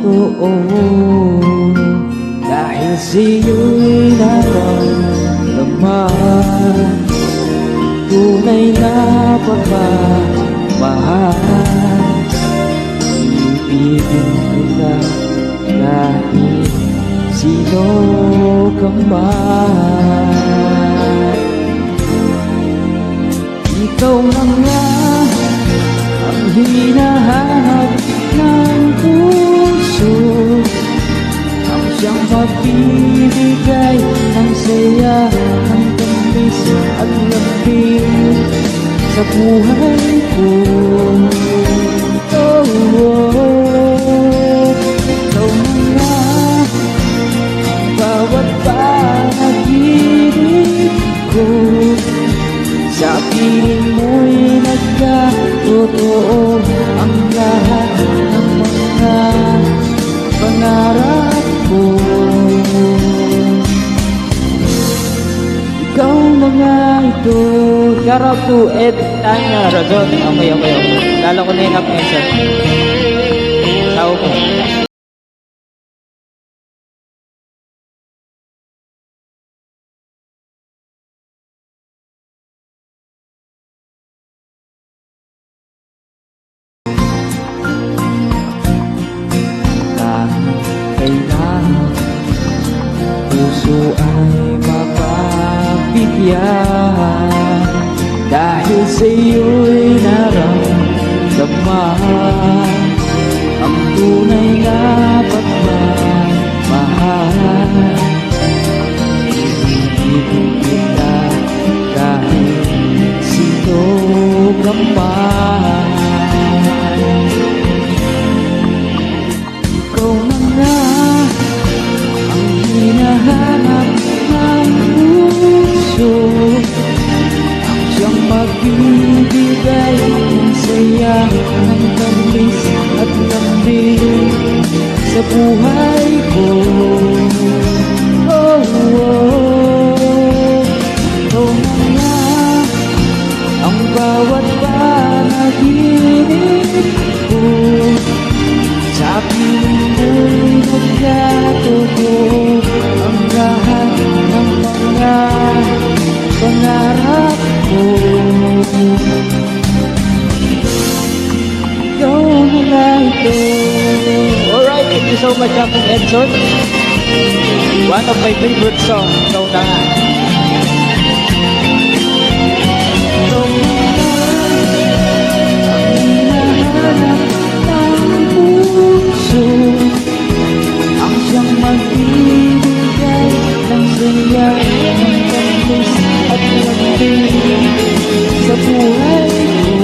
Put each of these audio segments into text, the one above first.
totoo. Dahil sa'yo'y nararamdaman tunay na pagmamahal. Ibigin kita kahit sino ka man. Ikaw na nga ang hinahanap ng puso, ang siyang magbibigay ng saya, ng tamis at lambing sa buhay ko. Oh, oh, ikaw na nga ang bawat panaginip ko. Sa piling mo'y nagkatotoo ang lahat ng mga pangarap ko. Ikaw na nga ito. Shout out to Ed Tanya Rodon. Okay. Lalo ko na yung up-mention. Sao ko. Kailangan puso ay mapabigyan, dahil sa'yo'y naramdaman ang tunay na pagmamahal. Ibigin kita kahit sino ka man. Ikaw na nga ang hinahanap ng puso, ang siyang magbibigay ng saya, ng tamis at lambing sa buhay ko. Oh, oh, ikaw na nga ang bawat panaginip ko. Sa piling mo'y nagkatotoo ang lahat ng mga pangarap ko. Ikaw na nga ito. Alright, thank you so much, Apong Edson. One of my favorite songs. Ikaw na nga. Ang siyang magbibigay ng saya, ng tamis at lambing sa buhay ko.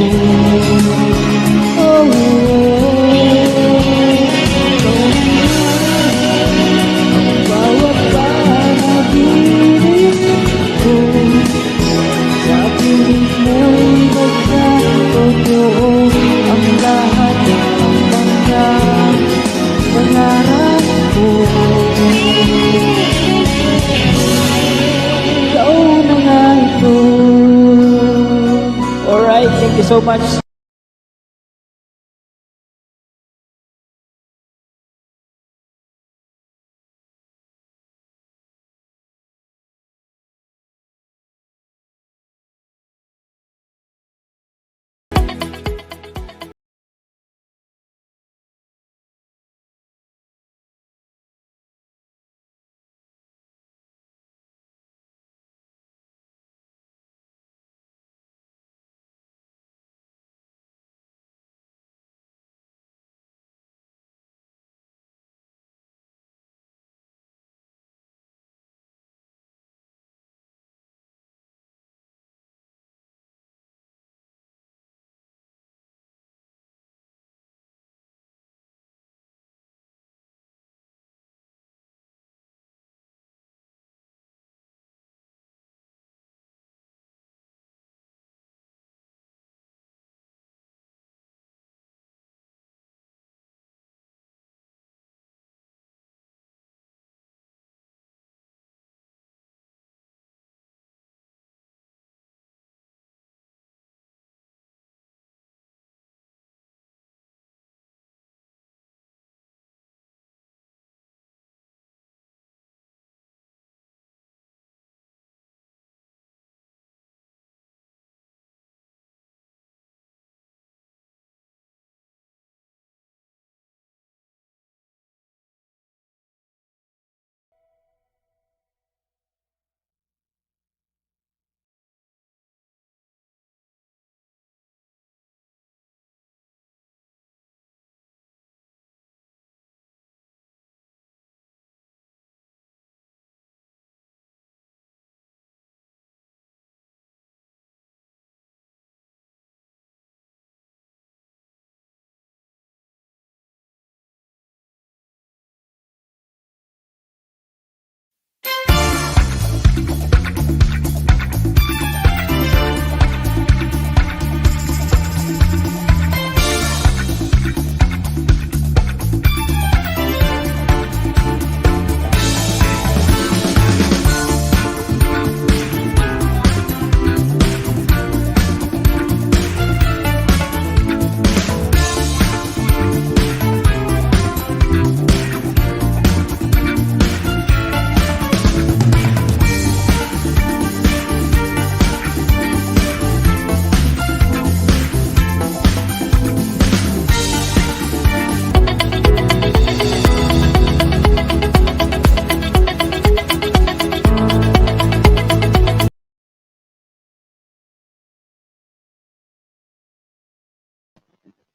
Oh, ang bawat panaginip ko. Sa piling mo'y magkatotoo ang lahat ng mga pangarap ko. Ikaw na nga ito. Alright, thank you so much.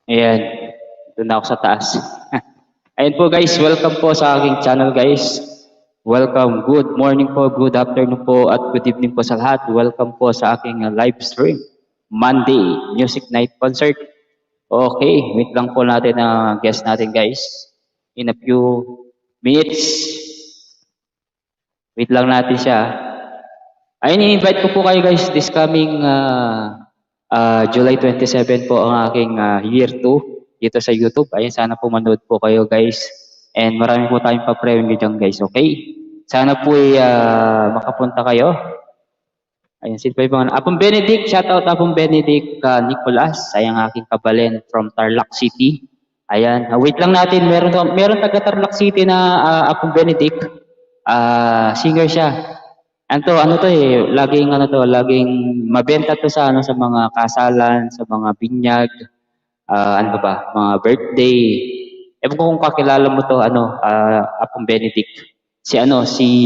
Ayan, doon na ako sa taas. Ayan po guys, welcome po sa aking channel guys. Welcome, good morning po, good afternoon po, at good evening po sa lahat. Welcome po sa aking live stream. Monday, Music Night Concert. Okay, wait lang po natin ang guest natin guys. In a few minutes. Wait lang natin siya. Ayun, i-invite ko po kayo guys this coming July 27 po ang aking year 2 dito sa YouTube. Ayun, sana po manood po kayo guys. And marami po tayong pa-preview dyan guys, okay? Sana po makapunta kayo. Ayun, sino pa yung mga... Apong Benedict, shoutout Apong Benedict Nicolas. Ay ang aking kabalen from Tarlac City. Ayan, wait lang natin. Meron taga Tarlac City na Apong Benedict. Singer siya. Laging mabenta to sa sa mga kasalan, sa mga binyag, ano ba, mga birthday. Ewan ko kung kakilala mo to, Apong Benedict. Si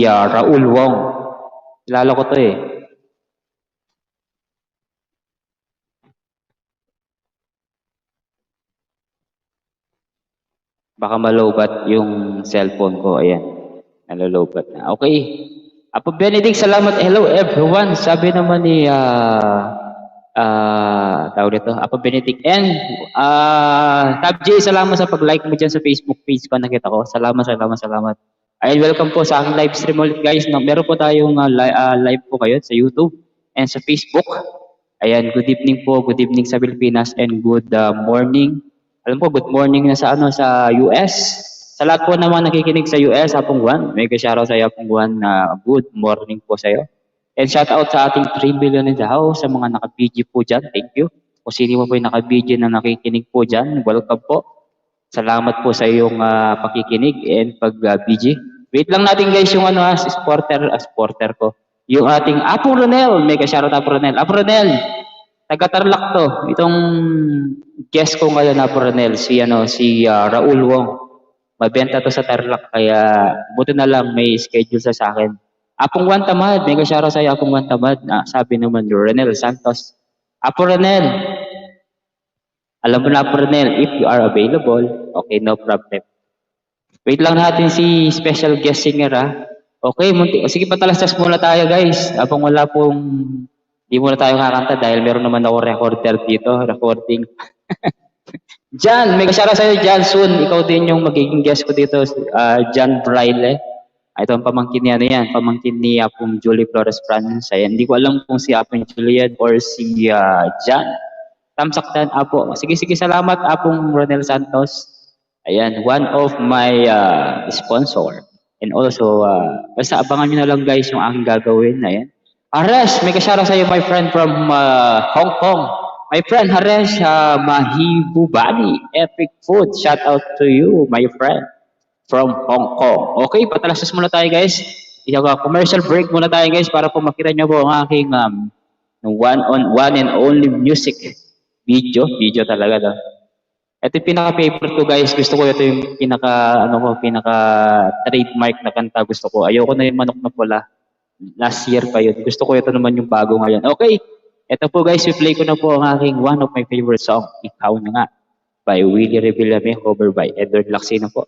Raul Wong. Kilala ko to eh. Baka malobat yung cellphone ko, ayan. Nalolobat na. Okay. Apo Benedict, salamat. Hello everyone. Sabi naman ni tawag dito, Apo Benedict. And Tab J, salamat sa pag-like mo dyan sa Facebook page ko. Nakita ko. Salamat. Ayun, welcome po sa aking live stream ulit guys. No, meron po tayong live po kayo sa YouTube and sa Facebook. Ayan, good evening po. Good evening sa Pilipinas and good morning. Alam po, good morning na sa US. Sa lahat po naman nakikinig sa US, Hapong Juan, mega shoutout sa iyo, Hapong Juan, na good morning po sa iyo. And shoutout sa ating 3 billion in the house, sa mga naka-BG po dyan, thank you. Kung sino po yung naka-BG na nakikinig po dyan, welcome po. Salamat po sa iyong pakikinig and pag-BG. Wait lang natin guys yung supporter ko. Yung ating Apong Ronel, mega shoutout Apong Ronel. Apong Ronel, taga-Tarlac to. Itong guest ko ngayon Apong Ronel, si Raul Wong. Mabenta to sa Tarlac kaya buti na lang may schedule sa akin. Apong Juan Tamad, mega shoutout sa iyo Apong Juan Tamad. Sabi naman ni Renel Santos. Apo Renel, alam mo na Apo Renel, if you are available, okay, no problem. Wait lang natin si special guest singer Okay, sige patalastas muna tayo guys. Habang wala pong, di muna tayo kakanta dahil meron naman ako recorder dito, recording. Jan, may shoutout sa'yo, Jan, soon. Ikaw din yung magiging guest ko dito, Jan Braille. Ito ang pamangkin niya, pamangkin ni Apong Julie Flores Francis. Ayan, hindi ko alam kung si Apong Juliet or si Jan. Tamsaktan, Apo. Sige, salamat, Apong Ronel Santos. Ayan, one of my sponsor. And also, basta abangan nyo na lang guys yung aking gagawin. Ayan. Ares, may shoutout sa'yo, my friend from Hong Kong. My friend Haresh Mahibubani, Epic Food, shout out to you, my friend, from Hong Kong. Okay, patalastas muna tayo guys. Commercial break muna tayo guys para po makita nyo po ang aking one and only music video talaga. Ito yung pinaka-favorite ko guys. Gusto ko ito yung pinaka-trademark na kanta gusto ko. Ayoko na yung Manok na Pula. Last year pa yun. Gusto ko ito naman yung bago ngayon. Okay. Ito po guys, i-play ko na po ang aking one of my favorite song, Ikaw Na Nga, by Willie Revillame, cover by Edward Lacsino po.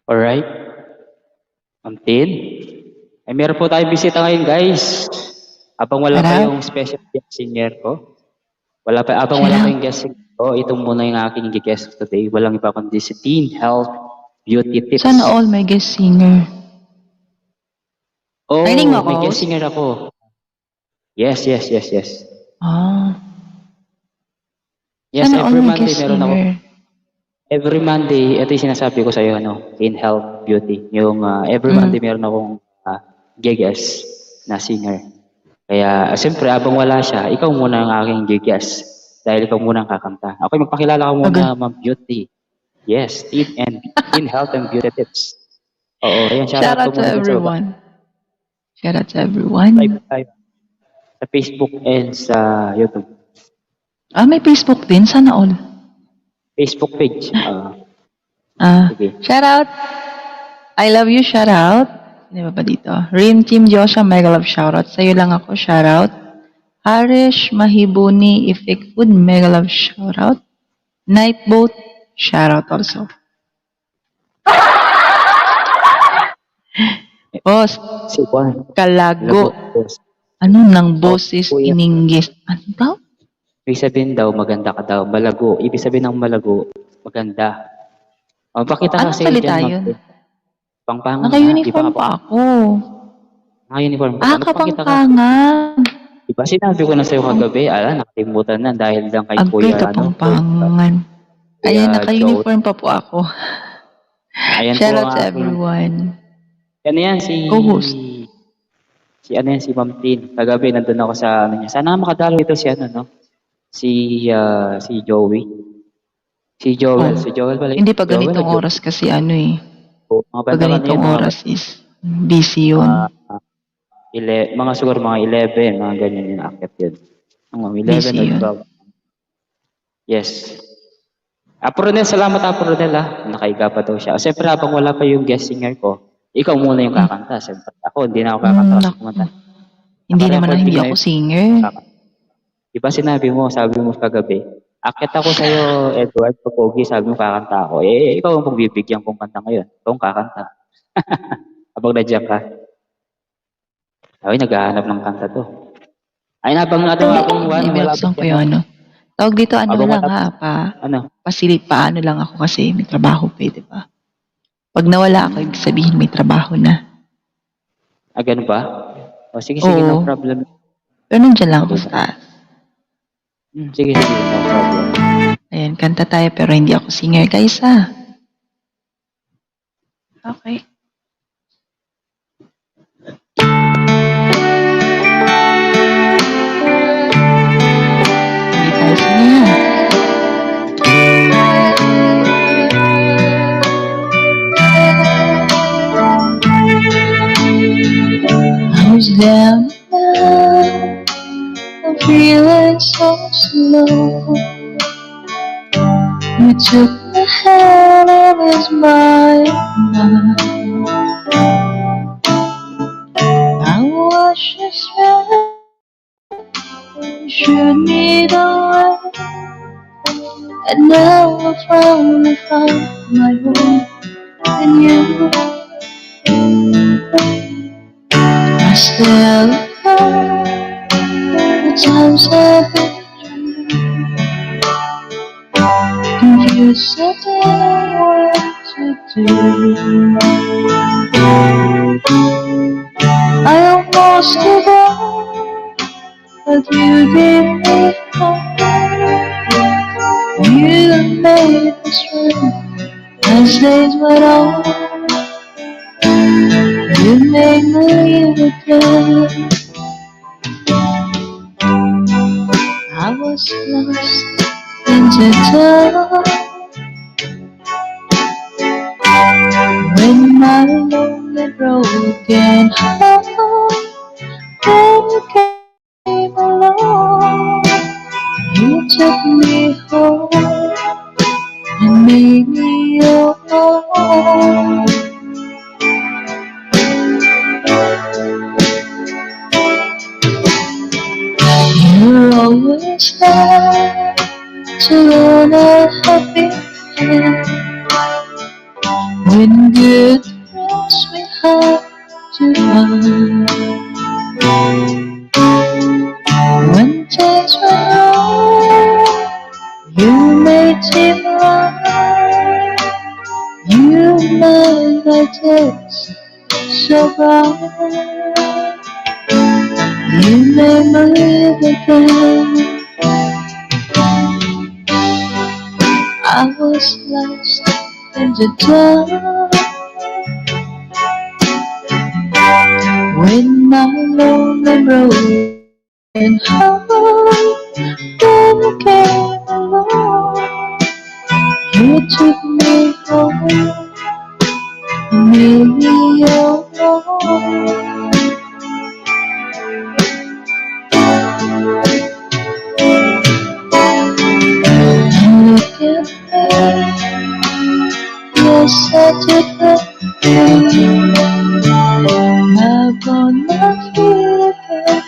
Alright? Ma'am Tin? Ay, meron po tayong bisita ngayon, guys. Habang wala pa Shout out. yung special guest singer ko. Habang wala pa Shout out. yung guest singer ko, ito muna yung aking guest today. Walang iba kundi si Teen Health Beauty Tips. Sana all may guest singer. Oh, Rinig mo ako, may guest host? singer ako. Yes. Ah, Yes, sana all every may Monday guest meron ako. singer. Every Monday, ito yung sinasabi ko sa'yo, Teen Health Beauty. Yung every Mm. Monday meron akong guest na singer. Kaya, siyempre, habang wala siya, ikaw muna ang aking guest. Dahil ikaw muna ang kakanta. Okay, magpakilala ka muna, Okay. Ma'am Beauty. Yes, Teen Health and Beauty Tips. Oo, ayan, Shout shoutout out ko to muna dun sa baba. everyone. Shout out to everyone. Live tayo. Sa Facebook and sa YouTube. Ah, may Facebook din. Sana all. Facebook page. Sige. Shout out. I love you, shout out. Sino ba dito? Rin Team Joshua, mega love shout out. Sa'yo lang ako, shout out. Harish Mahibuni, Effect Food, mega love shout out. Nightboat, shout out also. Boss, Si Juan. Kalago. Boss. Ano nang boses Kuya. ininggis? Ano daw? Ibig sabihin daw, maganda ka daw. Malago. Ibig sabihin ng malago, maganda. Pakita Ano kasi salita dyan, yun? Pangpangan. Naka-uniform pa ako. Naka-uniform ka. Ah, Magpakita ka. kapangpangan. Diba sinabi ko na sa'yo kagabi, nakalimutan na dahil lang kay Agay Kuya, kapangpangan. Ayan, naka-uniform pa po ako. Ayan Shout po out ang to aking- everyone. Ano yan, si... Co-host. Si Ma'am Tin. Kagabi, nandun ako sa ano niya. Sana makadalo ito si si Joey. Si Joel. Oh. Si Joel pala. Hindi pa Joel, ganitong oras kasi ano eh. Oh, mga Pag banda ganitong kanina, oras is busy yun. mga siguro mga 11, mga ganyan yung akit yun. Mga 11 Busy or yun. 12. Yes. Apo Rodel, salamat Apo Rodel Nakaiga pa daw siya. Siyempre habang wala pa yung guest singer ko, ikaw muna yung kakanta. Siyempre ako, hindi na ako kakanta. Naku. Hindi naman na hindi ako singer. Diba sinabi mo, sabi mo kagabi, akit ako sa'yo, Edward, Pogi, sabi mo kakanta ako. Ikaw ang pagbibigyan kong kanta ngayon. Ikaw ang kakanta. Habang nandiyan ka. Ay, naghahanap ng kanta to. Ay, habang natin akong one, may Saan ko yun, ano? Tawag dito, ano Abang lang matap- ha, Ano? paano lang ako kasi may trabaho pa, di ba? Pag nawala ako, ibig sabihin may trabaho na. Ganun ba? O, sige, Oo. no problem. Pero nandiyan lang ako sa taas. Sige, no problem. Ayan, kanta tayo pero hindi ako singer, guys ha. Okay. Hindi tayo singer. I was down now, I'm feeling so slow. You took my hand and it's mine. I watched you straight, you showed me the way, and now I finally found my home in you. I still remember the times I've been confused, I didn't know what to do. I almost gave up, but you gave me hope. You made me strong as days went on. You made me live again. I was lost into time when my lonely broken heart came along. You took me home and made me your own. You're always there to learn a happy hand when good When things went wrong, you made it right. You made my days so bright. You made me live again. I was lost in the dark with my lonely broken heart. Then you came along. You took me home, made me your own. Look at me, you're such a good thing. I wanna feel again.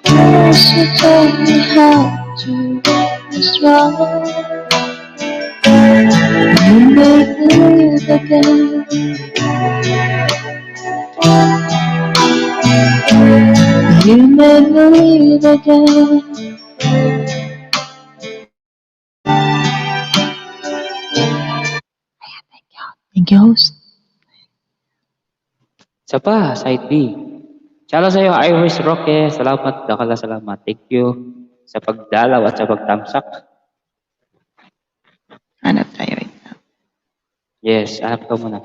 First you told me how to be strong. You made me live again. You made me live again. Thank you, host. Isa pa, side B. Shoutout sa iyo, Iris Roque. Salamat, dakala salamat. Thank you sa pagdalaw at sa pagtamsak. Hanap tayo. Wait lang. Yes, hanap ka muna.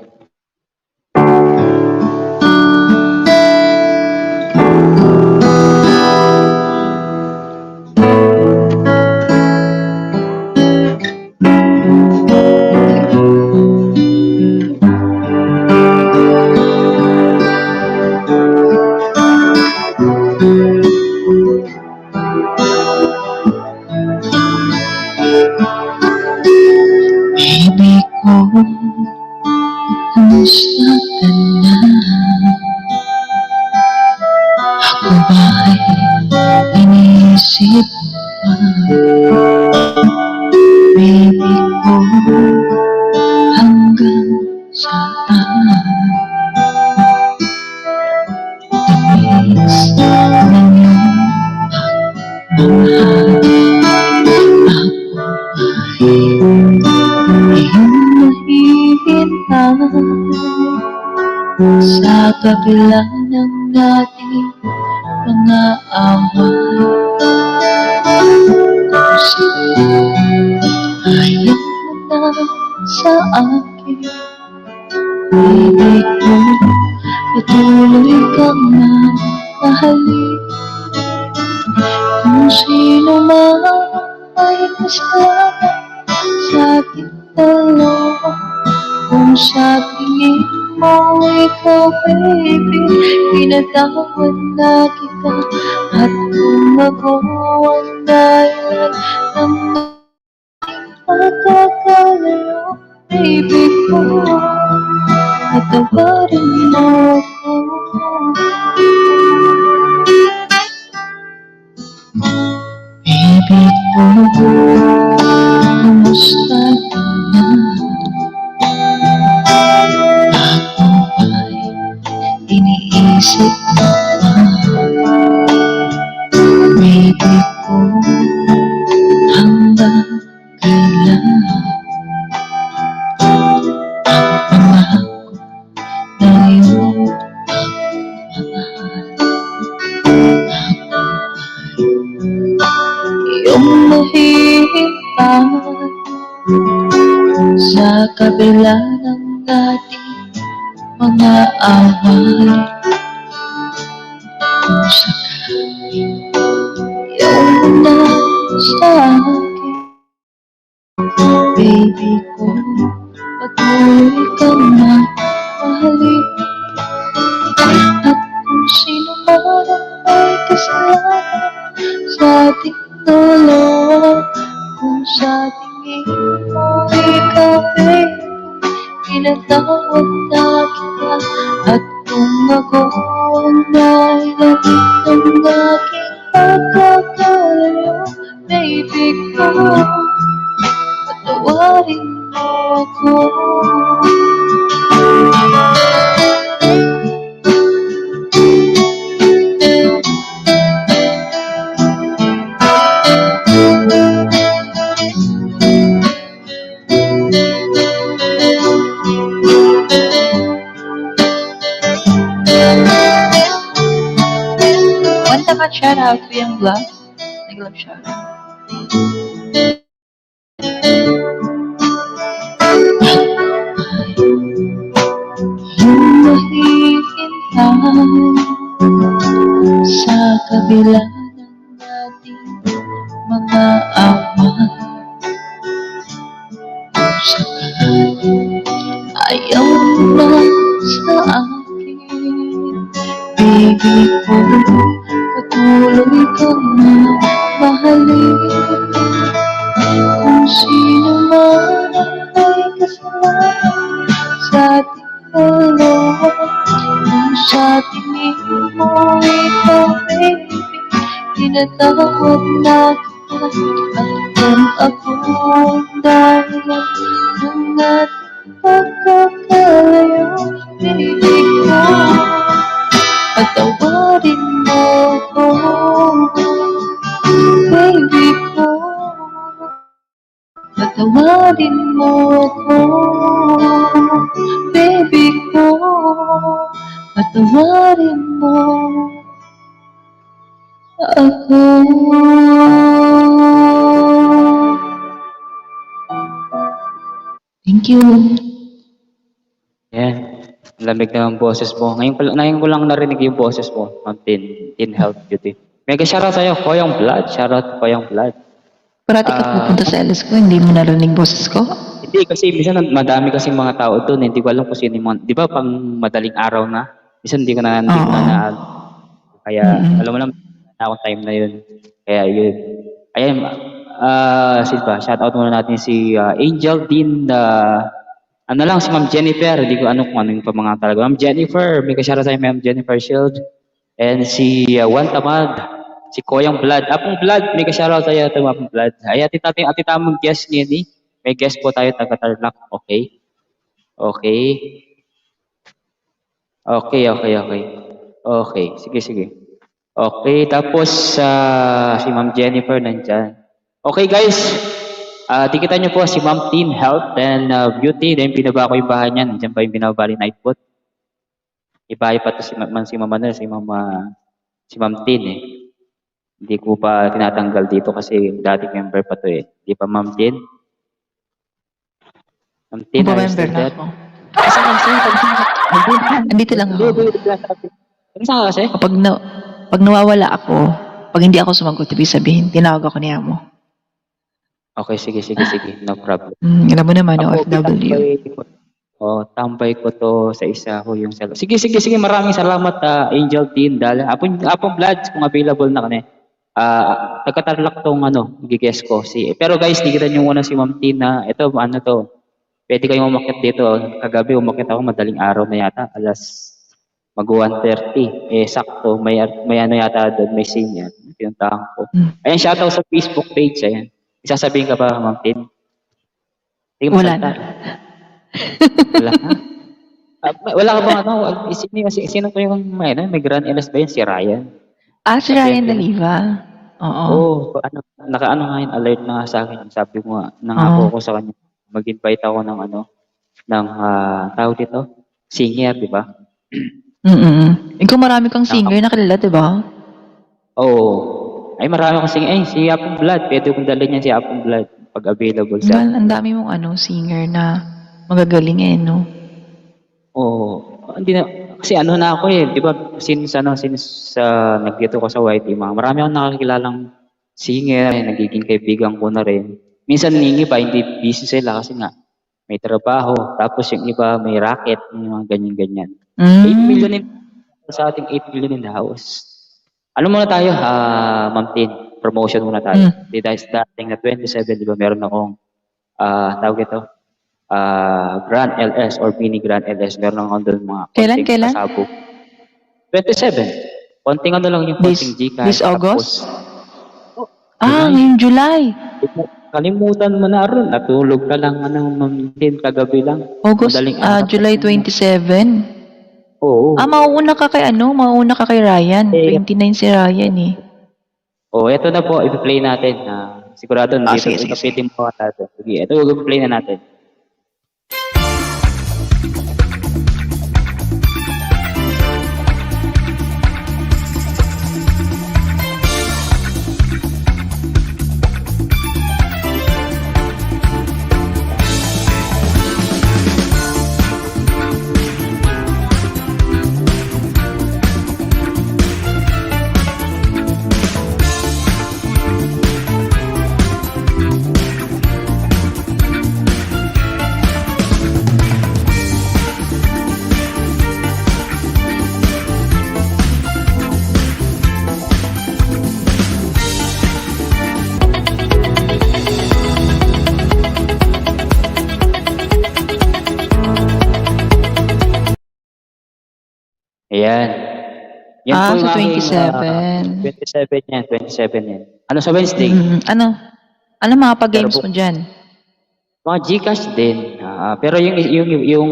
Baby ko, kamusta ka na? Ako ba'y iniisip mo pa? Baby ko, hanggang saan? Tamis ng iyong pagmamahal. Ako ba'y iyong mahihintay sa kabila ng dating mga away? Ayaw mo na sa akin, baby ko, patuloy kang mamahalin. Kung sino man ay kasama sa ating dalawa, kung sa tingin mo ikaw, baby, pinatawad na kita. At kung ako ang dahilan ng pagkakalayo, baby ko, patawarin mo ako. Baby ko, kumusta ka na? Ako ba'y iniisip mo pa? Baby ko, hanggang kailan ang pangako na iyong pagmamahal? Iyong mahihintay sa kabila ng dating mga away. Kung sakaling iyong na sa akin, baby ko, patuloy kang mamahalin. At kung sino man ang may kasama sa ating dalawa, kung sa tingin mo ikaw, baby, pinatawad na kita. At kung ako ang dahilan ng aking pagkakalayo, shout out Kuyang Vlog. Mega love shout out. Mahihintay sa kabila ng ating mga away. Kung sakali ayaw na sa akin, baby ko, patuloy kang mahalin. Kung sino man ang may kasalanan sa ating dalawa, kung sa tingin mo ikaw, baby, tinatawag na kita. At kung ako ang dahilan ng ating pagkakalayo, baby ko, patawarin mo ko, baby ko, patawarin mo ko, baby ko, patawarin mo ako. Thank you. Yan. Lamig na ang boses mo. Ngayon ko lang narinig yung boses mo, Ma'am Tin Health Beauty. Mega shoutout sa'yo, Koyong Blood. Shoutout Koyong Blood. Parati ka pupunta sa LS ko, hindi mo narinig boses ko? Hindi, kasi minsan madami kasi mga tao doon. Hindi ko alam kung sino yung mga, di ba pang madaling araw na? Minsan hindi ko na kaya, alam mo lang, na akong time na yun. Kaya yun. Ayan, sino ba? Shoutout muna natin si Angel Dean, ano lang, si Ma'am Jennifer, hindi ko ano kung ano yung mga talaga. Ma'am Jennifer, may kasyara sa'yo, Ma'am Jennifer Shield. And si Juan Tamad, si Koyang Blood. Apong Blood, may kasyara sa'yo ito, Apong Blood. Ay, atitamang guest niya ni. May guest po tayo, taga-Tarlac. Okay. Okay. Okay. Okay, sige. Okay, tapos si Ma'am Jennifer nandyan. Okay guys, tikitan niyo po si Ma'am Tin Health and Beauty. Then pinaba ko yung bahay niya. Nandiyan pa yung binaba ni Nightbot. Ibahay pa to si Ma'am Tin eh. Hindi ko pa tinatanggal dito kasi dating member pa to eh. Hindi pa Ma'am Tin. Ma'am Tin, Member na ako. Andito lang ako. Ano sa kasi? Pag nawawala ako, pag hindi ako sumagot, ibig sabihin, tinawag ako niya mo. Okay, sige. No problem. Alam mo naman, OFW. Tambay ko to sa isa ko yung cell. Sige. Maraming salamat, Angel Dean. Apong Blood, kung available na kami. Taga-Tarlac tong gigess ko. Pero guys, tigitan nyo muna si Ma'am Tin na, ito, pwede kayong umakyat dito. Kagabi, umakyat ako, madaling araw na yata, alas mag-1:30. Sakto, may yata doon, may scene yan. Pinuntahan ko. Ayan, shoutout sa Facebook page, ayan. Isasabihin ka ba, Ma'am Tin? Wala na. Wala na? Wala ka ba sino po yung may Grand LS ba yun? Si Ryan? Si Ryan Daliva. Oo. Naka-ano nga yun, alert na nga sa akin. Sabi mo, nangako ko sa kanya, mag-invite ako ng tawag dito, singer, di ba? Ikaw marami kang singer na kilala, di ba? Oo. Ay, marami akong singer. Si Apong Blood. Pwede kong dalhin niya si Apong Blood pag available sa... Ang dami mong singer na magagaling no? Oo. Hindi na, kasi na ako eh. Di ba, since nag-dito ko sa YT, marami akong nakakilalang singer, nagiging kaibigan ko na rin. Minsan yung iba, hindi busy sila kasi nga may trabaho. Tapos yung iba, may racket, yung mga ganyan-ganyan. 8 million sa ating 8 million in the house. Ano muna tayo, Ma'am Tin? Promotion muna tayo. Dahil starting na 27, di ba, meron akong, tawag ito, Grand LS or Mini Grand LS. Meron akong doon mga konting pasabog. 27. Konting lang yung konting Gcash. This August? Ngayong July. Kalimutan mo na rin. Natulog ka lang, Ma'am Tin, kagabi lang. August, July 27. Oo. Mauuna ka kay Ryan. 29 si Ryan eh. Ito na po, i-play natin. Sigurado, sige. Kapitin mo natin. Sige, ito, i-play na natin. Ayan. Yan po Ah, yung sa aking 27. 27 yan, 27 yan. Ano sa Wednesday? Ano? Ano mga pa-games Pero mo dyan? mga GCash din. Pero yung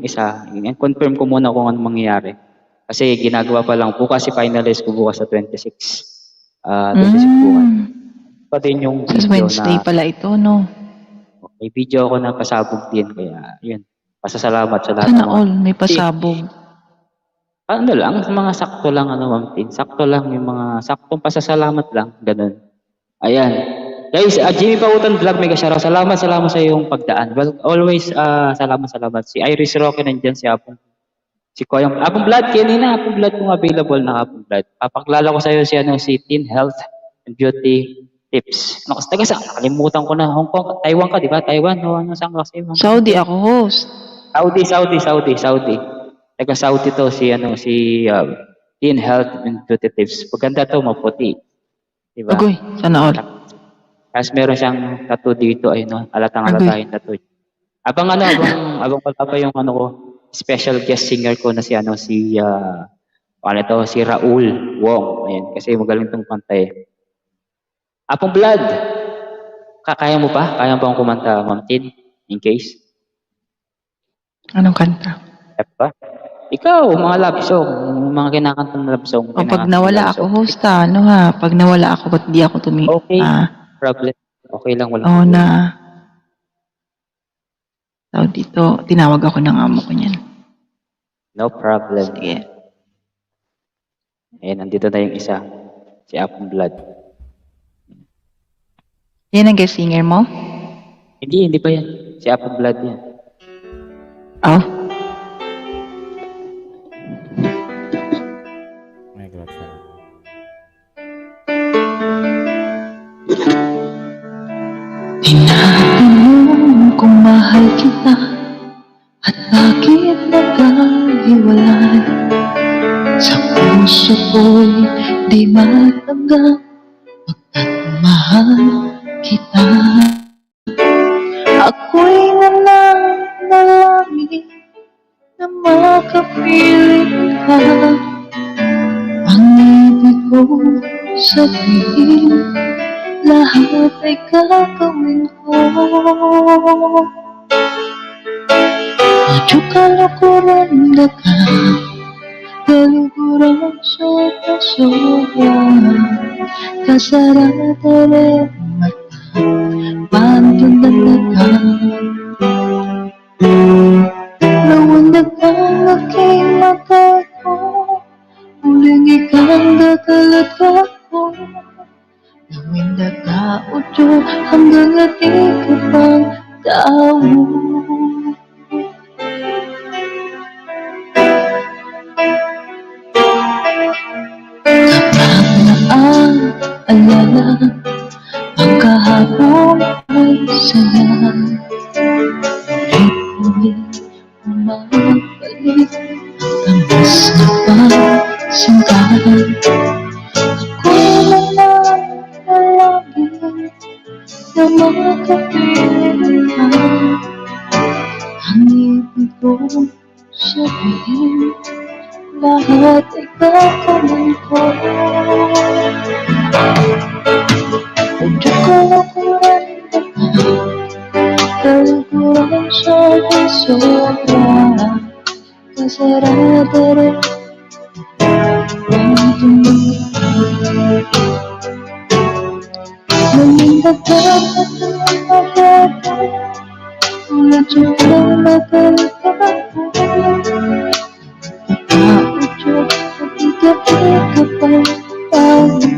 isa, yung confirm ko muna kung ano mangyayari. Kasi ginagawa pa lang bukas si finalist ko bukas sa 26. 26 bukas. Mm. Pa din yung Sa video Wednesday na pala ito, no? may video ako na pasabog din kaya yun. Pasasalamat sa lahat ng Sana mga all may kasi pasabog. ano lang, mga sakto lang ano Ma'am Tin. Sakto lang yung mga saktong pasasalamat lang, ganun. Ayan. Guys, Jimmy Pautan Vlog, mega shoutout. Salamat sa iyong pagdaan. Well, always salamat. Si Iris Roque nandiyan, si Koyong Apong Blood, kanina Apong Blood kung available na Apong Blood. Papaklala ko sa iyo si Teen Health and Beauty Tips. Ano kasi taga sa nakalimutan ko na Hong Kong, Taiwan ka, di ba? Taiwan o ano saan ka kasi? Saudi ako host. Saudi. Taga Saudi to si Teen Health and Beauty Tips. Maganda to, maputi. Di ba? Agoy, sana all. Tapos meron siyang tattoo dito ay no, halatang-halata yung tattoo. Abang wala pa yung ko, special guest singer ko na si si Raul Wong. Ayan, kasi magaling tong kanta eh. Apong Blood, kaya mo pa? Kaya mo bang kumanta, Ma'am Tin? In case? Anong kanta? Kaya pa? Ikaw, mga love song, mga kinakanta ng love song. O pag nawala ako, host ano ha? Pag nawala ako, ba't di ako Okay, problem. Okay lang, wala. Oo na. So, dito, tinawag ako ng amo ko niyan. No problem. Sige. Ayan, nandito na yung isa. Si Apong Blood. Yan ang guest singer mo? Hindi pa yan. Si Apong Blood yan. Oh. May glove siya. Tinatanong kung mahal kita at bakit nagkahiwalay. Sa puso ko'y di matanggap pagkat mahal kita. Ako'y nananalangin na makapiling ka. Ang ibig ko sabihin, lahat ay gagawin ko. Medyo kalukuran na ka, kalukuran sobra-sobra. Kasarada rin mata, pantundan na ka. Nawandag ang aking mata ko, muling ikang gagalat ako. Gawin na ka-utyo hanggang ating kapang tao. Kapag naaalala ang kahapon ay saya, ulit bumabalik ang tamis na pagsangkahan. Na makapiling ka, ang ibig ko sabihin, lahat ay gagawin ko. Medyo kalukuran ka pa, kalukuran sobra-sobra. Kasarada rin ang tumingin. Namindagan at tumataga, tulad yung nagagalit ako. Nakautyo at ikapit ka pa tayo.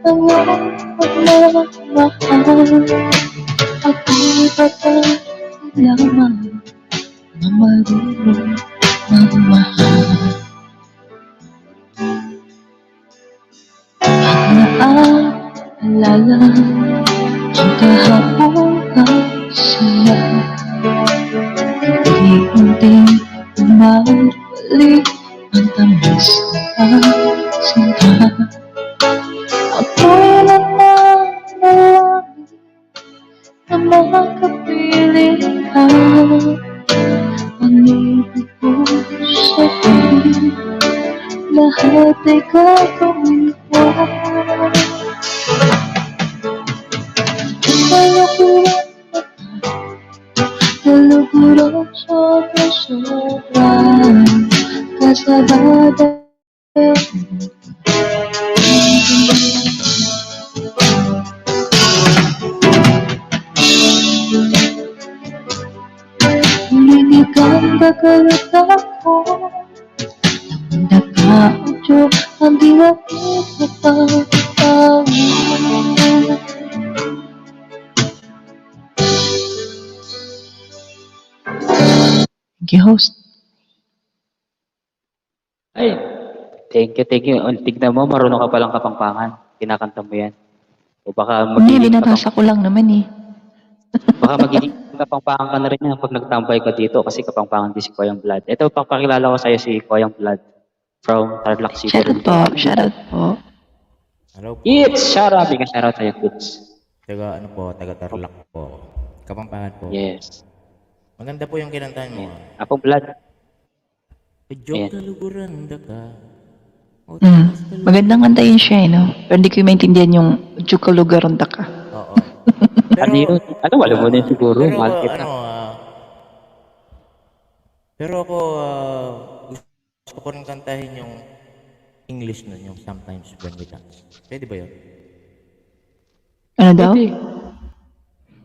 Ang iyong pagmamahal, ako'y patay lamang na marunong magmahal. Pag naaalala ang kahapon ay saya, unti-unting bumabalik ang tamis na pagsinta. Ako'y nananalangin na lahat ay gagawin ko. Kalukuran, kalukuran, sobra-sobra, kasabada. Huligan bagalut ako, nagkaudyo ang dinapit na pagkatawan. Thank you, host. Ay, thank you, thank you. Oh, tignan mo, marunong ka palang kapangpangan. Kinakanta mo yan. O baka Hindi, magiging, binabasa ko lang naman eh. baka magiging kapangpangan ka na rin yan pag nagtambay ka dito kasi kapangpangan din si Koyang Blood. Ito, papakilala ko sa'yo si Koyang Blood from Tarlac City. Shoutout po, shoutout po. Hello po. It's shout out, bigyan shout out sa'yo, Kuts. Taga Tarlac po. Kapampangan po. Yes. Maganda po yung kinantahan mo. Apong Blood. Medyo Ayan. kaluguranda ka. O, Magandang kanta yun siya eh, no? Pero hindi ko maintindihan yung Chukalugarunda ka. Oo. Ano yun? Ano, wala mo na yun siguro. Pero Mahal kita. pero ako, gusto ko rin kantahin yung English nun, yung Sometimes When We Dance. Pwede ba yun? Ano daw?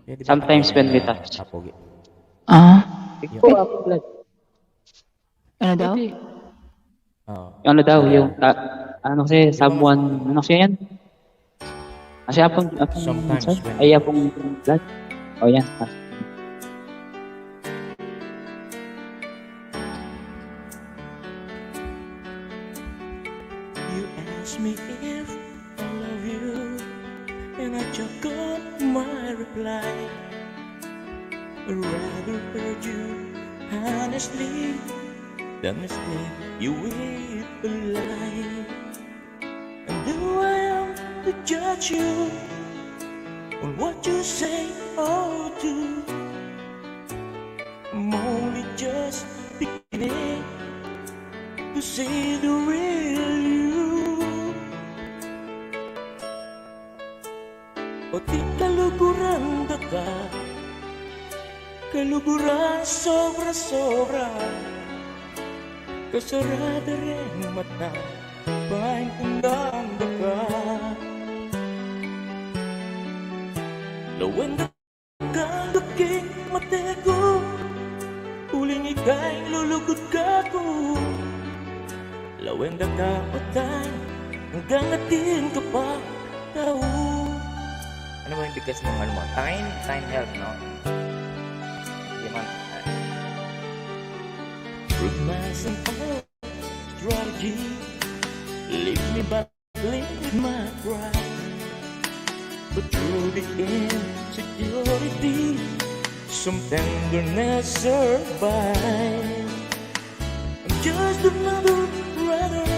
Pwede ba Sometimes When We kantahin, Touch. Apogi? Ah, Ikaw, Apong Blood. ano daw? Oo. Ano daw, yung, ano kasi, someone, ano kasi yan? Kasi apong Sometimes when- ay apong Blood. O yan. You ask me if I love you, and I just got my reply. I'd rather hurt you honestly than mistake you with a lie. And who I am to judge you on what you say or do? I'm only just beginning to see the real you. O di kaluguran ka, kaluguran sobra-sobra, kasarada rin mata, paintandang ka. Lawan kang daking matego, uling ika'y lulugod ka ko. Lawan ka otay, hanggang atin ka pa tao. Ano ba yung bigkas ng ano mo? Time health, no? Hindi man. Romance and all strategy, leave me battling with my pride. But through the insecurity, some tenderness survive. I'm just another brother,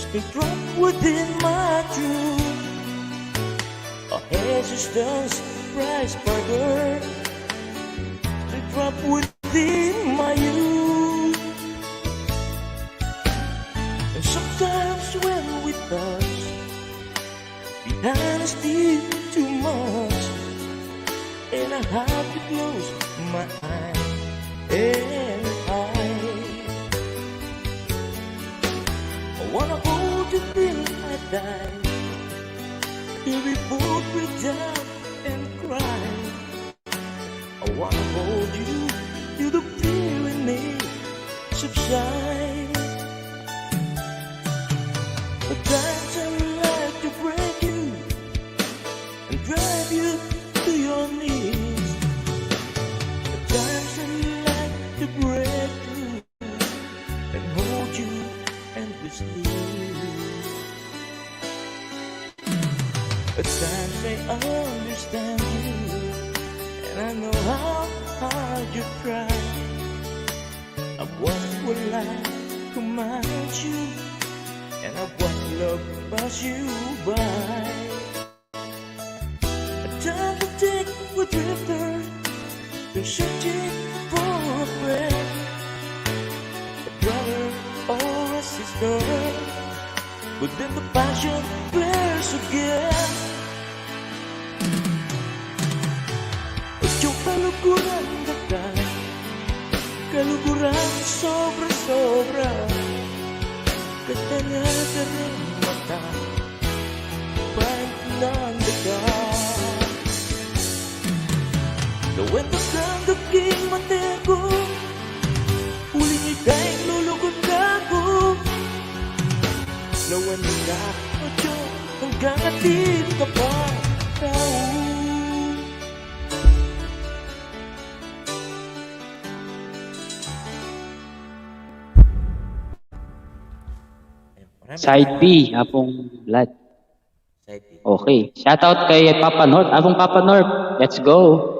still trapped within my truth. A hesitance price burger, still trapped within my youth. And sometimes when we touch, the honesty too much, and I have to close my eyes and hide. I wanna hold you till I die, till we both break down and cry. I wanna hold you till the fear in me subside. But times I like to break you and drive you to your knees. At times I like to break you and hold you endlessly. At times I understand you, and I know how hard you try. I what will like command you, and I what love pass you by. A time to take a drifter, they're searching for a friend, a brother or a sister. start, but then the passion flares again. At yung kaluguran dagat, kaluguran sobra-sobra, katanya ka rin mata, pag nandagat. Gawin ka kang daking matego, huling ika'y lulugod ako. Lawan mo ka, ocho, hanggang atin ka pa tao. Side B, Apong Blood. Side B. Okay. Shoutout kay Papa North. Apong Papa North. Let's go.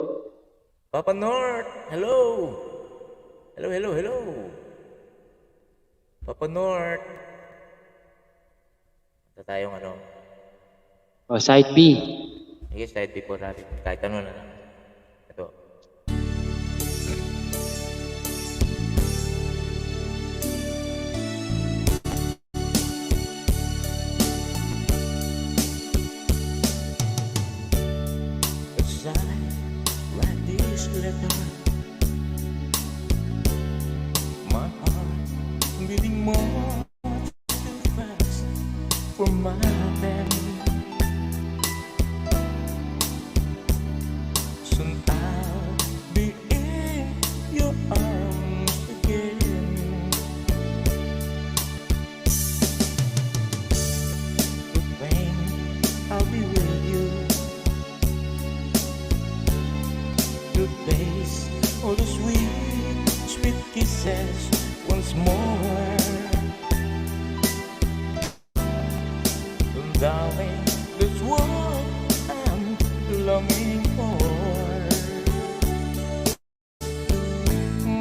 Papa North, hello. Hello, hello, hello. Papa North. Ito tayong ano. O, side B. Sige, side B po natin. Kahit ano na lang. Ito. As I write this letter, my heart beating more too fast for my pen. Soon I'll be in your arms again. The pain, I'll be with you. To taste all the sweet, sweet kisses once more. And darling, that's what I'm longing for.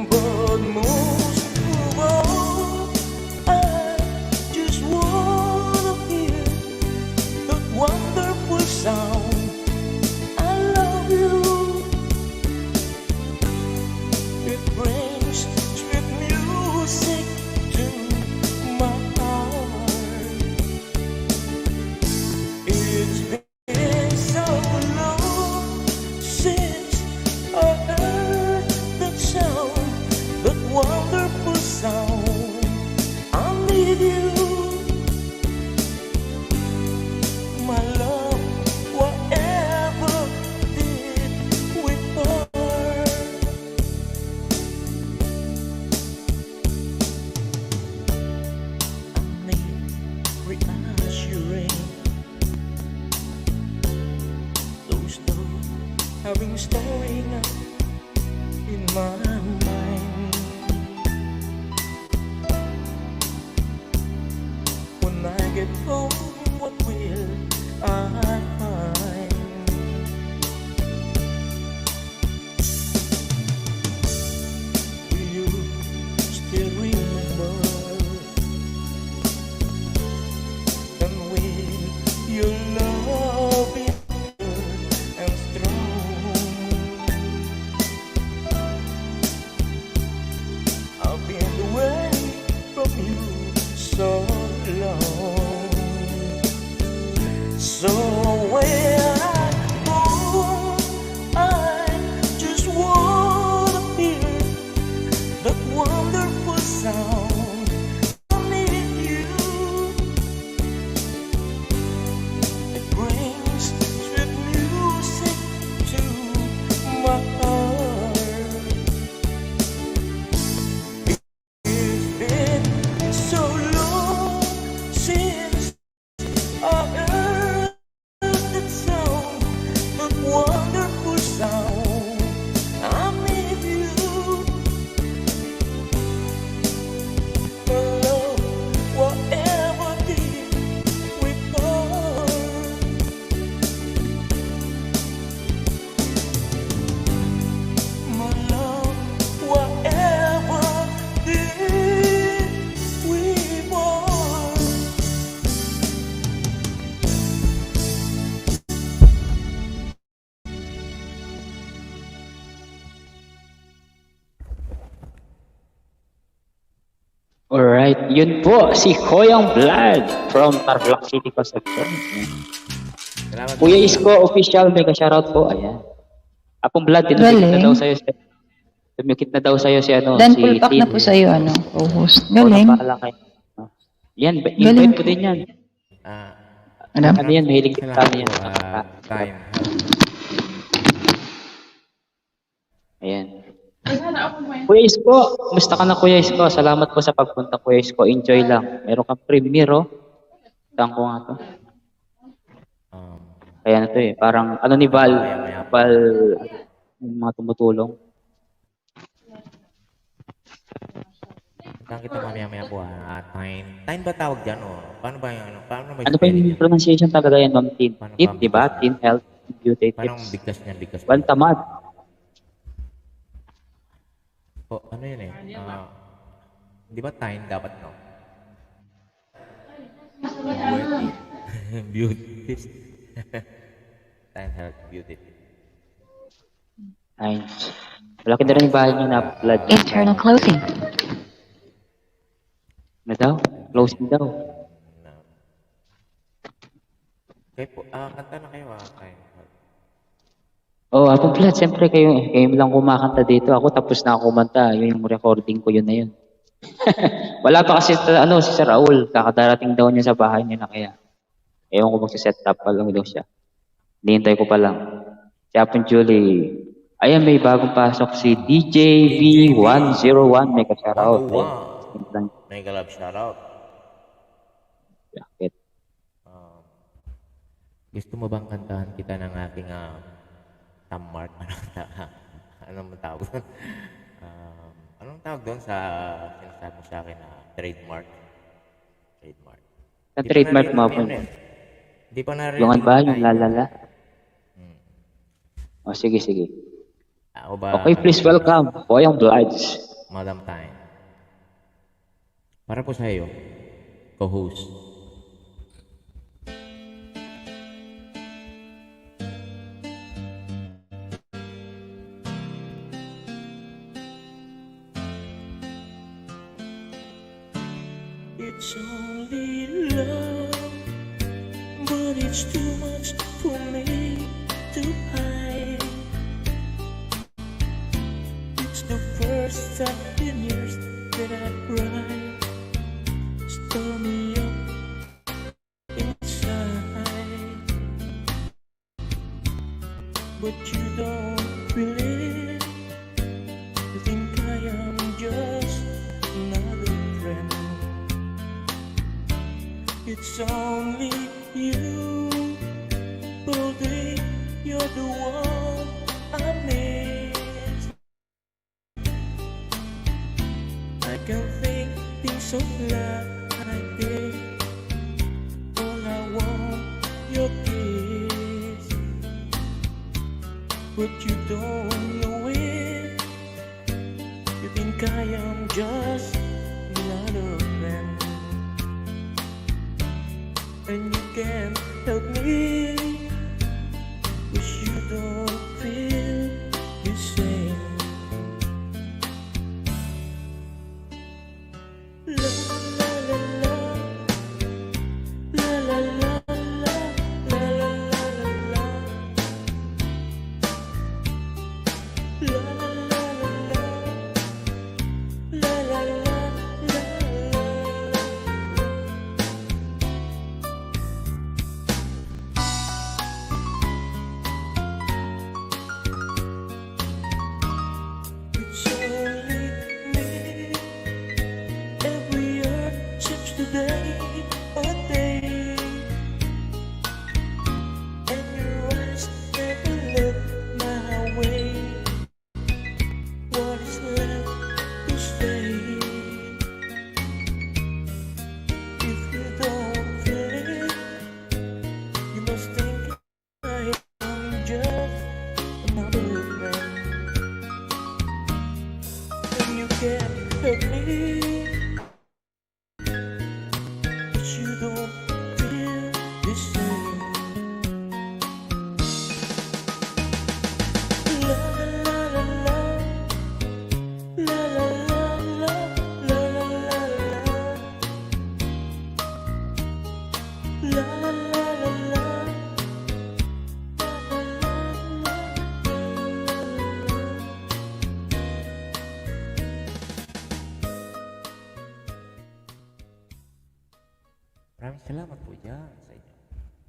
But most of all, I just wanna hear that wonderful sound. I love you. It brings sweet music to my heart. It's been so long since I heard that sound, that wonderful sound. I need you, my love, whatever did we part. I need reassuring those thoughts having storing up in my mind. When I get home, what will I find? Will you still remember? And will your love be pure and strong? I've been away from you so long. So where I go, I just wanna hear that wonderful sound. I need you. It brings sweet music to my heart. It's been so long since I heard Alright, yun po, si Koyang Blood from Tarlac City, Concepcion. Salamat. Kuya Isko, official, mega shoutout po. Ayan. Apong Blood, Galing. tumikit na daw sa'yo si ano, Dan si full pack na Tin. po sa'yo, ano, co-host. Galing. Galing. Yan, Galing invite po din yan. Ah, Ano? Ano yan, mahilig din salamat kami yan. po, time. Ayan. Kuya Isko, kumusta ka na Kuya Isko? Salamat po sa pagpunta Kuya Isko. Enjoy lang. Meron kang premiere, oh. Saan ko nga to? Um, Kaya na to eh. Parang ano ni Val, yung mga tumutulong. Saan kita mamaya-maya po, time. Time ba tawag dyan, o? Paano ba yung, paano ba Ano pa yung pronunciation talaga yan, Ma'am Tin? Paano Tin, ba? di ba? Tin Health Beauty Parang Tips. bigkas niyan, bigkas. Bantamad. Oh, ano yun eh? Di ba time dapat, no? Beauty. Beauty tips. Time health, beauty tips. Ay, malaki na rin yung bahay niyo na blood. Internal closing. Na daw? Closing daw. Okay po, kanta na kayo, time health. Oh, Apong Blood, siyempre kayo lang kumakanta dito. Ako tapos na ako kumanta. Yun yung recording ko, yun na yun. Wala pa kasi si Sir Raul. Kakadarating daw niya sa bahay niya na kaya. Ewan ko magsiset up pa lang daw siya. Hinihintay ko pa lang. Si Apong Julie. Ayan, may bagong pasok si DJV101. May ka-shoutout. Mega love shoutout. Bakit? Gusto mo bang kantahan kita ng aking Mark? Anong tawag doon? Anong tawag doon sa sinasabi mo sa akin na trademark? Trademark. Ang trademark mo po. Hindi pa narinig. Yung ano ba? Yung lalala? O, sige, sige. Ako ba? Okay, please welcome. Koyang Bloods. Madam Time. Para po sa iyo, co-host. It's only love, but it's too much for me to hide. It's the first time in years that I cried. Store me up inside, but you don't believe. You think I am just another friend. It's only you, baby, you're the one I miss. I can think things so like this. All I want, your kiss. But you don't know it. You think I am just another friend. And you can't help me, 'cause you don't feel the same. La la la la, la la la la, la la la la, la la la la, la la la la. It's only me. Every Maraming salamat po dyan sa inyo.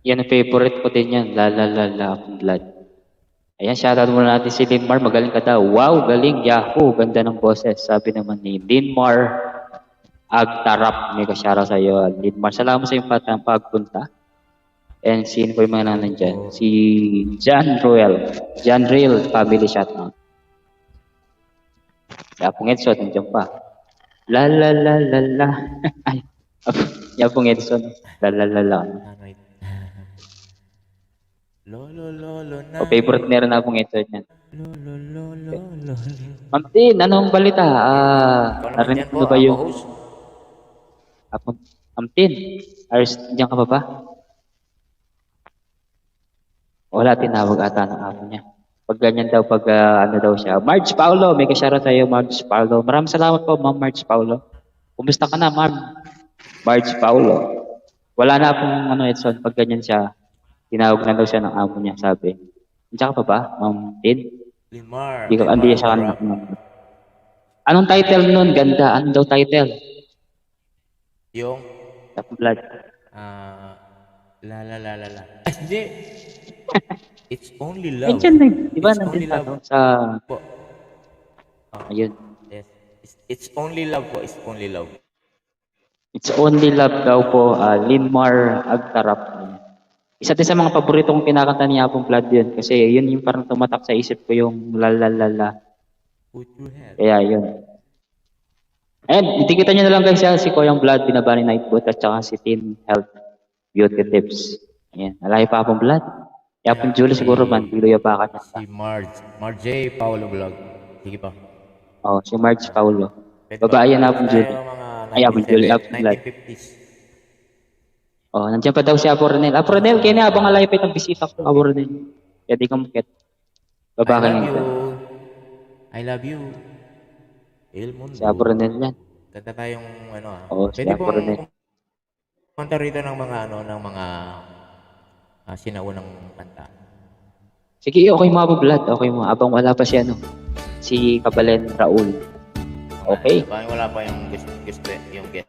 Yan ang favorite ko din yan. La la la la akong blood. Ayan, shoutout muna natin si Linmar. Magaling ka daw. Wow, galing. Yahoo. Ganda ng boses. Sabi naman ni Linmar Agtarap. May ka-shoutout sa iyo. Linmar, salamat sa iyong pagpunta. And sino po yung mga nandyan? Si John Royal. John Real family shoutout. Yapong Edson, nandiyan pa. La la la la la. Ay, Yapong Edson. La la la la. Ano ito? Lolo, lolo na. O, favorite meron na pong ito yan. Lolo, lolo, lolo. Ma'am Tin, anong balita? Ikaw naman Narinig dyan mo po, ba yung... host. Ma'am Tin, diyan ka pa ba? Wala, tinawag ata ng amo niya. Pag ganyan daw, pag ano daw siya. Marge Paulo, may kasyara tayo, Marge Paulo. Maraming salamat po, Ma'am Marge Paulo. Kumusta ka na, Ma'am? Marge Paulo. Wala na pong ano, Edson, pag ganyan siya. Tinawag na daw siya ng amo niya, sabi. Diyan ka pa ba, Ma'am Tin? Linmar. Hindi siya kanina. Anong title nun? Ganda. Anong daw title? Yung, Top Blood. la la la la la. Ay, hindi. It's only love. Ayun na. Di ba It's only nandun love. ano, sa... Po. Ayun. Yes. It's only love po. It's only love. It's only love daw po, Linmar Agtarap. Isa din sa mga paborito kong kinakanta ni Apong Blood yun. Kasi yun yung parang tumatak sa isip ko yung la la la la. Put your head. Kaya yun. And kita nyo na lang guys, si Koyang Blood, binaba ni Nightbot at saka si Team Health Beauty Tips. Ayan, nalayo pa Apong Blood. Kaya Apong Julie siguro man, piluya pa ka Si Marj Paulo Vlog. Sige pa. Oh, si Marge Paulo. Pwede Babae ba? yan Apong Julie. Mga Ay, Apong Julie, Apong Blood. 1950s. Oh, nandiyan pa daw si Apo Ronel. Apo Ronel, kaya na abang alaypit ang bisita ko, Apo Ronel. Kaya di ka makit. Baba ka I love lang. you. I love you. El Mundo. Si Apo Ronel yan. Kanta tayong ano Oo, si Pwede Apo pong Ronel. kumanta rito ng mga ano, ng mga sinaunang kanta. Sige, okay mo Apo Blood. Okay mo. Abang wala pa si ano. Si Kabalen Raul. Okay. Wala pa yung guest yung guest.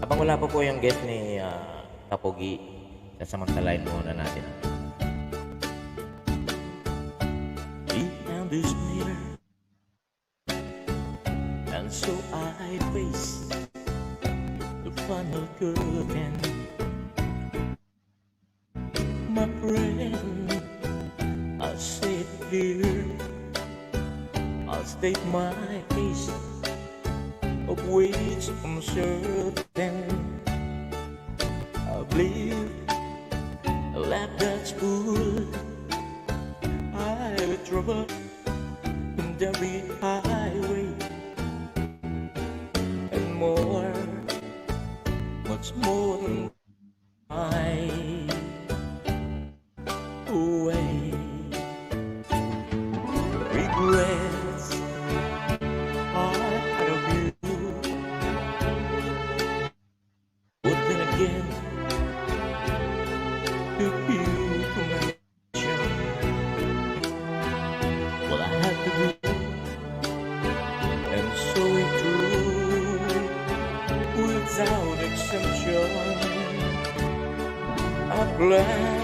Habang wala pa po yung guest ni Kapogi, sasamantalain muna natin. And this mirror, and so I face the final curtain. My friend, I'll say it clear, I'll state my case, of which I'm certain. I believe a life that's full, I have trouble in every highway, and more, much more than I away. Regrets are out of you, but then again, to you connection. Well, I had to do, and so it true, without exemption. I blame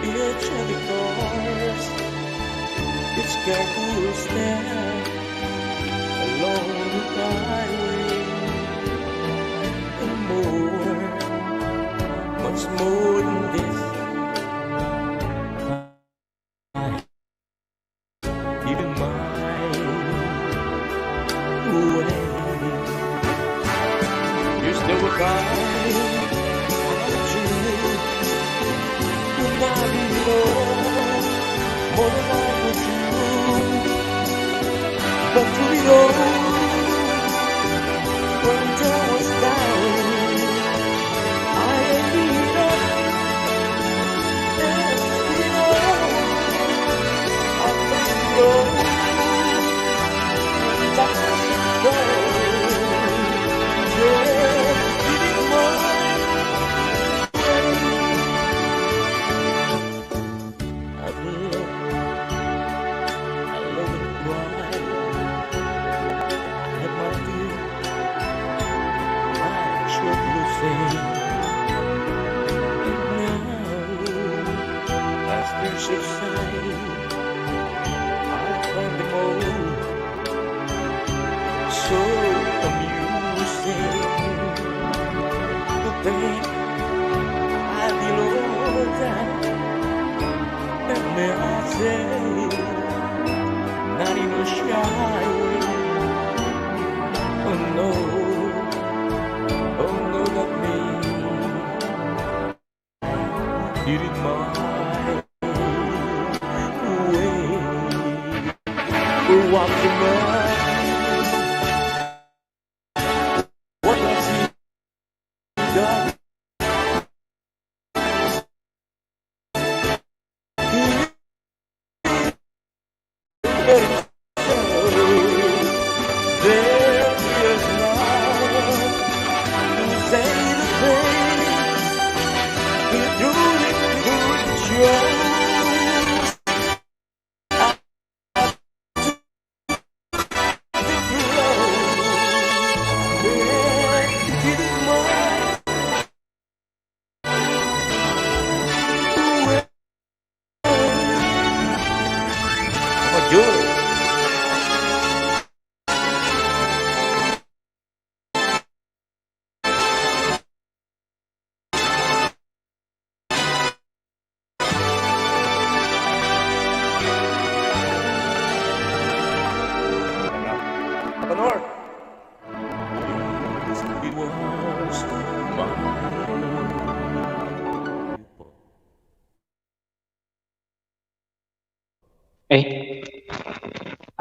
each other course, its careful step along the highway, and more, much more than this. Even my way, you still would cry. More than I could do, but through it all, when there was down, I ended up, and through it all, I let it go, that's what it goes, yeah, giving more. I love and cry. I find them all so amusing to think I belong that, and may I say, not in a shy way. Oh no, not me. Did it my way. What the man? What has he done? There is none to say the thing. To do it good show. North. It was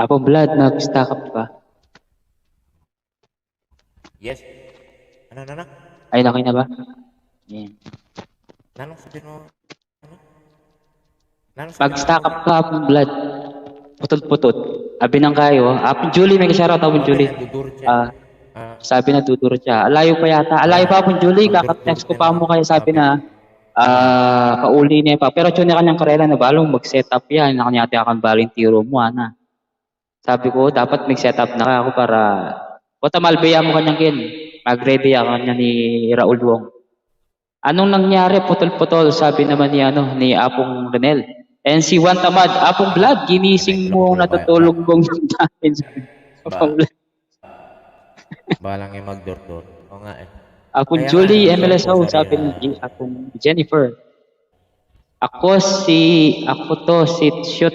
Apong Blood, nag-stack up ka. Yes. Ano? Ay, okay na ba? Yan. Nanong sabihin mo? Ano? Nanong sabihin Mag-stack up ka, Apong Blood. Putol-putot. Abi nang kayo. Apong Julie, may shoutout Apong Julie. Nagdudurot siya. Sabi na tuturo siya. Alayo pa yata. Alayo pa Apong Julie. Kaka-text ko pa mo kaya sabi na kauli niya pa. Pero tune kanyang karela na balong mag-set up yan. Nakanyati akong balintiro mo, ana. Sabi ko, dapat mag-set up na ako para malbaya mo kanyang kin. Mag-ready ako kanya ni Raul Wong. Anong nangyari? Putol-putol. Sabi naman ni Apong Renel. And si Juan Tamad, Apong Blood, ginising mo natutulog kong natin. Apong Blood. Balang yung mag-door-door. Oo nga eh. Apong Kaya Julie, nga, MLSO, sorry, sabi ni Apong Jennifer. Ako si Shoot.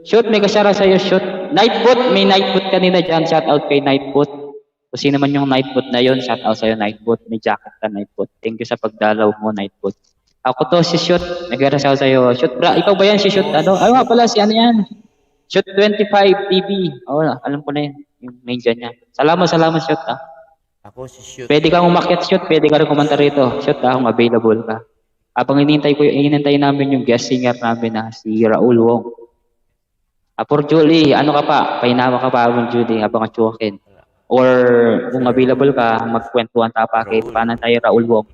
Shoot, may kasyara sa'yo, Shoot. Nightbot, may Nightbot kanina dyan. Shout out kay Nightbot. Kung sino man yung Nightbot na yun, shout out sa'yo, Nightbot. May jacket ka, Nightbot. Thank you sa pagdalaw mo, Nightbot. Ako to, si Shoot. Nag-resaw sa'yo. Shoot, bra. Ikaw ba yan, si Shoot? Ano? Ay, nga pala, si ano yan? Shoot 25 TV. Oo, alam ko na yun. Yung main dyan niya. Salamat, Shoot, ah. Ako si Shoot. Pwede kang umakyat, Shoot. Pwede ka rin kumanta rito. Shoot, kung available ka. Habang hinintay namin yung guest singer namin na si Raul Wong. For Julie, ano ka pa? Pahinama ka pa, Julie, habang atsukin. Or kung available ka, magkwentuhan ta pa kahit paano tayo Raul Wong.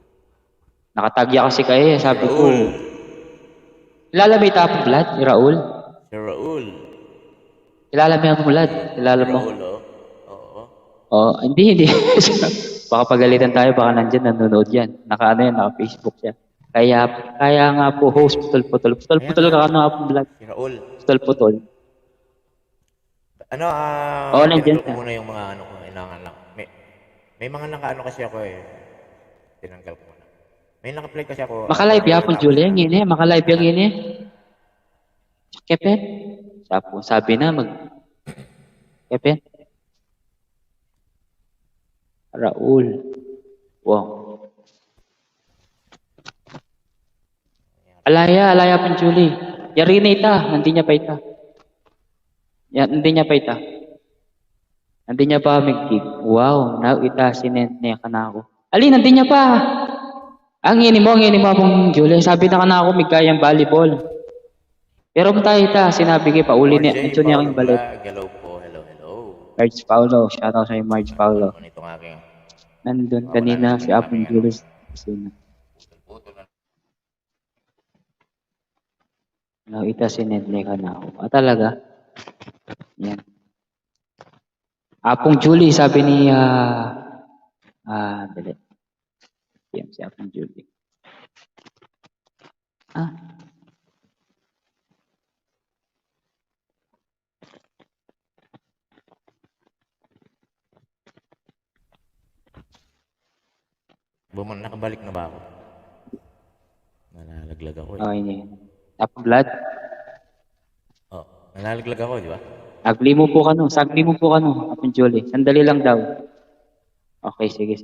Nakatagya kasi kayo, sabi ko. Kilala mo yung Apong Blood, ni Raul? Si Raul. Kilala mo yung Apong Blood? Kilala mo? Raul, oh. Oo. Oh, hindi. Baka pagalitan tayo, baka nandyan, nanonood yan. Naka-Facebook siya. Kaya nga po, host, putol ka ano Apong Blood. Si Raul. Putol. Ano, nandiyan tinanong ko ka. muna yung mga ano ko, kailangan lang. May mga naka-ano kasi ako eh. Tinanggal ko muna. May naka-play kasi ako. Makalive yapon Julia, ngini, makalive yang ngini. Kepen. Sabi na Kepen. Raul. Wow. Alaya pun Julie. Yari na ita, nandinya pa ita. Nandinya pa mag-gig. Wow, now ita sinent niya kana ako. Ali, nandinya pa. Ang ini mo akong Julie. Sabi na kana ako migayang volleyball. Pero tayo ita, sinabi kay pauli niya. Ito niya akong balit. Hello po, hello. Marge Paulo, shout out sa Marge Paulo. Ano itong aking Nandun kanina si Apong Julius. Now ita sinent niya kana ako. Talaga? Yan. Apong Julie, sabi ni dali. Yan si Apong Julie. Nakabalik na ba ako? Nalalaglag ako eh. Okay na yun. Apo Vlad, Oh, nalalaglag ako, di ba? sagli mo po ka no, Apo Julie. Sandali lang daw. Okay, sige.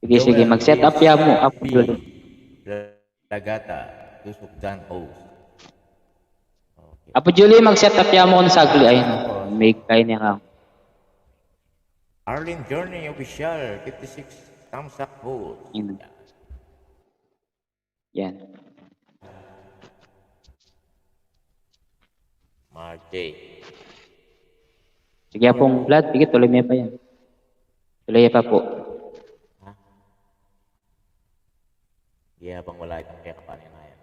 Sige, mag-set up ya mo, Apo Julie. Lagata, tusok dan host. Okay. Apo Julie, mag-set up ya mo kung sagli. Ayun, make kayo niya ka. Arlene Journey Official, 56 thumbs up vote. Yan. Marjay. Sige Apong Vlad, sige, tuloy mo pa yan. Tuloy pa po. Hindi habang wala itong kaya kapaninayan.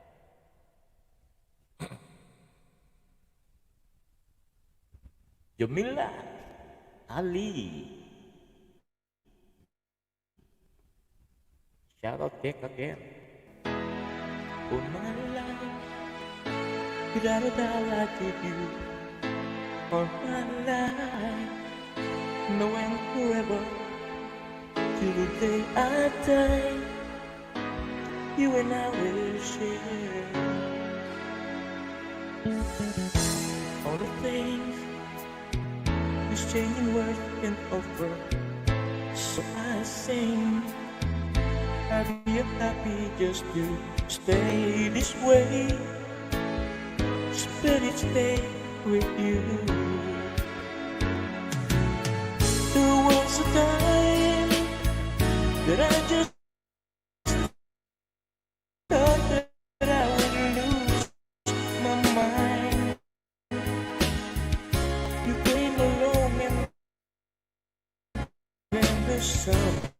Jamila Ali. Shout out check again. For my life, without a doubt I give you all my life, knowing forever till the day I die, you and I will share all the things this changing world can offer. So I sing, happy just to stay this way, spend each day with you. There was a time that I just thought that I would lose my mind. You came along and then the sun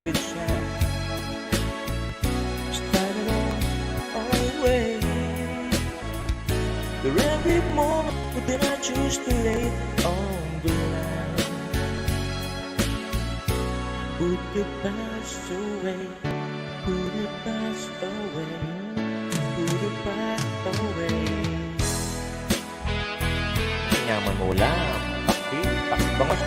it shine. Started all the way. There every moment that I choose to lay on the line. Put the past away. Put the past away. Put the past away. Yaman mo lang. Bangos.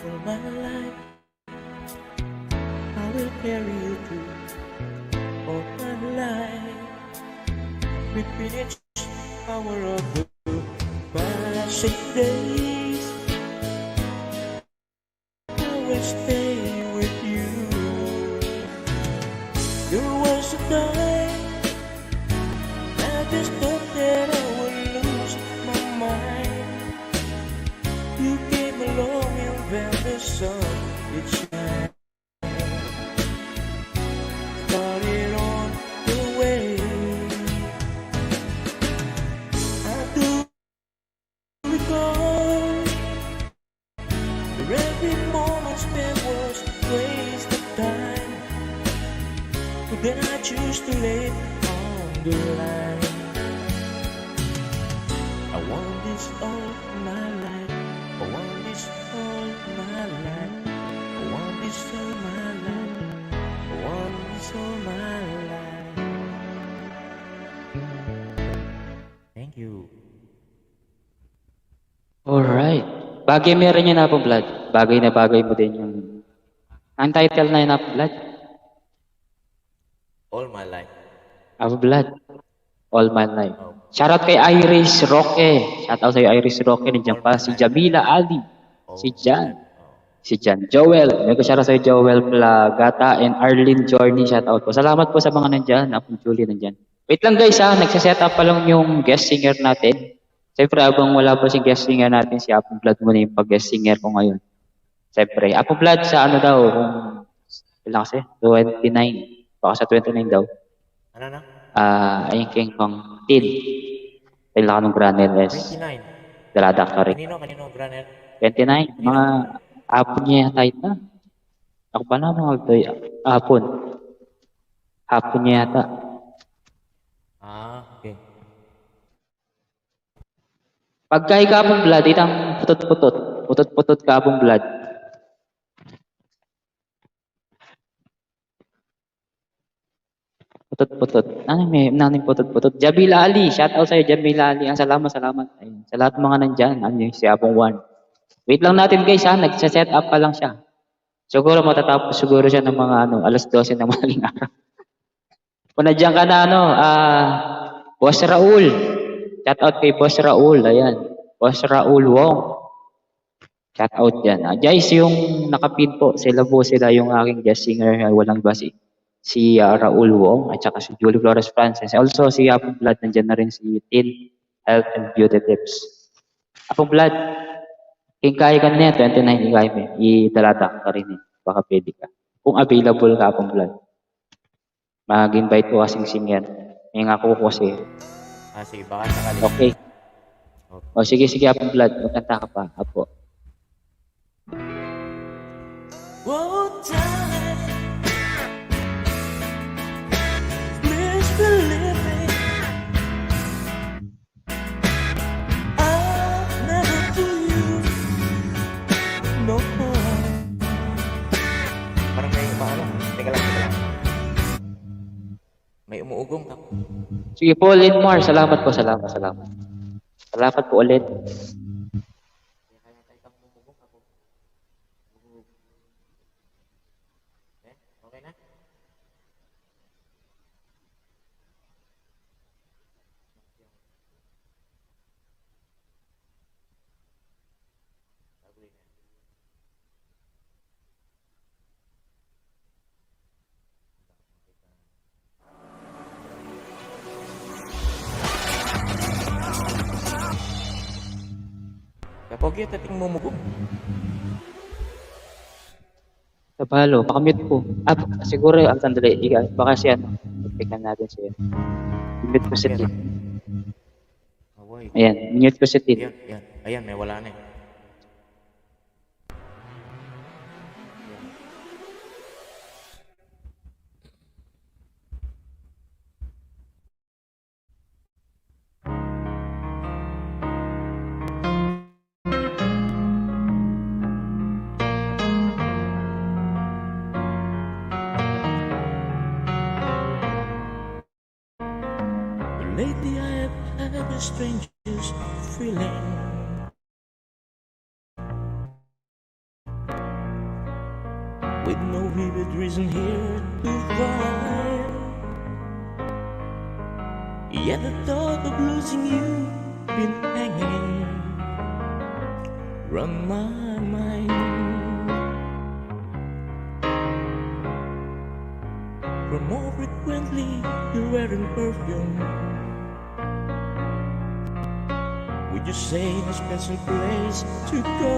For my life, I will carry you through all my life. Between each hour of the passing days, I will stay with you. There was a time I just thought that I would lose my mind. You came along and then the sun it shine. Started on the way. I do recall every moment spent was wasted time. But then I choose to lay it on the line. I want this all my life. I want this all my life. I want this all my life. I want this all my life. Thank you. Alright. Bagay meron yun Apo Vlad. Bagay na bagay mo din yung... Ang title na yun Apo Vlad. All my life. Apo Vlad. All my life. Shoutout kay Iris Roque. Shoutout sa'yo Iris Roque. Nandiyan pa si Jamila Ali. Si Jan. Si Jan. Joel. May ko shoutout sa'yo Joel Plagata and Arlene Journey. Shoutout po. Salamat po sa mga nandyan. Apo Julie nandyan. Wait lang guys ha. Nagsaset up pa lang yung guest singer natin. Siyempre habang wala pa si guest singer natin, si Apo Vlad muna yung pag-guest singer ko ngayon. Siyempre. Apo Vlad sa ano daw? Ilang kasi? 29. Baka sa 29 daw. Ano na? Ayun King Kong Tin. Kailangan ng Granel S. 29. Daladak ka rin. Kanino, Granel? 29. Mga hapon niya yata ito. Ako pa na mga ito. Hapon. Hapon niya yata. Okay. Pagka ikapong blood, itang putot-putot. Putot-putot kapong blood. Putot-putot. Ano may naning putot-putot? Jamila Ali. Shout out sa'yo, Jamila Ali. Salamat, salamat. Ayun. Sa lahat ng mga nandyan. Ano yung si Apong One. Wait lang natin guys ha. Nagsa-set up pa lang siya. Siguro matatapos siguro siya ng mga alas 12 ng maling araw. Kung nandiyan ka na Boss Raul. Shout out kay Boss Raul. Ayan. Boss Raul Wong. Shout out dyan. Guys, yung nakapin po, sila yung aking guest singer, walang basi. Si Raul Wong, at saka si Julie Flores Francis. Also, si Apong Blood, nandyan na rin si Teen Health and Beauty Tips. Apong Blood, kaya ka na yan, 29, kaya mo. Italata ka rin eh. Baka pwede ka. Kung available ka, Apong Blood. Mag-invite ko kasing singer. May nga ko kasi. Sige, baka sakali. Okay. O sige, Apong Blood. Magkanta ka pa. Apo. Oh, darling, please believe me. I'll never do you no harm. Parang may teka lang. May umuugong ka. Sige po, Linmar. Salamat po. Salamat po ulit. Okay na? Kapag yung tating mumugong. Tabalo, pakamute po. Siguro, sandali. Baka siya, tignan natin siya. Mute ko si Tin. Away. Ayan, mute ko si Tin. Ayan, may wala na eh. Lately I have had the strangest feeling. With no vivid reason here to find. Yet the thought of losing you been hanging round my mind. For more frequently you're wearing perfume. Would you say a special place to go?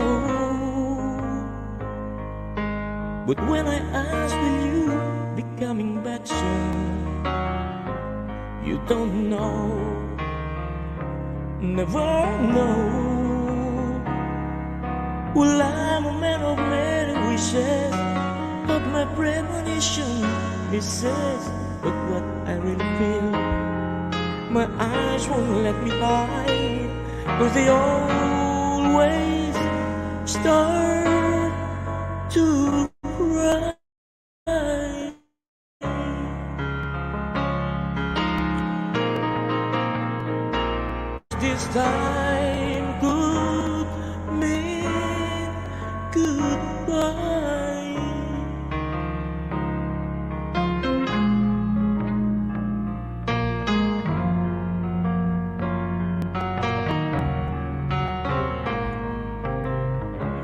But when I ask, will you be coming back soon? You don't know, never know. Well, I'm a man of many wishes, of my premonition, he says. But what I really feel, my eyes won't let me hide, 'cause they always start to cry. This time could mean goodbye.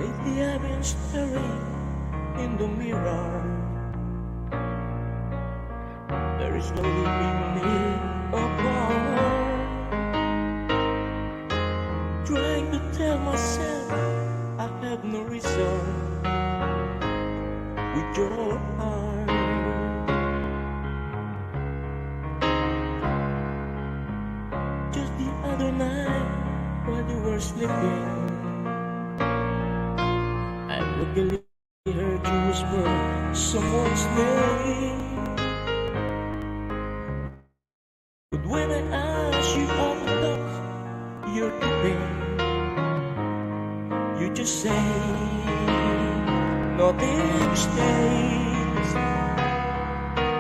Lately I've been staring in the mirror, very slowly being me apart. Trying to tell myself I have no reason with your heart. Just the other night while you were sleeping, I luckily heard you whisper someone's name. But when I asked you out of love, you're keeping, you to say, nothing stays.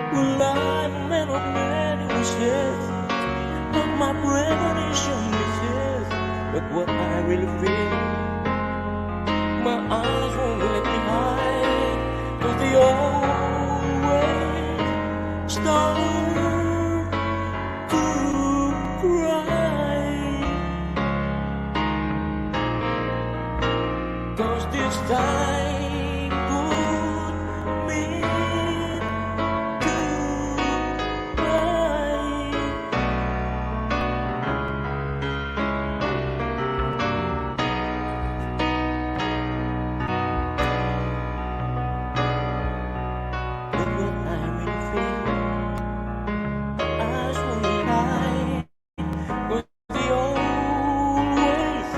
Well, I'm a man of many wishes, but my premonition misses. But what I really feel, my eyes won't let me hide, 'cause they always start to cry. 'Cause this time could mean goodbye. But what I really feel, eyes won't lie, 'cause they always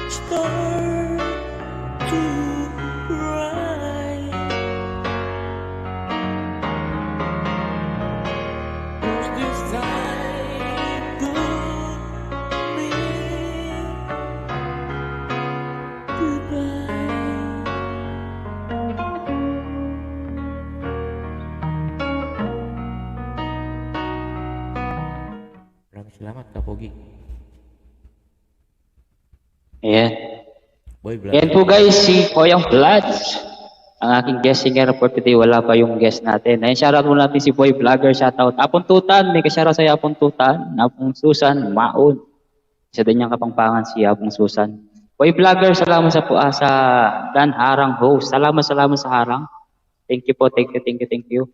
start to cry. 'Cause this time could mean goodbye. Maraming salamat, Kapogi. Ayan. Boy Vlog. Yan po guys, si Koyang Vlads. Ang aking guest singer for today, wala pa yung guest natin. Ayun, shoutout muna natin si Boy Vlogger, shoutout. Apong Tutan, may kasyara sa'yo Apong Tutan. Apong Susan, Maon. Isa din niyang kapangpangan si Apong Susan. Boy Vlogger, salamat sa sa Dan Harang host. Salamat sa Harang. Thank you po, thank you.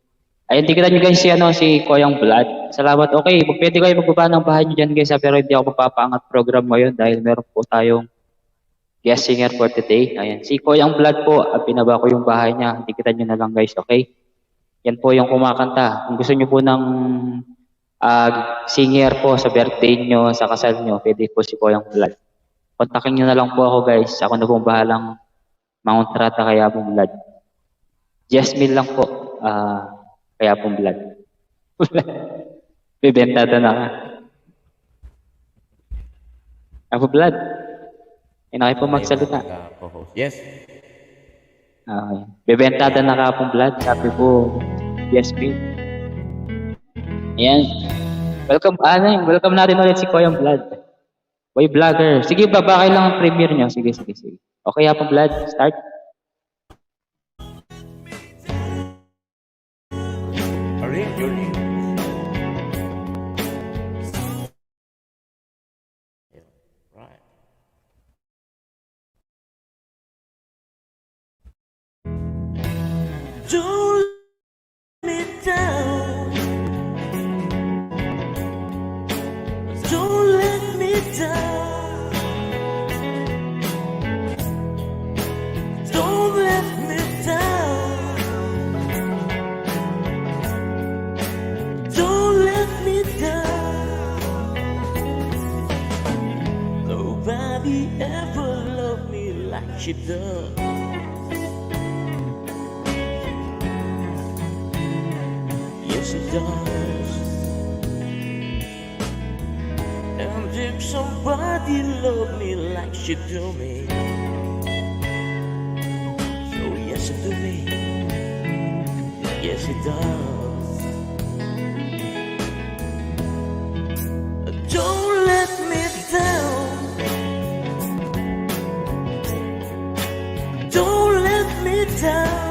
Ayun, tignan nyo guys si Koyang Vlad. Salamat. Okay, pwede kayo magbaba ng bahay nyo dyan guys, pero hindi ako mapapaangat program ngayon dahil meron po tayong guest singer for today. Ayan. Si Koyang Vlad po, pinaba ko yung bahay niya. Tikitan nyo na lang guys, okay? Yan po yung kumakanta. Kung gusto nyo po ng singer po sa birthday nyo, sa kasal nyo, pwede po si Koyang Vlad. Kontakin nyo na lang po ako guys. Ako na pong bahalang mangontrata kaya pong Vlad. Jasmine lang po. Kaya pong Vlad. Bibentata na ka. Ako Vlad. Inakay po magsalita. Co-host. Yes. Okay. Bebentada na ka pong Vlad. Sabi po, yes, please. Ayan. Welcome natin ulit si Koyang Vlad. Boy Vlogger. Sige, babakay lang ang premiere nyo. Sige. Okay, po Vlad. Start. Arrange your name. Yeah, right. Don't let me down. Don't let me down. Don't let me down. Don't let me down. Nobody ever loved me like she does. Yes, it does. And if somebody loved me like she do me, so yes, it do me. Yes, it does. Don't let me down. Don't let me down.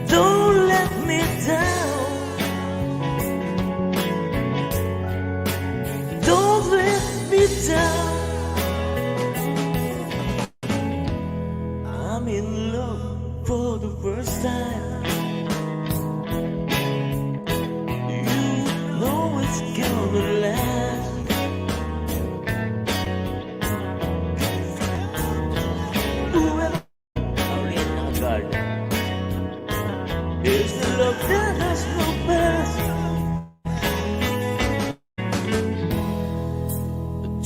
Don't let me down. Don't let me down. I'm in love for the first time. You know it's gonna last. Whoever is the love that has no past.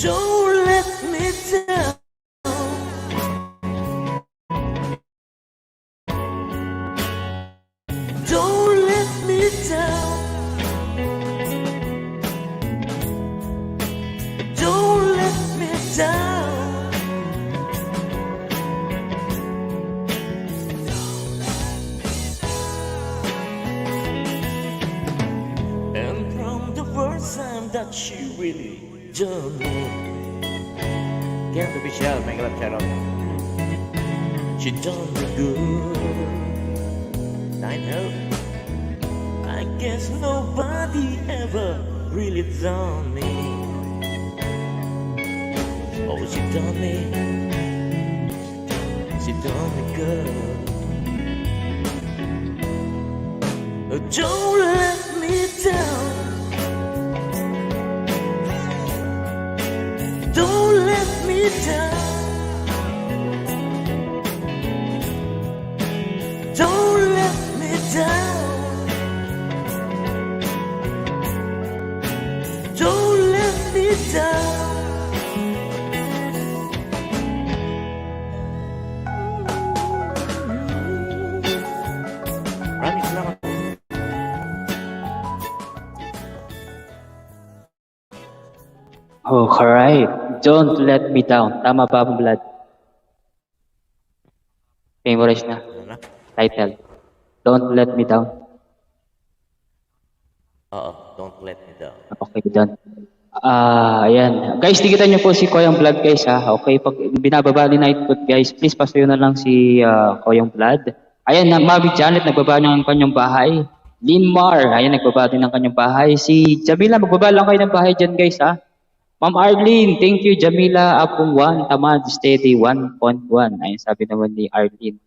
Don't let me down. Don't let me down. Don't she really done me. Kaya to Michelle, may galap shout out. She done me good. I know. I guess nobody ever really done me. Oh, she done me. She done me good. Oh, don't let me down. Don't let me down. Don't let me down. Don't let me down. Maraming salamat. Oh, alright. Don't let me down. Tama ba, Vlad? Memorize na. Ano na? Title. Don't let me down. Oo, don't let me down. Okay, done. Ayan. Guys, tigitan niyo po si Koyang Vlog, guys, ha. Okay, pag binababa ni Nightfoot, guys, please pasuyo na lang si Koyang Vlog. Ayan, Mami Janet, nagbaba ng kanyang bahay. Linmar, ayan, nagbaba din ng kanyang bahay. Si Jamila, magbaba lang kayo ng bahay dyan, guys, ha. Ma'am Arlene, thank you. Jamila, Apong 1, Tamad, Steady 1.1. Ayun, sabi naman ni Arlene.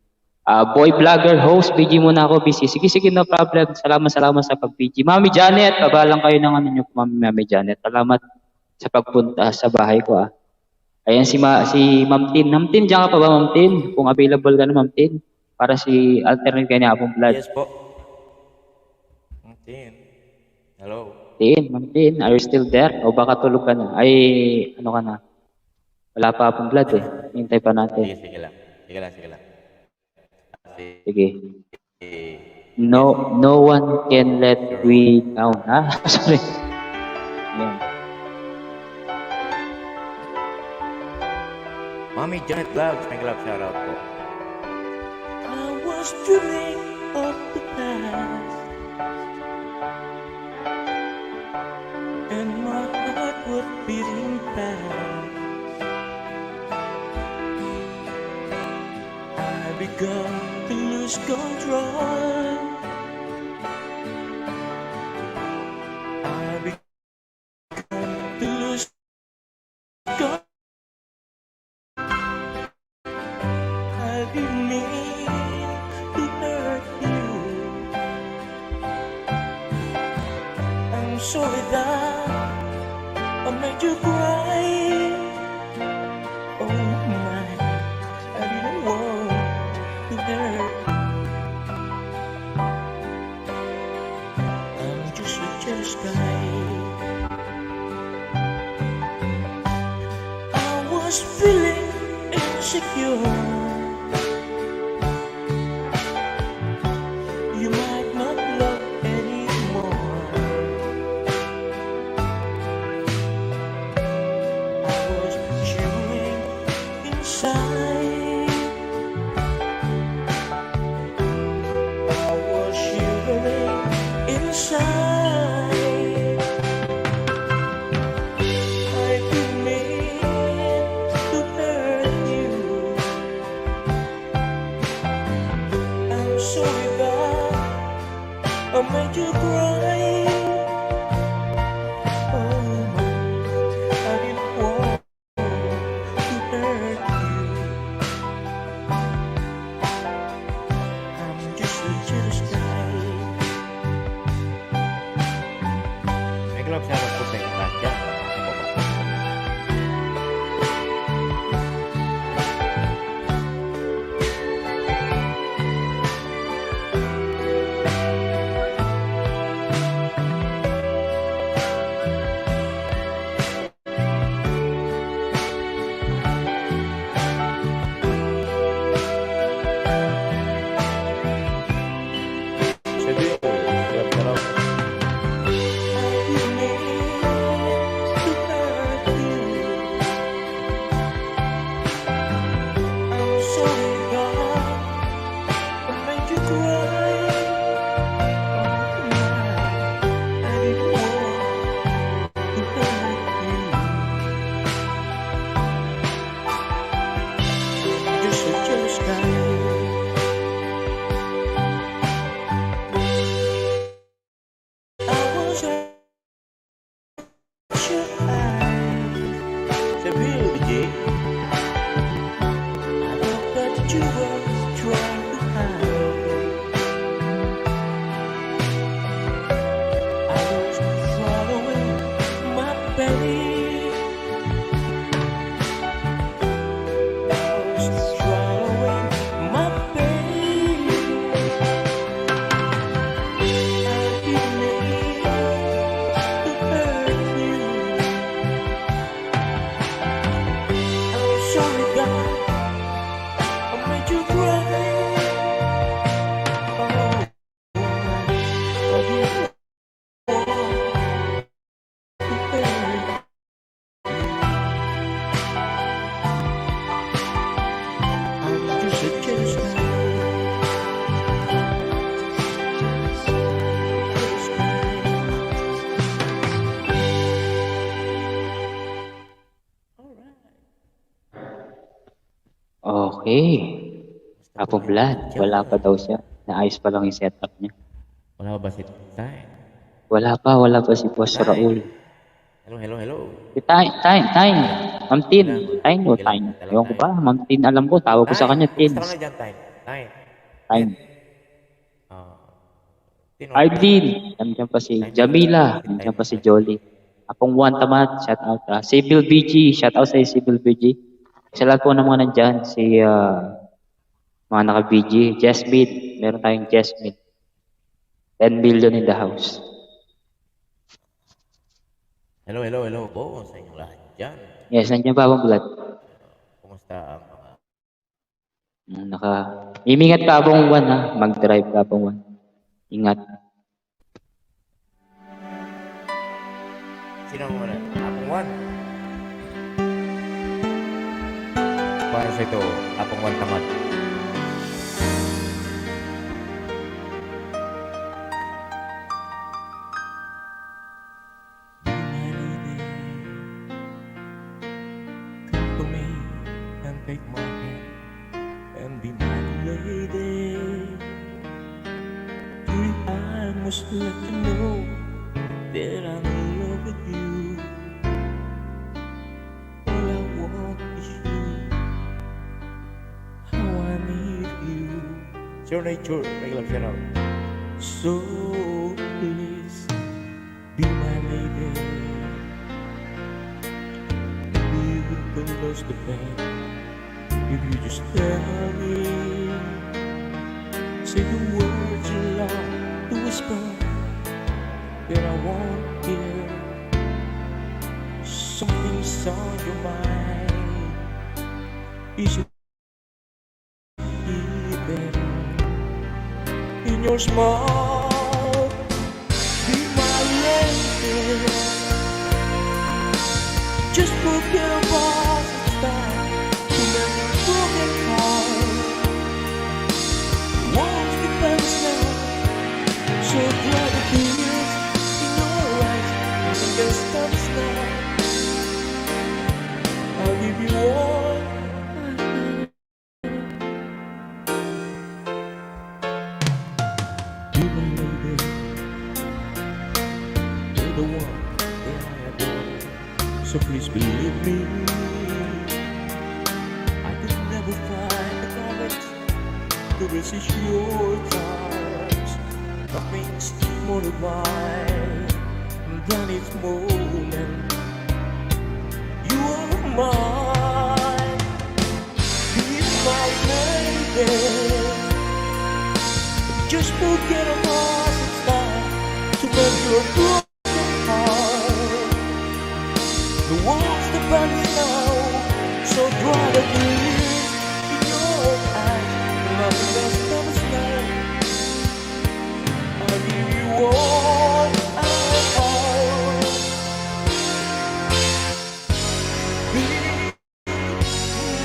Boy vlogger, host, BG muna ako, busy. Sige, sige, no problem. Salamat sa pag-BG. Mami Janet, baba lang kayo ng ano nyo, Mami Janet. Salamat sa pagpunta sa bahay ko, ah. Ayan, si Ma'am Tin. Ma'am Tin, diyan ka pa ba, Ma'am Tin? Kung available ka na, Ma'am Tin. Para si alternate kayo ni Apong Vlog. Yes po. Tin. Hello. Tin, Ma'am Tin, are you still there? O baka tulog ka na? Ay, ano ka na? Wala pa Apong Vlog, eh. Hintay pa Sige, natin. sige lang. Sige lang, sige lang. Kasi, Sige. No one can let we down. Ha? Sorry. Ayan. Mami Janet Vlogs, may galap shout out po. I was dreaming of the past, and my heart was beating fast. I began to lose control. I began to lose control. I didn't mean to hurt you. I'm sorry that I made you cry. Oh my, I didn't want to hurt. I'm just a jealous guy. I was feeling insecure. You might not love anymore. I was shivering inside. I was shivering inside. I didn't mean to hurt you. I'm sorry that I made you cry. Oh my, I didn't want to hurt you. I'm just a jealous guy. May galap shout out po sa inyo lahat dyan. Mga kababa. Okay. Basta Apo po Vlad, dyan. wala pa daw siya. Naayos pa lang yung setup niya. Wala ba si Tay? Wala pa si Boss Raul. Hello, hello, hello. Si Tain. Ma'am Tin. Tain o Sige lang, Tain? talag Ewan ko tayo. pa, Ma'am Tin alam ko. Tawag ko sa Tay, kanya, kumusta Tin. ka na dyan, Tay? Tay. Tain. Ah, Tin, okay. Arlene, nandiyan pa si Jamila, nandiyan pa si Jolly. Apong Juan Tamat, shout out. Sibyl BG, shout out sa Sibyl BG. Sa lahat po ng mga nandyan, si mga naka-BG, Jasmine, meron tayong Jasmine. 10 million in the house. Hello, hello, hello po sa inyong lahat dyan. Yes, nandiyan pa Abang Vlad. Kumusta ang mga... Imingat ka Abang Juan ha, mag-drive ka Abang Juan. Ingat. Sino mo muna? Apong Juan. Para sa ito, Apong Juan Tamat. Come to me and take my hand and be my lady. I must let you know that I'm in love with you. All I want is you. How I need you. Sure nature, regular shout out. So please be my lady. Maybe you can close the pain if you just tell me. Say the words you love to whisper that I won't hear. Something's on your mind. Is it better in your smile? Be my lady. Just forget about the time to make a broken heart. Won't be better now. So dry the tears in your eyes and the stars now. I'll give you all I have. Be my lady. You're the one that I adore. So please believe me. I could never find the courage to resist your touch. Nothing's more divine than its moment. You are mine. Be my lady. Just forget about the time to make your broken heart. The walls the burning now, so dry the tears in your eyes. Nothing else comes now. I'll give you all I have. Be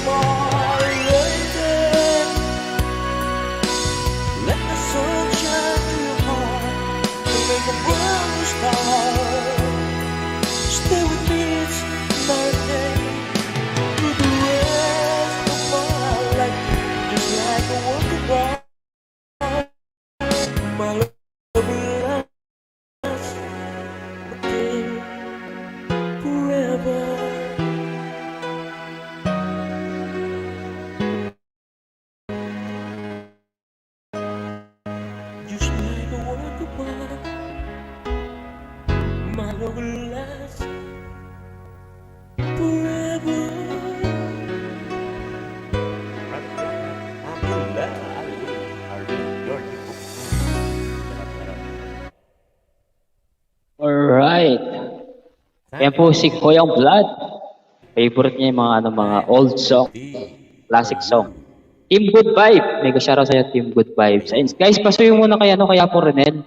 my lady. Let the sun shine through your heart and make a brand new start. Stay with me, it's my day. Through the rest of my life, just like a work of art. My love will last forever. Just like a work of art. My love will last forever. Alhamdulillah. Lord. Alright. Yan po si Kuya Vlad. Favorite niya yung mga old song, classic song. Team Good Vibe. May shoutout sa'yo, Team Good Vibes. Ayun, guys, pasuyo muna kaya po Renel.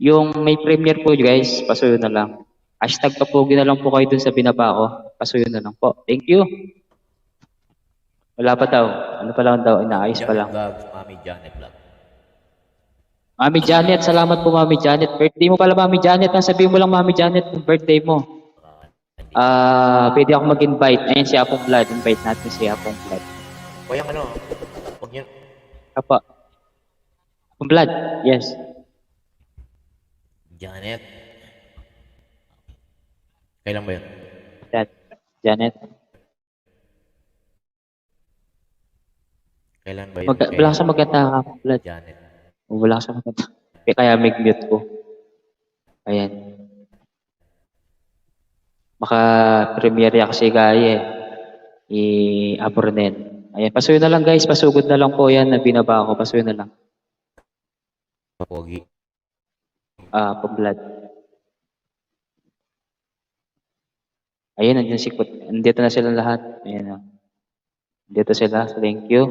Yung may premiere po guys, pasuyo na lang. Hashtag papugi na lang po kayo dun sa binaba ko. Pasuyo na lang po. Thank you. Wala pa daw. Ano pa lang daw, inaayos pa lang. Vlogs, Mami Janet Vlog. Mami Janet, salamat po Mami Janet. Birthday mo pala Mami Janet. Sabihin mo lang Mami Janet yung birthday mo. Pwede ako mag-invite. Ayun si Apong Vlad. Invite natin si Apong Vlad. O yung ano, huwag yun. Apa. Blood. Yes. Janet. Kailan ba yun? That. Janet. Kailan ba yun kay Wala ka sa maganda ka. Blood. Janet? Wala ka sa maganda. Kaya mag-mute ko. Ayan. Baka premiere kasi kaya eh. I-abornen. Ayan. Pasuyo na lang guys. Pasugod na lang po yan na binaba ko. Pasuyo na lang. Pogi. Pag-blood. Ayun, nandiyan si Kut. Andito na sila lahat. Ayan o. Andito sila. Thank you.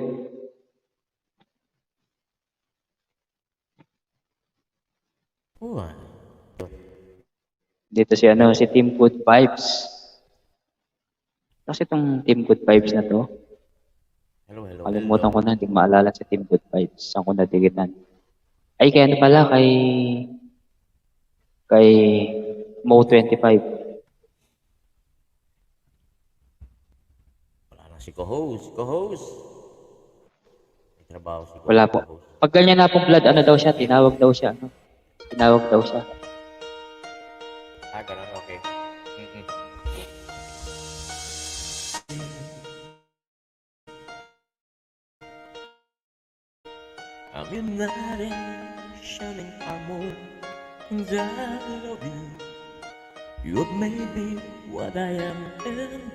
Oo ah. Dito si ano, si Team Good Vibes. Kasi itong Team Good Vibes na to, Hello, hello, kalimutan ko hello. na, hindi ko maalala si Team Good Vibes. Saan ko nadigitan? Ay, kaya ano pala, kay Mo25. Wala na si co-host. Co-host. May trabaho si Wala po. co-host. Pag ganyan na pong blood, ano daw siya? Tinawag daw siya. Ano? Tinawag daw siya. Ah, ganun, okay. Mm-mm. I'm united, shining armor, and I love you. You have made me what I am, and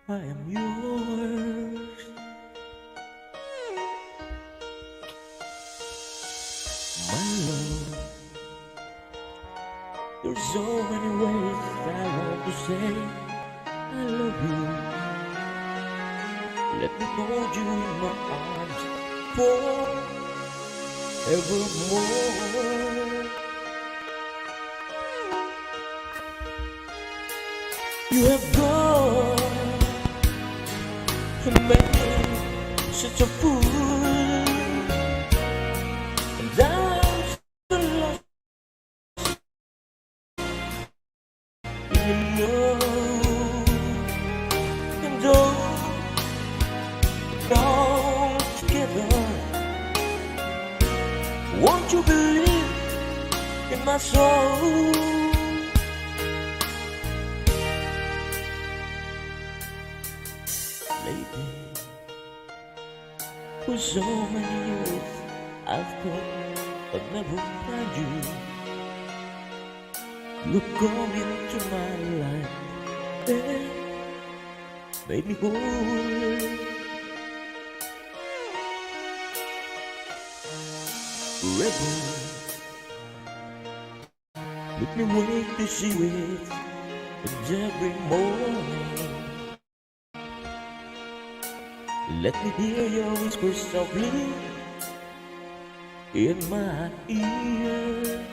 I am yours. My love, there's so many ways that I want to say I love you. Let me hold you in my arms forevermore. You have gone and made me such a fool, and I'm so lost. You know, and all together. Won't you believe in my soul? Lately, for so many years, I've thought I'd never find you. Look come into my life, and made me whole. Rebel, let me wake to see it every morning. Let me hear your whisper softly in my ear.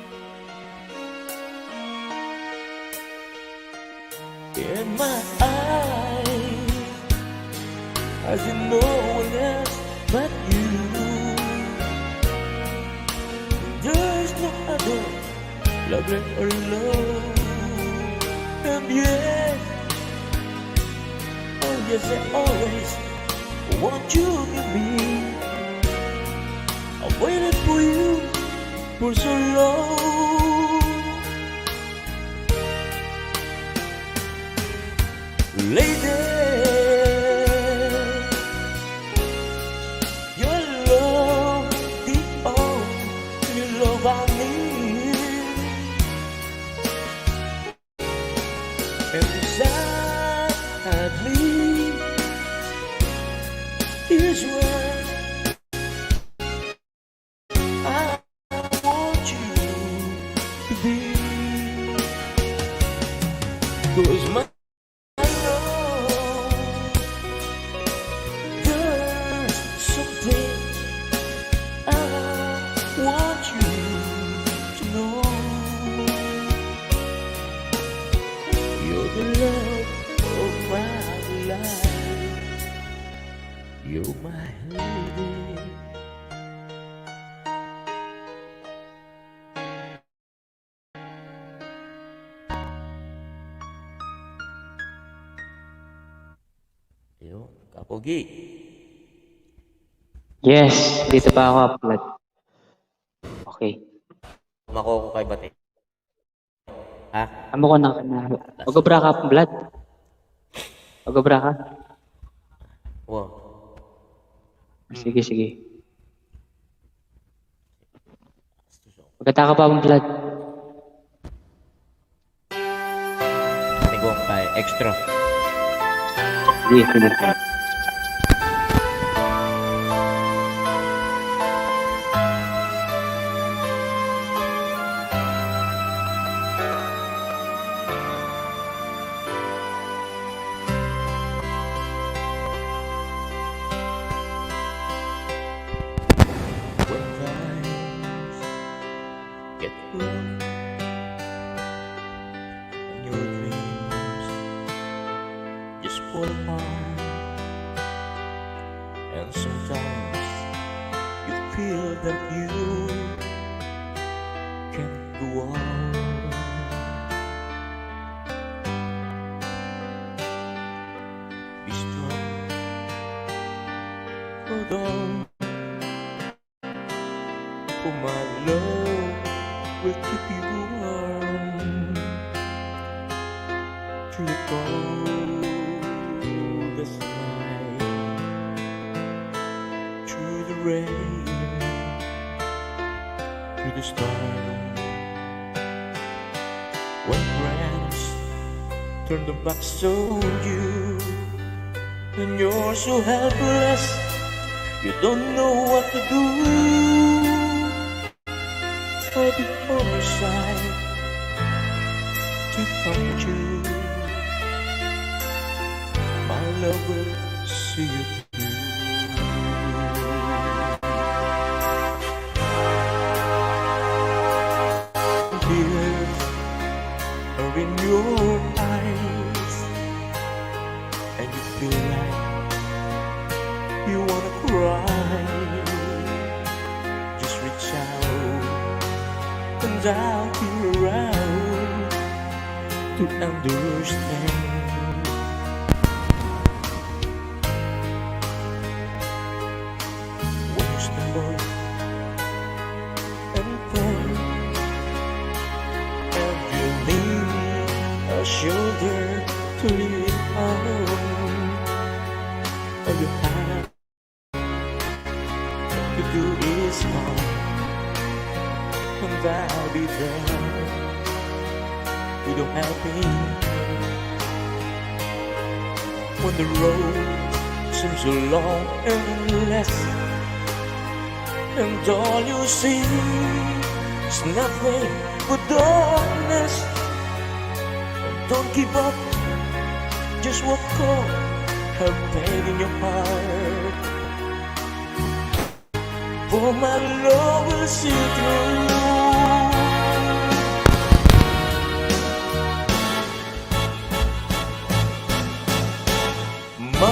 In my eyes, I see no one else but you. There's no other love like our love. And yes, oh yes, I always want you near me. I've waited for you for so long. Lady, your love, the only love I need. And beside me is where I want you to be. 'Cause my love, there's something I want you to know. You're the love of my life. You're my lady. Ayun, Pogi. Yes, dito pa ako, blood. Okay. Makoko kay Bate. Ha? Amo ko na Magobra ka, blood. Magobra ka. Wow. Sige, sige. Magkata ka pa, blood. Tigong kay extra. Sige, sige. When times get rough and your dreams just fall apart, and sometimes you feel that you can't go on. Be strong, hold on. For my love will keep you warm through the coldest night, through the rain, through the storm. When friends turn their backs on you and you're so helpless, you don't know what to do. I'll be on your side to comfort you. My love will see you through. Tears are in your eyes, and you feel like you wanna cry. Just reach out and I'll be around to understand. When you stumble and fall, and you need a shoulder to lean on, all you have to do is call, and I'll be there. We don't have pain when the road seems so long and endless, and all you see is nothing but darkness. Don't give up, just walk on, have pain in your heart, for my love will see you through. My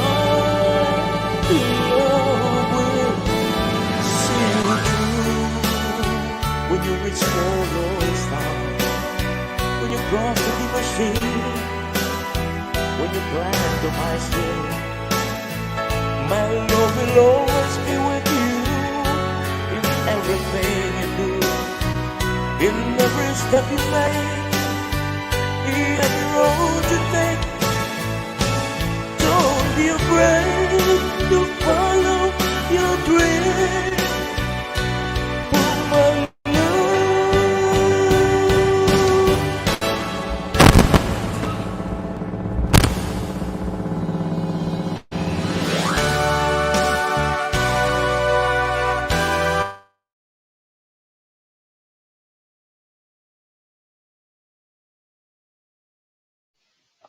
love will see you through. When you reach for your star, when you cross the deeper sea, when you climb the high hill, my love will always be with you. In everything you do, in every step you make, in every road you take, don't be afraid to follow your dream. For my love.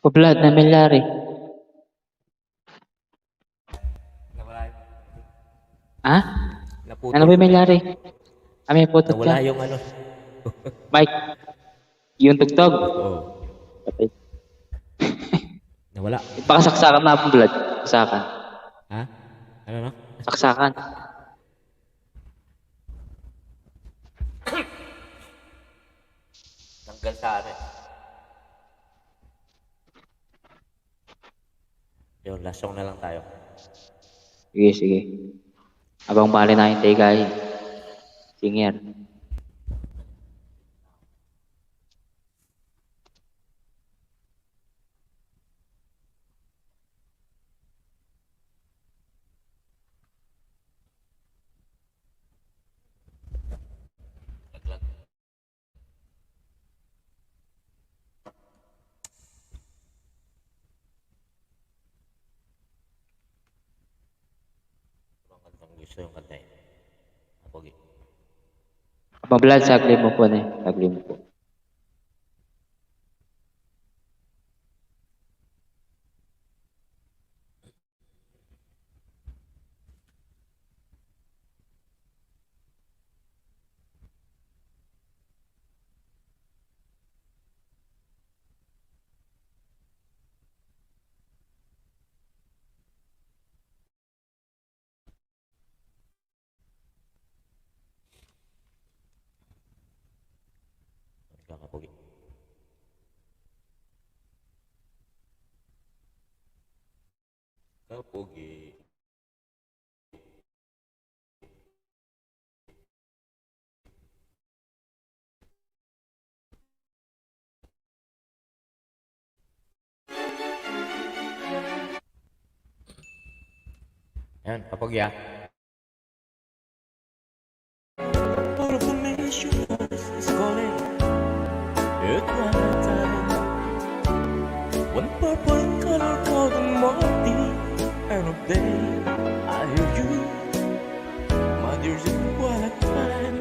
Ako, blood, na Melari. Nawala, Ha? naputol. Ano ba yung Melari? May putot Nawala ka. yung ano. Mike, yung tugtog. Oh, Okay. nawala. Baka saksakan na akong blood. Saksakan. Ha? Ano na? Saksakan. Tanggal sa amin. Yun, last song na lang tayo. Sige, sige. Abang mali na hintay kay Singer. Ang kantang gusto yung kantahin. Pogi. Abang Vlad, sagli mo po na. Sagli mo po. Kakapogi. Kapogi. Yan, kapogi ah. Part of the mission is calling at one time. One purple color called the morning and of day. I hear you, my dear's a quiet time.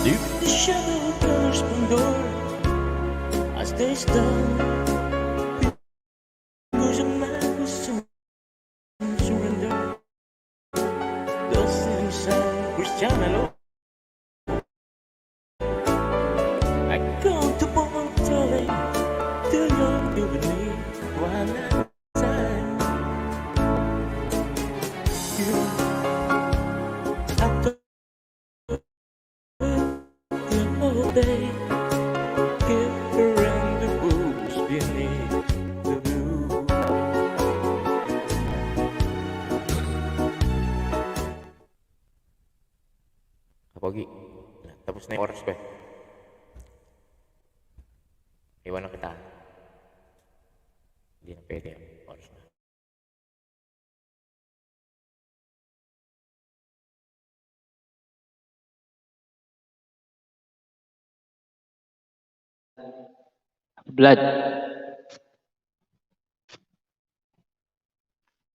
Deep in the shadow of colors splendor, as they stand, because a man who soon surrender. The same sun, Christian alone. I come to born telling to young you with me one last time. You, I told you all day, give a rendezvous beneath the blue. Kapogi. Tapos na yung oras ko eh. Iwan na kita. Hindi na pwede yung oras na. Vlad,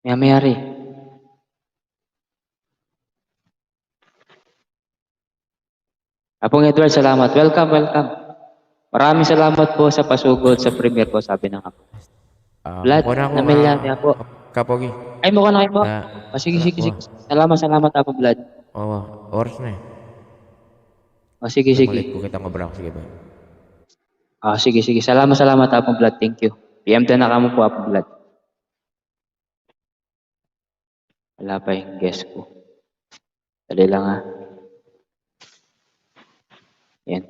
may mayari. Apong Edward, salamat. Welcome, welcome. Maraming salamat po sa pasugod sa premiere ko, sabi ng ako. Vlad, Muna ako, namilyari ako. Kapogi. Ay, mukha na kayo po. Na, Sige, sige, sige. Salamat, salamat ako, Vlad. oras na eh. Sige, sige. Ulit ko kitang mabrak. Sige ba? Sige, sige. Salamat, salamat ako, Vlad. Thank you. PM na kamo po ako, Vlad. Wala pa yung guest ko. Dali lang ha. Yan.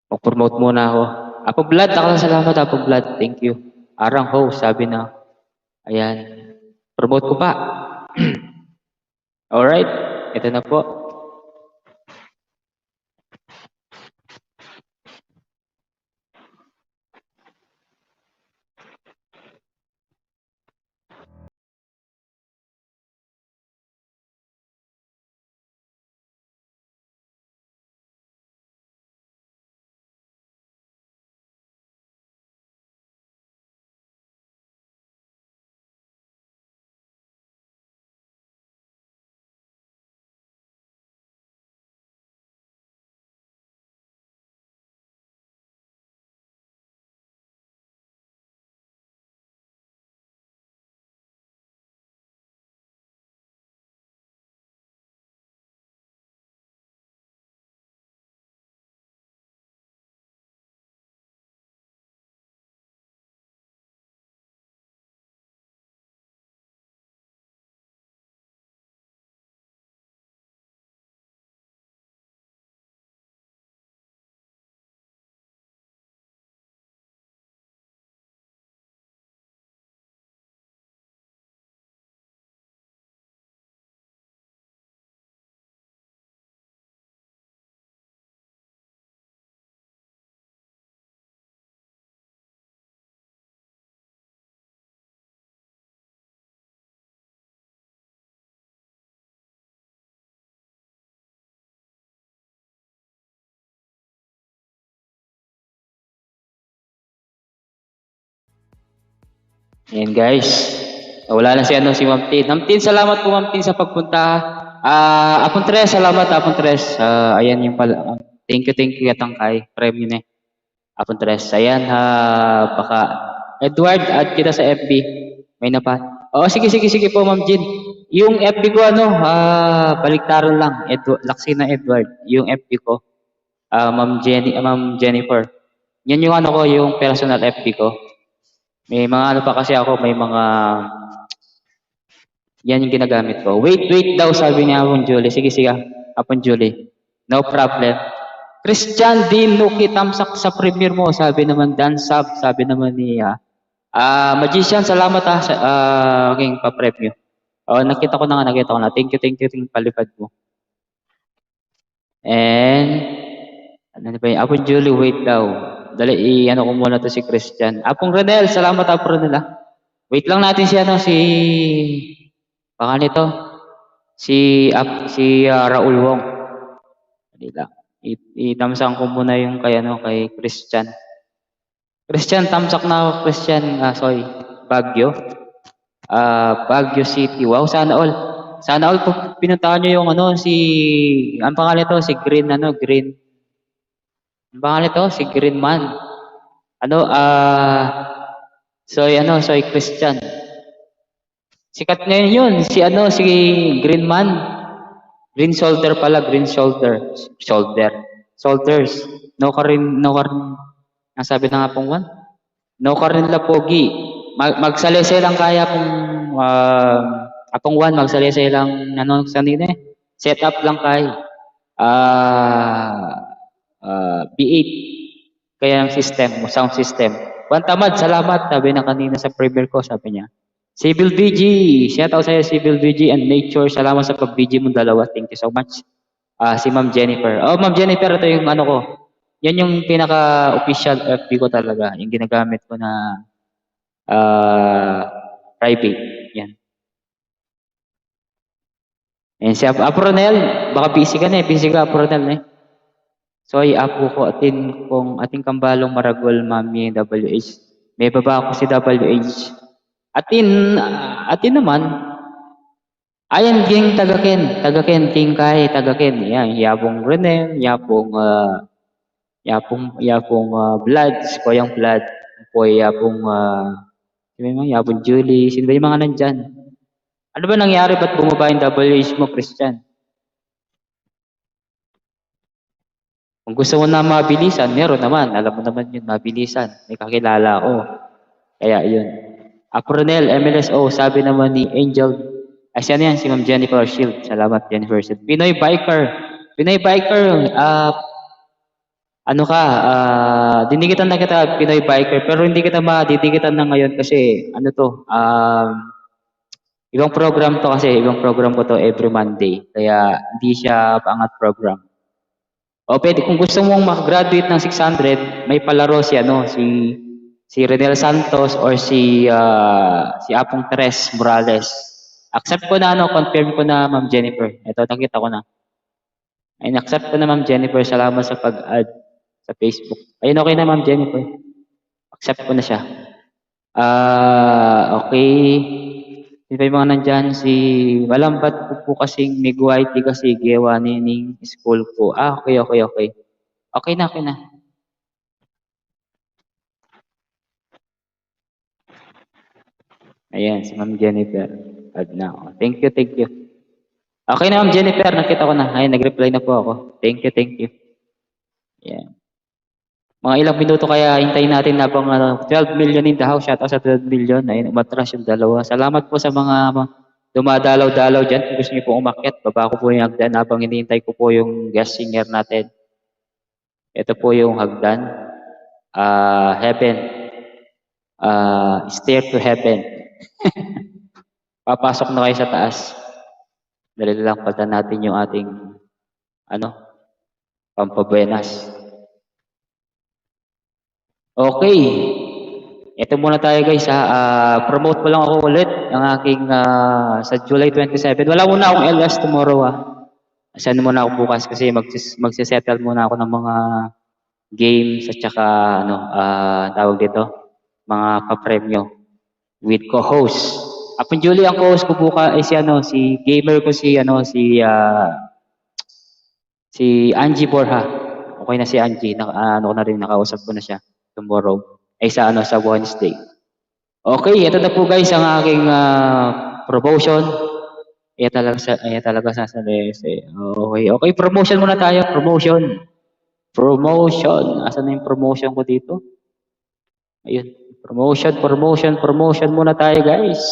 Mag-promote muna ako. Apo Vlad, salamat Apo Vlad. Thank you. Arang host, sabi na. Ayan. Promote ko pa. Alright. Ito na po. Ayan guys. Wala na si Ma'am Tin. Ma'am Tin, salamat po Ma'am Tin sa pagpunta. Apon Tres, salamat Apon Tres. Ayan yung pala. Thank you Katangkay. Premyo na. Apon Tres. Ayan, baka Edward, add kita sa FB. May napa. Oo, sige po Ma'am Jean. Yung FB ko baliktaran lang. Laksina Edward. Yung FB ko. Ma'am Jennifer. Yan yung ko, yung personal FB ko. May mga pa kasi ako, may mga yan yung ginagamit ko. Wait daw, sabi niya Apon Julie. Sige, Apon Julie. No problem. Christian Dino kitamsak sa premiere mo, sabi naman Dan Sab, sabi naman ni Magician, salamat sa aking pa-preview. Nakita ko na. Thank you, palipad mo. And ano ba yun? Apon Julie, wait daw. Dali, ko muna to si Christian. Apong Renel, salamat Apong Renel. Wait lang natin baka nito, si Raul Wong. Dali lang. Itamsak ko muna yung kay Christian. Christian, tamsak na ako, Christian. Sorry, Baguio. Baguio City. Wow, sana all. Sana all pinuntahan nyo yung ang pangalan nito, si Green, Green. Ang pangalan nito, si Green Man. Soy Christian. Sikat ngayon yun, si Green Man. Green shoulder pala, green shoulder. Shoulders. No ka rin, ang sabi na nga pong one. No ka rin lapogi. Magsalesay lang kaya pong, apong one, magsalesay lang, sanina eh. Set up lang kay, B8. Kaya ang sound system. Juan Tamad, salamat. Sabi na kanina sa premiere ko, sabi niya. Civil VG, shout out sa'yo Civil VG and Nature. Salamat sa pag-VG mong dalawa. Thank you so much. Si Ma'am Jennifer. Ma'am Jennifer, ito yung ko. Yan yung pinaka-official FB ko talaga. Yung ginagamit ko na private. Yan. And si Apronel, baka busy ka na eh. Busy ka Apronel eh. So ay apo ko ating kambalong maragol mami WH. May baba ako si WH. Atin naman. Ayan ging tagaken king kay tagaken. Yan yabong Renel, yabong Bloods, Koyang Blood, yabong Julie, sino ba yung mga nandyan? Ano ba nangyari ba't bumaba yung WH mo, Christian? Kung gusto mo na mabilisan, meron naman. Alam mo naman yun, mabilisan. May kakilala ako. Kaya yun. Apronel, MLSO, sabi naman ni Angel. Siya na yan, si Ma'am Jennifer Shield. Salamat, Jennifer Shield. Pinoy Biker, dinikitan na kita, Pinoy Biker, pero hindi kita madidikitan na ngayon kasi, ibang program to kasi, ibang program ko to every Monday. Kaya, hindi siya paangat program. Pwede, kung gusto mong mag-graduate ng 600, may palaro si Renel Santos or si Apong Tres Morales. Accept ko na confirm ko na Ma'am Jennifer. Ito, nakita ko na. Ayun, accept ko na Ma'am Jennifer. Salamat sa pag-add sa Facebook. Ayun, okay na Ma'am Jennifer. Accept ko na siya. Okay. Sino pa yung mga nandyan? Malambat po kasing Miguaiti kasi gawa nining school ko. Okay. Okay na. Ayan, si Ma'am Jennifer. Add na ako. Thank you. Okay na Ma'am Jennifer, nakita ko na. Ayun, nag-reply na po ako. Thank you. Ayan. Mga ilang minuto kaya hintayin natin habang 12 million in the house. Shout out sa 12 million. Ayun, umatras yung dalawa. Salamat po sa mga dumadalaw-dalaw dyan. Kung gusto niyo po umakyat, baba ko po yung hagdan habang hinihintay ko po yung guest singer natin. Ito po yung hagdan. Heaven. Stair to heaven. Papasok na kayo sa taas. Dali lang pata natin yung ating pampabuenas. Okay. Ito muna tayo guys promote ko lang ako ulit ang aking sa July 27. Wala muna akong LS tomorrow Saan muna ako bukas kasi magsisettle muna ako ng mga games at saka tawag dito, mga pa-premyo. with co-host. Apong Julie, ang co-host ko buka ay si gamer ko si Angie Borja. Okay na si Angie, ano ko na rin, nakausap ko na siya tomorrow. Ay sa Wednesday. Okay, ito na po guys ang aking promotion. Ayan talaga sa Okay, okay, promotion muna tayo. Promotion. Promotion. Asan na yung promotion ko dito? Ayun. Promotion muna tayo guys.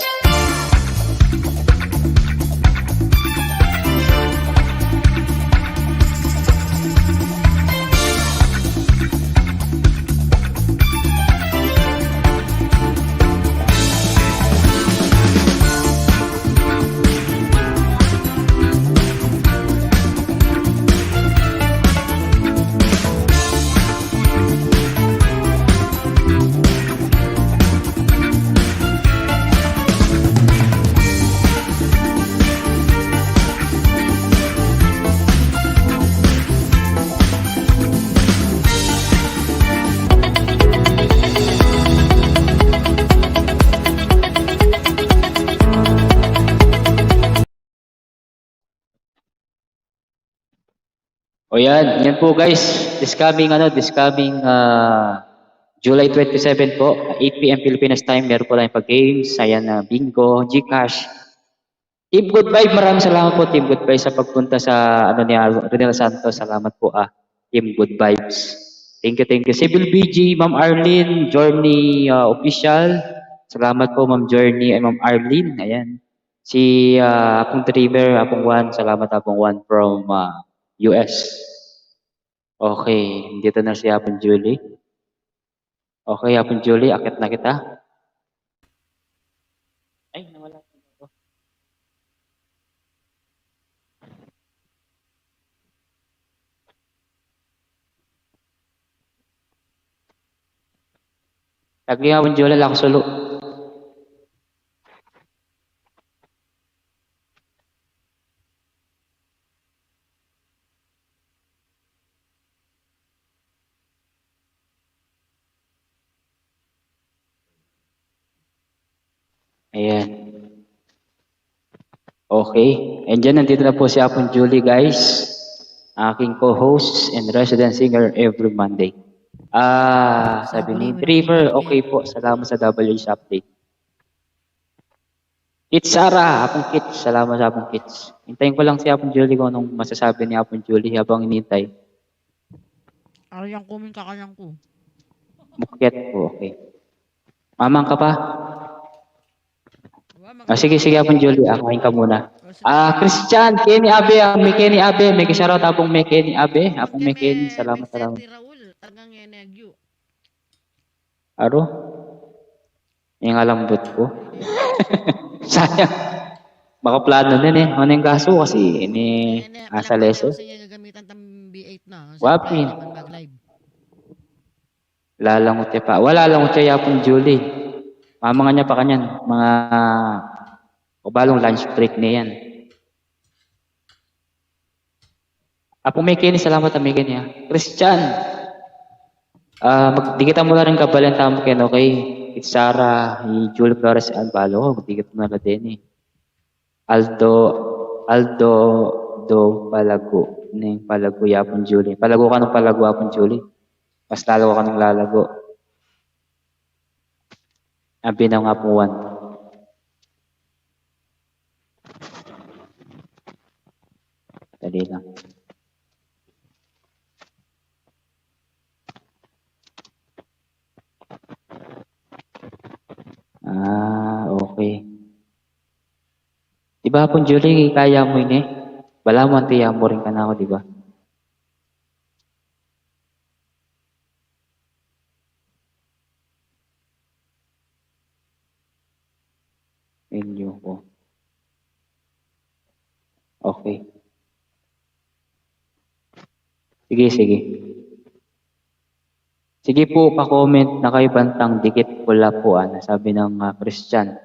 O yan po guys. This coming July 27 po, 8 p.m. Philippines time, meron po tayong pag-games, ayan na bingo, Gcash. Team Good Vibe, maraming salamat po Team Good Vibe sa pagpunta sa ni Renel Santos. Salamat po Team Good Vibes. Thank you. Civil BG, Ma'am Arlene, Journey Official. Salamat po Ma'am Journey and Ma'am Arlene. Ayan. Si Apong Dreamer, Apong One, salamat Apong One from US. Okay, dito na si Apong Julie. Okay, Apong Julie, akit na kita. Ay, nawala. Lagi Apong Julie, laksulo. Ayan. Okay. And dyan, nandito na po si Apong Julie, guys. Aking co-host and resident singer every Monday. Sabi ni Dreamer, okay po. Salamat sa WH update. Kits Sara, Apong Kits. Salamat sa Apong Kits. Hintayin ko lang si Apong Julie kung anong masasabi ni Apong Julie habang inintay. Arayang kuming kakayang ko. Bukyat po, okay. Mamang ka pa? Sige, Apong Julie. Kain ka muna. Christian, Kenny Abe, may Kenny Abe. May kisarot Apong may Kenny Abe. Apong may Kenny. Salamat. Raul, tagang enegyo. Aro? Yung alambot ko. Sayang. Baka plano din eh. Ano yung kaso kasi ini asa leso. Sa niya gagamitan ng B8 na. Wapin. Bag live. Lalangot niya pa. Wala langot siya Apong Julie. Mamanga niya pa kanyan. Mga kabalong lunch break na yan. Apong may Kenny. Salamat ang may Kenny. Christian. Magdikitan mo na rin kabalan tamo ken, okay? It's Sarah, Julie Flores, Albalo. Magdikit mo na rin din eh. Aldo do Palago. Neng Palago Yapon Julie. Palago ka ng Palago Yapon Julie. Mas lalo ka ng lalago. Abi na nga po one. Dali lang. Okay. Diba po, Julie, kaya mo yun eh? Wala mo, tiya mo rin ka na ako, diba? Inyo ko. Okay. Sige. Sige po, pa-comment na kayo bantang dikit pula po, sabi ng Christian.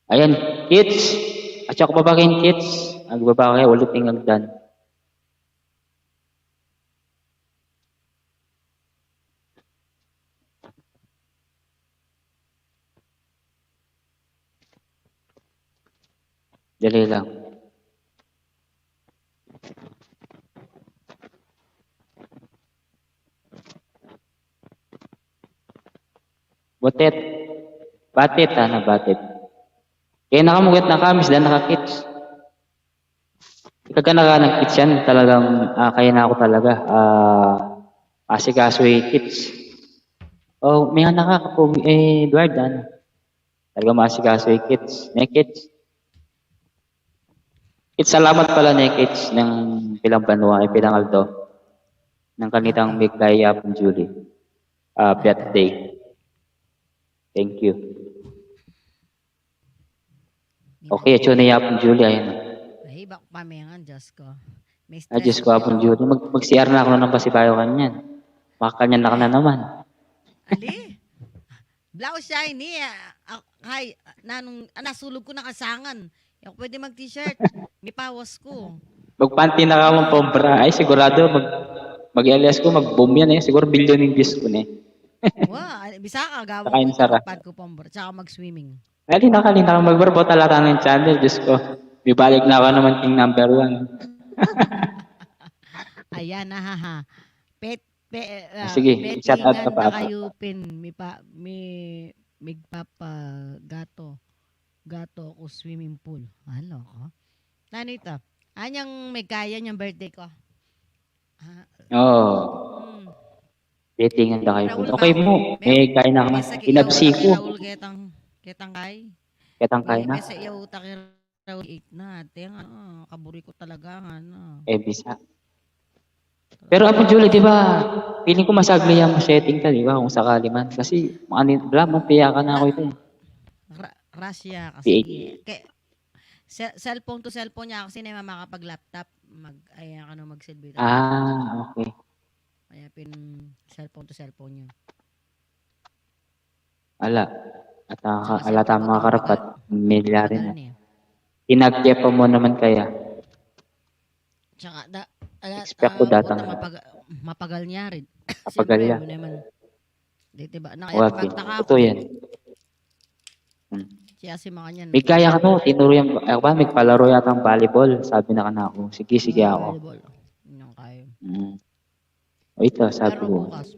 Ayan, kids. At saka babakin kids. Nagbaba kayo, ulit yung agdan. Dali lang. Butet. Batit, batit. Kaya nakamugit na kamis, dahil nakakits. Ikaga naka ng kits yan, talagang kaya na ako talaga. Asikaso kits. Oh, may nga nakakapong, Edward, talaga masikaso kits. May kits. Kits, salamat pala na kits ng Pilang Banwa, Pilang Aldo. Ng kanitang Mikaya from Julie. Birthday. Thank you. Okay, ito na yapon Julie. Ayun. Ay, bak pamayangan, Diyos ko. May Diyos stress ko, hapon Julie. Mag-CR na ako ng pasibayo kanyan. Makakanyan na ka na naman. Ali? Blouse shiny. Hay, nasulog ko na kasangan. Ako pwede mag-t-shirt. May pawas ko. Magpanty na ka mong pombra. Ay, sigurado, mag-LS ko, mag-boom yan Siguro billion yung views ko Wow, bisa ka, gawa Saka yung ko Sara. pad ko pambor. Tsaka mag-swimming. Ay, kalina ka mag-barbo talata ng channel. Diyos ko. May balik na ako naman king number 1. Ayan, haha. Sige, shout out ka pa. kayo pin. May gato. Gato ko swimming pool. Ano ko? Ano ito? Anyang may kaya niyang birthday ko. Oo. Hmm. Datingan na kayo. Raul Okay ba? mo. May kain na ka. Inabsi ko. Raul ketang kay. Ketang kain na. May sa iyo Raul 8 na. Ate, kaburi ko talaga Bisa. Pero Apo Julie, di ba, feeling ko masagli yung setting ka, di ba, kung sakali man. Kasi, mapiya ka na ako ito. Rasya kasi. Cellphone to cellphone niya kasi na makapag-laptop. Mag-silbi. Okay. Kaya cellphone to cellphone niya. Ala. At Saka alata cellphone mga ko, karapat. Milyari na. Magaan eh. Inagya pa mo naman kaya. Tsaka, Expect ko data. mapagal niya rin. Mapagal Siyempre, yan. mo naman. Diba? Okay. Magtaka ako. Ito yan. Siya si mga niyan. May kaya ka to. Tinuro yung, may palaro yata ang volleyball. Sabi na ka na ako. Sige ako. Volleyball. Yun ang kaya. O ito, sabi Pero ko. bukas,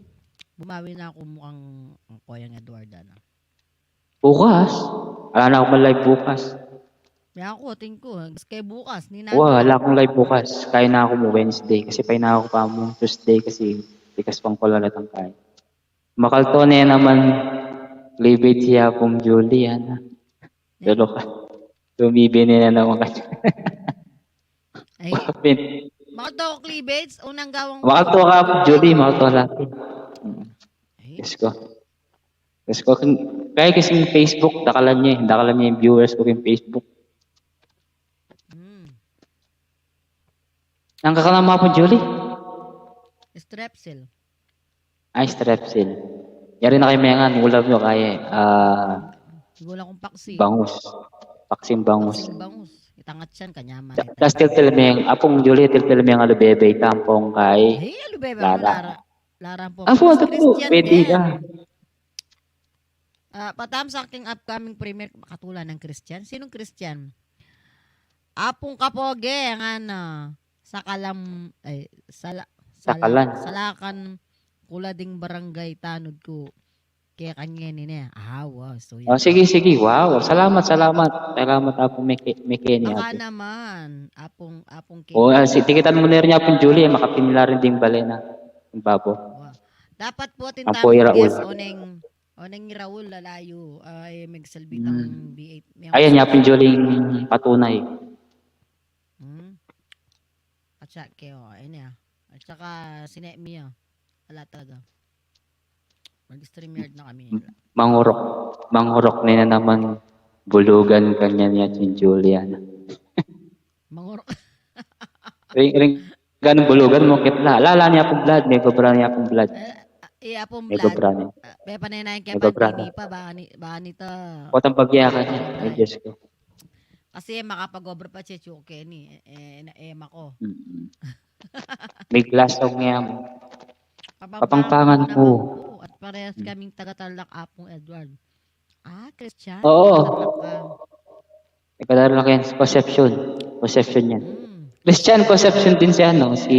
bumawi na ako mukhang ang Koyang Edward. Bukas? Wala na akong live bukas. Kaya ako, tingin ko. Kaya bukas, Wala akong live bukas. Kaya na ako mo Wednesday. Kasi pa na ako pa mo Tuesday kasi tikas pang kulalat ang kaya. Makalto na yan naman. Libid siya pong Julie. Lolo ka. Tumibin na naman ka. Ay, makalto ko cleavage. Unang gawang... Makalto ka po Julie. Makalto natin. Ay, Yes ko. Kaya kasi yung Facebook, dakalan niya yung viewers ko yung Facebook. Ang kakalama po, Julie? Strepsil. Ay, strepsil. Yari na kayo may nga, ulam nyo kaya. Wala kong paksi. Bangus. Paksim bangus. Paksing bangus. Itangat yan, kanyaman. Tapos tiltilmeng, apong Julie, tiltilmeng alubebe, tampong kay. Hey, ano ba? Lara. Lara po. Apo, ito po, Christian pwede din. ka. Patam sa aking upcoming premiere, katulad ng Christian. Sinong Christian? Apong Kapoge, ang Sakalan. Salakan kulading barangay tanod ko. Kaya kanya niya. Wow. So, Oh, sige. Wow. Salamat. Apong may Kenny. baka naman, apong Oh, tikitan mo na rin niya apong Julie, makapinila rin ding balena. Ang babo. Wow. Dapat po Ang Poy tintang Raul. guys, oneng Raul lalayo ay magsalbitang B8. Ayan niya apong Julie patunay. At saka, ayun At saka, sinemi wala talaga. Mag-stream yard na kami. Mangurok na naman bulugan kanya niya si Julian. Mangurok. Ring ganun bulugan mo kitla. Lala niya pong blood, may gobra niya pong blood. Apong May blood. gobra niya. May panay kaya May gobra hindi pa, baka nito. Kotang pagyakan niya. Ay, Diyos ko. Kasi makapag-over pa si Chuke ni. Ema ko. May glass of niya. Kapangpangan Kapangpangan mo. At parehas kaming taga-Tarlac apong Edward. Christian. Oo. Tarlac ka. Nagkalaro lang yan. Conception. Conception yan. Hmm. Christian Conception din si si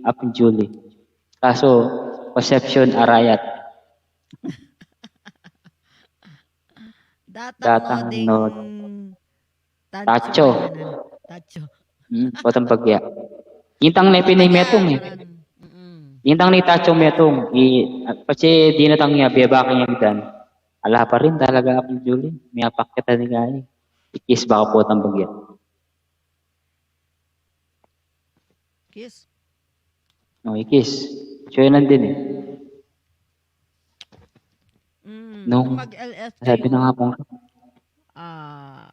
Apong Julie. Kaso, Conception Arayat. Datang Datang Nod. noding Tacho. Tacho. Potong bagya. Intang na pinay metong eh. Intang ni Tacho metong. Kasi di na tangya, biyabaking yung dan. Ala pa rin talaga Apong Julie. May apak kita ni Gani. Ikis baka potong bagya. Kiss. No, ikis. So yun lang din eh. Nung Mag-LF sabi na nga po, ah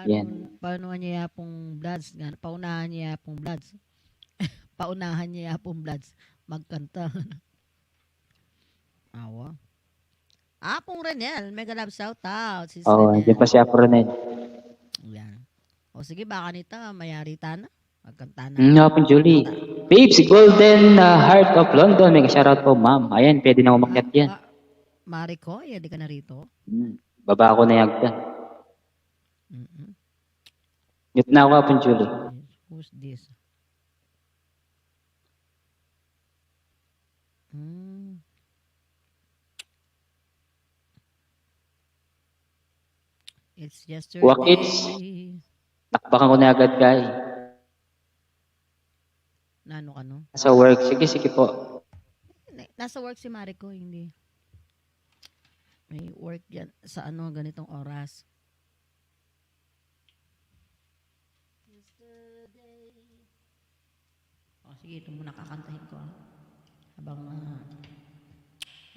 Yan. paano niya pong bloods nga paunahan niya pong bloods paunahan niya pong bloods magkanta. Awa. Apong Renel, mega love shout out sis Renel. hindi pa si Apronel. Yan. O sige baka nito mayari ta na magkanta na. Apong Julie. Babes, Golden Heart of London. May shoutout po, ma'am. Ayan, pwede na umakyat yan. Mariko, di ka na rito. Baba ako na yagdan. Mute na ako, Apong Julie. Who's this? It's yesterday. Wakits. Takbakan ko na agad, guys. Nano ka no? Sa work. Sige po. Nasa work si Mariko, hindi. May work yan sa ganitong oras. O sige, ito muna kakantahin ko. Habang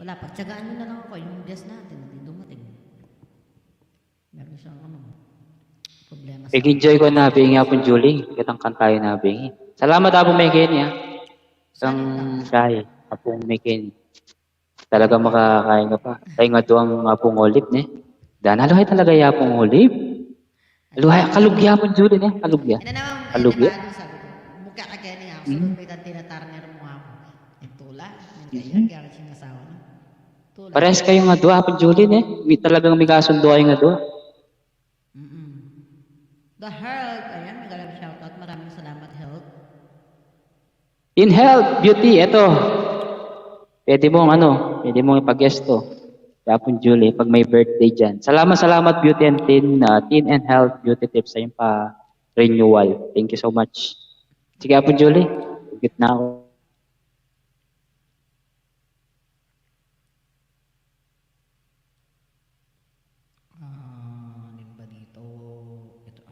wala, pagtsagaan nyo na lang ako yung guest natin, hindi dumating. Meron siyang problema sa... Nag-enjoy ko na bingi, Apong Julie. Kitang kantayo na bingi. Salamat, Apong Mekin, ya. Isang shy, Apong Mekin. Talaga makakain ka pa. Tayo nga doang Apong Olive, ne? Haluhay talaga yung Apong Olive. Haluhay, kalugya, Apong Julie, ne? Kalugya. Ano naman, Kalugya. sabi ko, mukha ka kaya niya, sunod may tinatarner mo ako. Tula, kaya kaya sinasawa na. Tula. Parehas kayo nga doon, Apong Julie, ne? Talagang may kasundo kayo nga doon. The Health, ayan, may galap shoutout. Maraming salamat, Health. In health, beauty, eto. Pwede mong ipag-gesto. Apong Julie, pag may birthday dyan. Salamat, beauty and teen and health beauty tips sa yung pa-renewal. Thank you so much. Sige, Apong Julie. Higit na ako. Ano ba dito? Ito.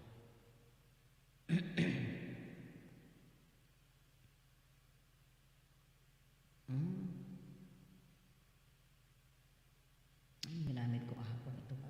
Ginamit ko kahapon ito ba?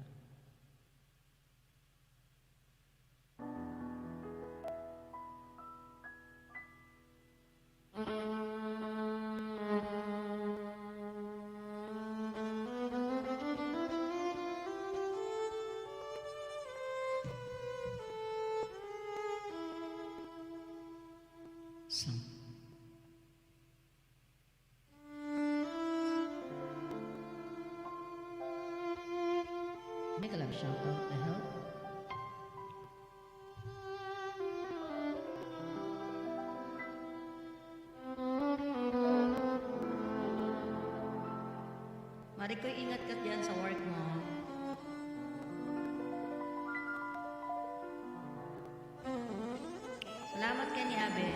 May kalab shoutout na Health. Marikoy, ingat ka dyan sa work mo. Salamat kay ni Abe.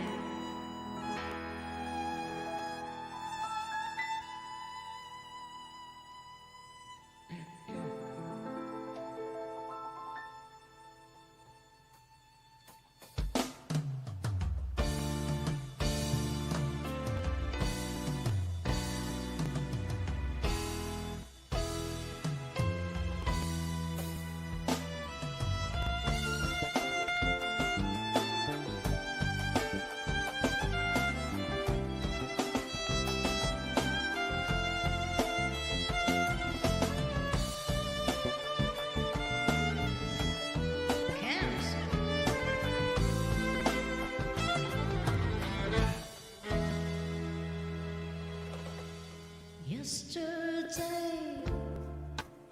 Camps. Yesterday,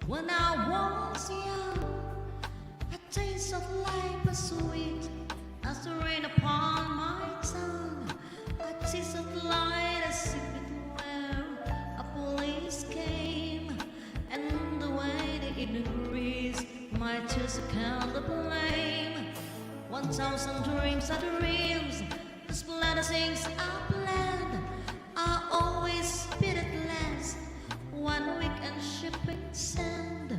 when I was taste of life was sweet as the rain upon my tongue. A taste of light as if it were a police came, and the way the evening breeze might just count the blame. 1,000 dreams are dreams, the splendor things are planned. I always bid at last, 1 week and shipping sand.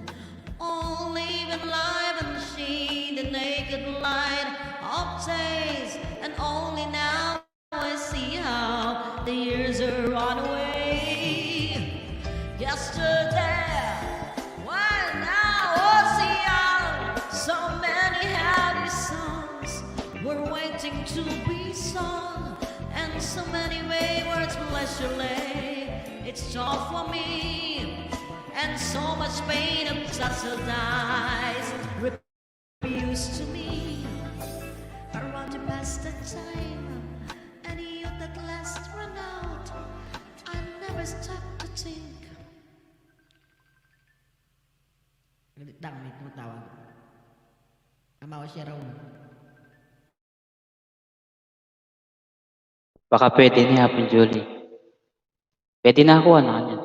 All living life and see the naked light of days, and only now I see how the years are run away. Yesterday, when I was young, so many happy songs were waiting to be sung, and so many wayward pleasure lay. It's tough for me, and so much pain of subsidized refused to me. I want to pass the time, and youth at last run out. I never stop to think. Dami tumatawag. Amaw siya raw. Baka pwede ni Hapon Julie. Pwede na ako, ano yan.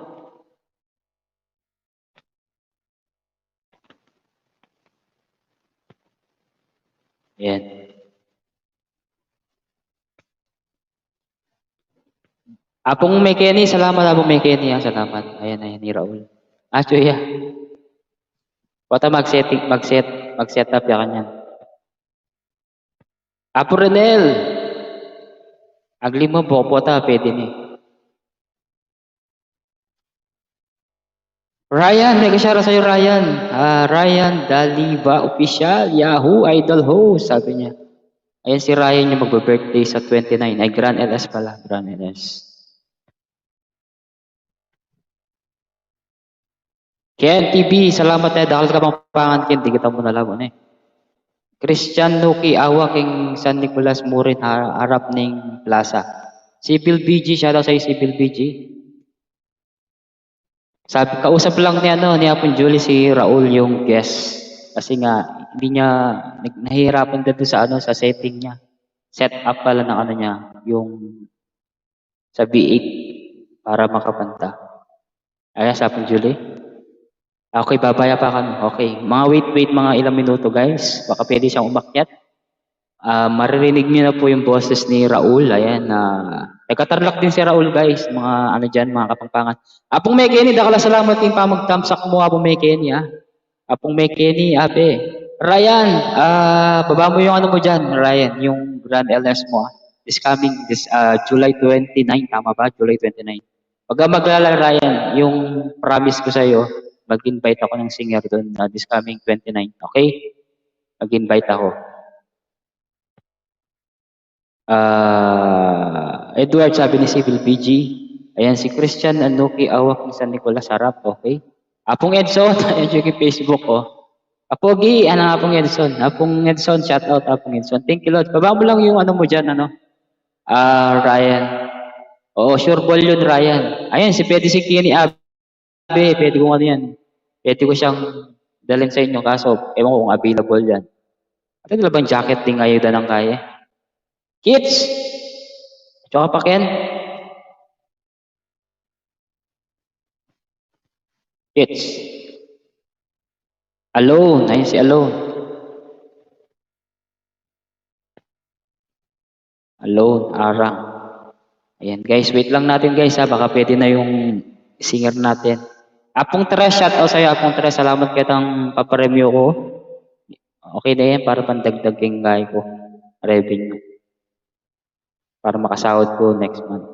Ayan. Apong may Kenny, salamat Apong may Kenny, salamat. Ayan, ayan, ni Raul. Chuya. Pata mag-set up ya kanyan. Apo Renel. Agli mo po, pota, pwede ni. Ryan, may kasyara sa'yo, Ryan. Ryan Daliva Official, Yahoo Idol Host, sabi niya. Ayan si Ryan yung magbe-birthday sa 29. Ay, Grand LS pala, Grand LS. Ken TV, salamat na dahil ka pang pangan, Ken, di kita mo nalaman eh. Christian Nuki, awa king San Nicolas Murin, harap ning plaza. Civil BG, shoutout sa Civil BG. Sabi, kausap lang ni ni Apon Julie si Raul yung guest. Kasi nga, hindi niya, nahihirapan din sa sa setting niya. Set up pala ng niya, yung sa B8 para makapanta. Ayan, sa Apon Julie. Okay, babaya pa kami. Okay, mga wait, mga ilang minuto guys. Baka pwede siyang umakyat. Maririnig niyo na po yung boses ni Raul. Ayan, nagkatarlak din si Raul guys. Mga dyan, mga kapangpangan. Apong may Kenny, dakala salamat din pa magtamsak mo, Apong may Kenny, Apong may Kenny, abe. Ryan, baba mo yung mo dyan, Ryan, yung Grand LS mo, This coming, July 29, tama ba? July 29. Pag maglala, Ryan, yung promise ko sa'yo, mag-invite ako ng singer doon this coming 29. Okay? Mag-invite ako. Edward, sabi ni Civil BG. Ayan, si Christian Anuki, awak ni San Nicolas, harap. Okay? Apong Edson, ayan yung Facebook ko. Apogi, Apong Edson. Apong Edson, shout out Apong Edson. Thank you, Lord. Baba mo lang yung mo dyan, Ryan. Oo, sure ball yun, Ryan. Ayan, pwede si Kenny Abe, pwede ko yan. Pwede ko siyang dalhin sa inyo, kaso, ewan ko kung available yan. At ito bang jacket din ayuda ng kaya? Kids! Tsaka pa, Ken? Kids. Alone. Ayun si Alone. Alone. Arang. Ayan, guys. Wait lang natin, guys, Baka pwede na yung singer natin. Apong Tres, shout out sa'yo, Apong Tres. Salamat kitang paparemyo ko. Okay na yan para pandagdag yung gaya ko. Revenue. Para makasahod ko next month.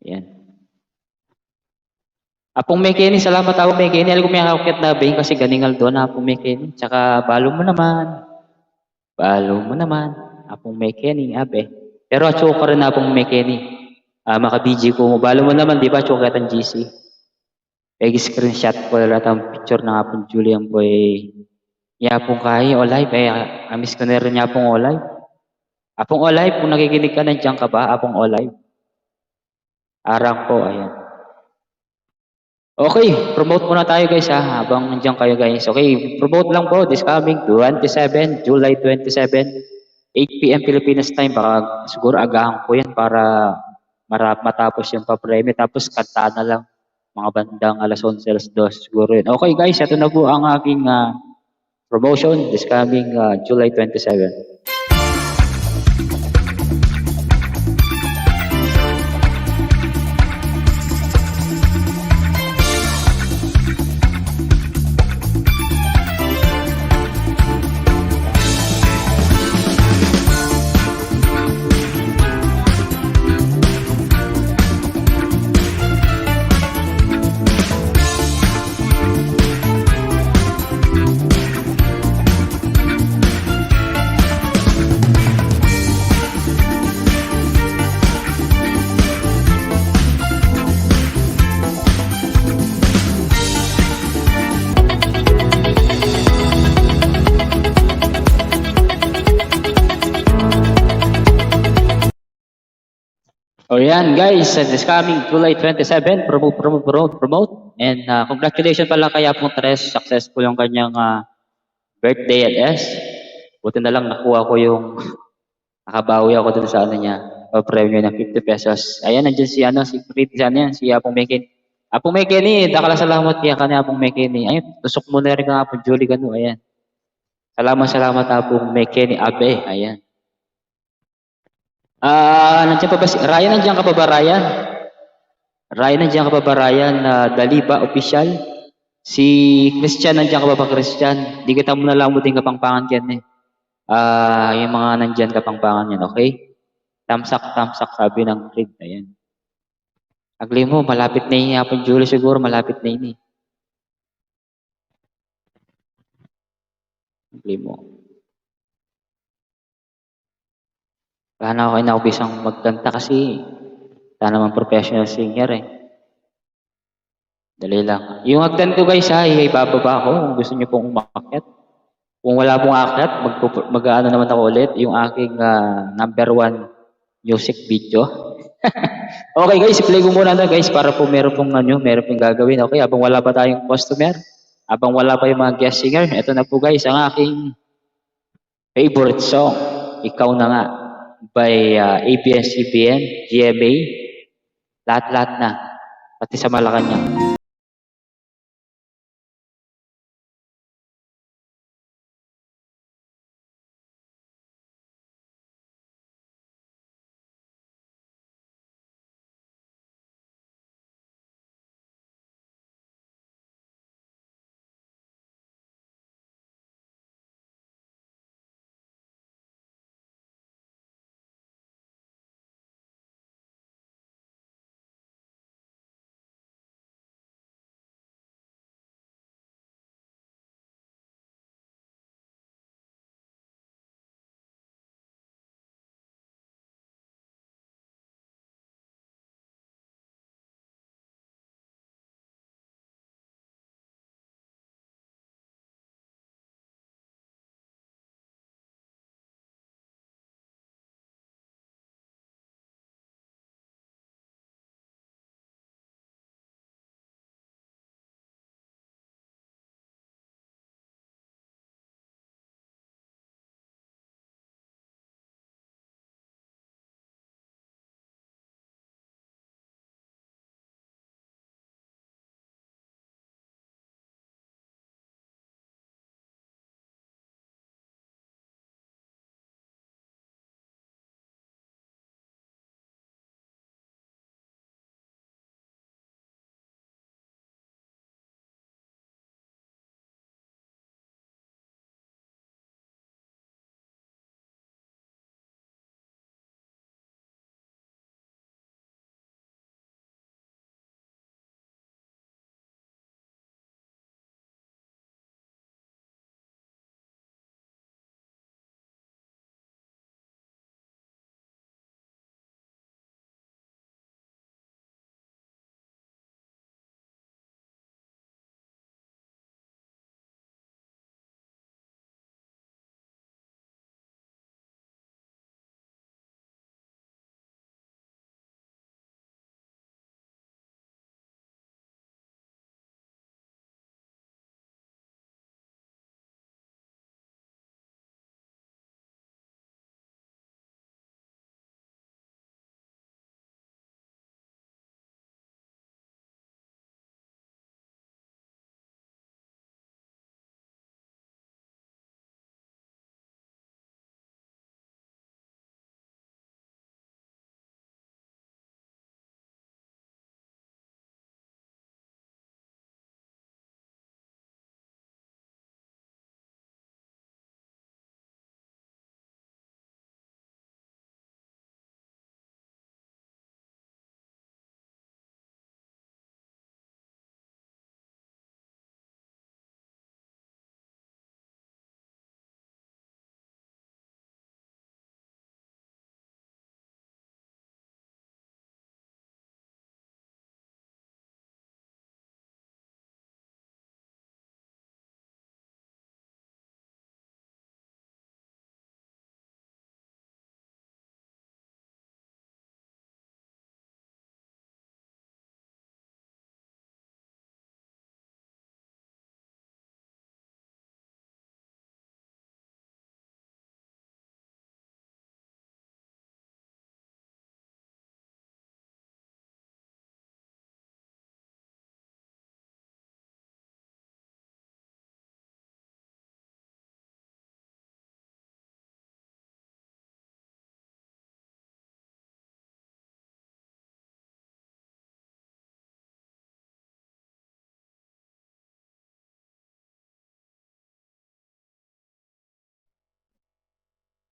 Yan. Apong may Kenny, salamat Apong may Kenny. Alam ko may kakakit na ba kasi ganingal doon, Apong may Kenny. Tsaka balo mo naman. Apong may Kenny, abe. Pero atso ka rin Apong may Kenny. Maka-BG ko mo. Balo mo naman, di ba? Atso ka GC. Screenshot ko lahat ang picture ng Apong Julian Boy. Yapong kaya, Olive. Amis ko na rin Yapong Olive. Apong Olive, kung nakikinig ka, nandiyan ka ba? Apong Olive. Arang po, ayan. Okay, promote muna tayo guys ha, habang nandiyan kayo guys. Okay, promote lang po this coming 27, July 27, 8 p.m. Philippines time. Baka siguro agahan ko yan para matapos yung pa-premyo. Tapos kanta na lang mga bandang alas 11, alas 2 siguro yun. Okay guys, ito na po ang aking promotion this coming July 27. O yan guys, this coming July 27, promote. And congratulations pala kay Apong Tres, successful yung kanyang birthday at S. Buti na lang nakuha ko yung, nakabawi ako dun sa ano niya, premyo ng 50 pesos. Ayan, nandiyan si ano, si Pretty, ano yan, si Apong Mekin. Apong Mekin salamat kaya ka ni Apong Mekin. Ayun, tusok mo na rin ka Apong Julie Gano, ayan. Salamat Apong Mekin, Abe, ayan. Nandiyan pa ba si Ryan? Nandiyan ka pa ba, Ryan? Ryan, nandiyan ka pa ba, Ryan? Daliba, official. Si Christian, nandiyan ka pa ba, Christian? Di kita mo na lang mo din kapangpangan yan eh. Yung mga nandiyan kapangpangan yan, okay? Tamsak, sabi ng Creed. Ayan. Agli mo, malapit na yun. Apong Julie siguro, malapit na yun eh. Agli mo. Wala na ako inaubisang magkanta kasi wala naman professional singer eh. Dali lang. Yung hagdan ko guys ha, ibababa ako kung gusto niyo pong umakyat. Kung wala pong akyat, mag-ano naman ako ulit, yung aking #1 music video. Okay guys, i-play ko muna na guys para po meron pong gagawin. Okay, habang wala pa tayong customer, habang wala pa yung mga guest singer, ito na po guys ang aking favorite song, Ikaw na nga, by ABS-CBN, GMA, lahat-lahat na, pati sa Malacanang.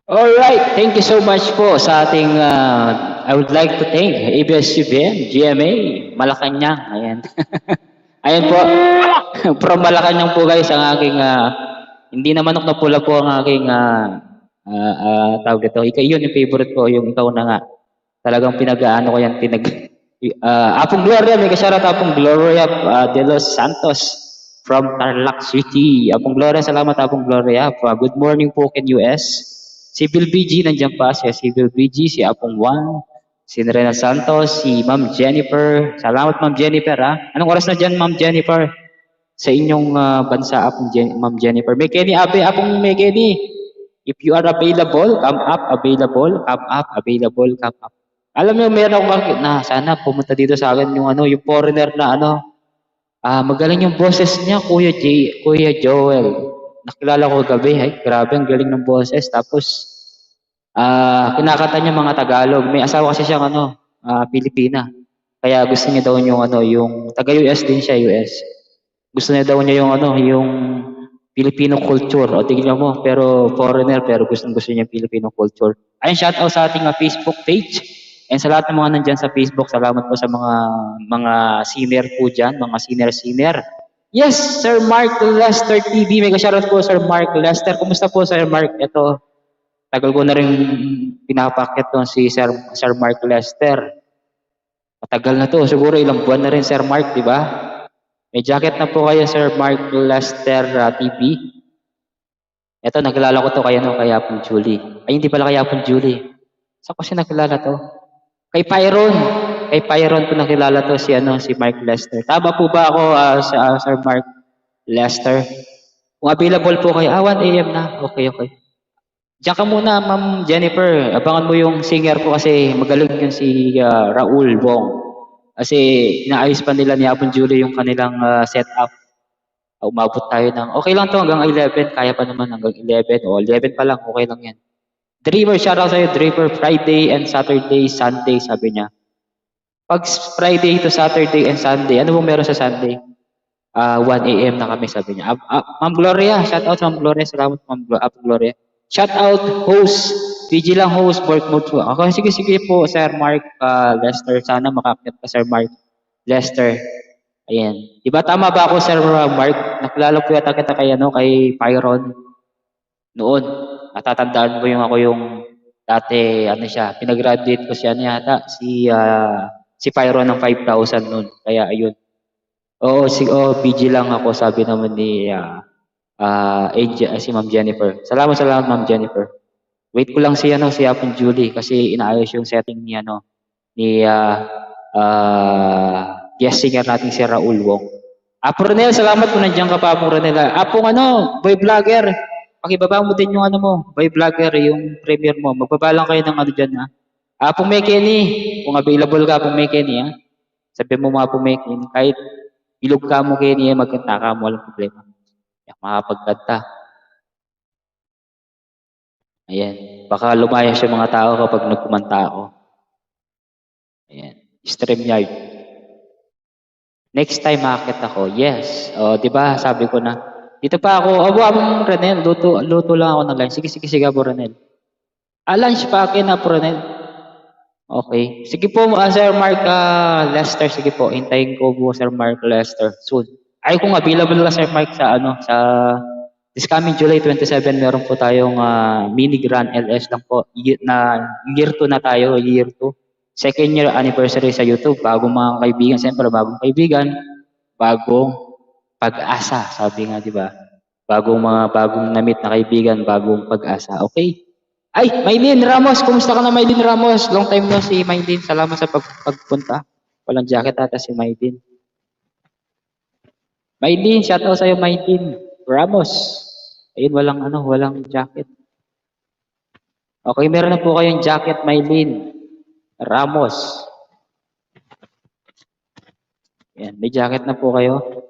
Alright, thank you so much po sa ating, I would like to thank ABS-CBN, GMA, Malacanang, ayan. Ayan po, from Malacanang po guys, ang aking, hindi na manok na pula po ang aking, tawag ito, yun yung favorite ko, yung ikaw na nga. Talagang pinag-aano ko yan, Apong Gloria, may kasyarat Apong Gloria de los Santos from Tarlac City. Apong Gloria, salamat Apong Gloria. Good morning po ken US. Si Bill BG, nandiyan pa siya. Si Bill BG, si Apong Juan, si Rena Santos, si Ma'am Jennifer. Salamat Ma'am Jennifer ha. Anong oras na dyan Ma'am Jennifer? Sa inyong bansa, Ma'am Jennifer. May Kenny Abe, Apong may Kenny. If you are available, come up, available, come up, available, come up. Alam mo, meron akong na sana pumunta dito sa akin yung yung foreigner na magaling yung boses niya, Kuya Joel. Nakilala ko gabi, grabe ang galing ng boses. Tapos kinakanta niya mga Tagalog. May asawa kasi siyang Pilipina. Kaya gusto niya daw yung taga US din siya, US. Gusto niya daw niya yung Filipino culture. O tignan mo, pero foreigner, pero gusto niya Filipino culture. Ayun, shout out sa ating Facebook page. And sa lahat ng mga nandyan sa Facebook, salamat po sa mga senior po dyan, mga senior. Yes, Sir Mark Lester TV. May ka-shoutout po, Sir Mark Lester. Kumusta po, Sir Mark? Ito, tagal ko na rin pinapakit to si Sir Mark Lester. Matagal na to. Siguro ilang buwan na rin, Sir Mark, di ba? May jacket na po kayo, Sir Mark Lester TV. Ito, nakilala ko to kay Apong Julie. Ay, hindi pala kay Apong Julie. Saan ko siya nakilala to? Kay Pyron ko nakilala to si Mark Lester. Tama po ba ako sa Sir Mark Lester? Kung available po kayo, 1 AM na. Okay. Diyan ka muna, Ma'am Jennifer. Abangan mo yung singer ko kasi magaling yun si Raul Wong. Kasi inaayos pa nila ni Apon Julie yung kanilang setup. Umabot tayo ng, okay lang to hanggang 11. Kaya pa naman hanggang 11. O 11 pa lang, okay lang yan. Dreamer, shoutout sa'yo, Dreamer, Friday and Saturday, Sunday, sabi niya. Pag Friday to Saturday and Sunday, ano bang meron sa Sunday? 1 AM na kami, sabi niya. Ma'am Gloria, shoutout Ma'am Gloria, salamat Ma'am Gloria. Shoutout host, PG lang host, work mode po. Okay, sige po, Sir Mark Lester. Sana makakit ka, Sir Mark Lester. Ayan. Diba tama ba ako, Sir Mark? Nakilala po yata kita kay Pyron. Noon. Natatandaan mo ako yung dati, pinagraduate ko siya yata, si Pyro ng 5,000 noon. Kaya ayun. PG lang ako, sabi naman ni si Ma'am Jennifer. Salamat Ma'am Jennifer. Wait ko lang si Apon Julie kasi inaayos yung setting ni guest singer natin si Raul Wong. Apo Ronel, salamat po nandiyan ka pa, Apo Ronel. Apong boy vlogger. Pakibaba mo din yung boy vlogger, yung premiere mo. Magbaba lang kayo ng dyan ha. Apong may Kenny, kung available ka, Apong may Kenny ha. Sabi mo mga Apong may Kenny, kahit ilog ka mo Kenny, magkanta ka mo, walang problema. Makapagkanta. Ayan. Baka lumayas yung mga tao kapag nagkumanta ako. Ayan. StreamYard. Next time makakit ako. Yes. Di ba? Sabi ko na. Dito pa ako. Abang Renel. Luto lang ako ng lunch. Sige, Abo Renel. Lunch pa akin na, Renel. Okay. Sige po, Sir Mark Lester. Sige po. Hintayin ko po, Sir Mark Lester. Soon. Ay, kung available ka, Sir Mark, sa this coming July 27, meron po tayong mini Grand LS lang po. Year 2 na tayo, year 2. Second year anniversary sa YouTube. Bagong mga kaibigan, siyempre bagong kaibigan, bagong pag-asa, sabi nga, di ba? Bagong na-meet na kaibigan, bagong pag-asa. Okay? Ay, Maylin Ramos, kumusta ka na Maylin Ramos? Long time no si Maylin. Salamat sa pagpunta. Walang jacket ata si Maylin. Maylin, shout out sa'yo Maylin Ramos. Ayun, walang jacket. Okay, meron na po kayong jacket, Maylin Ramos. Yan, may jacket na po kayo.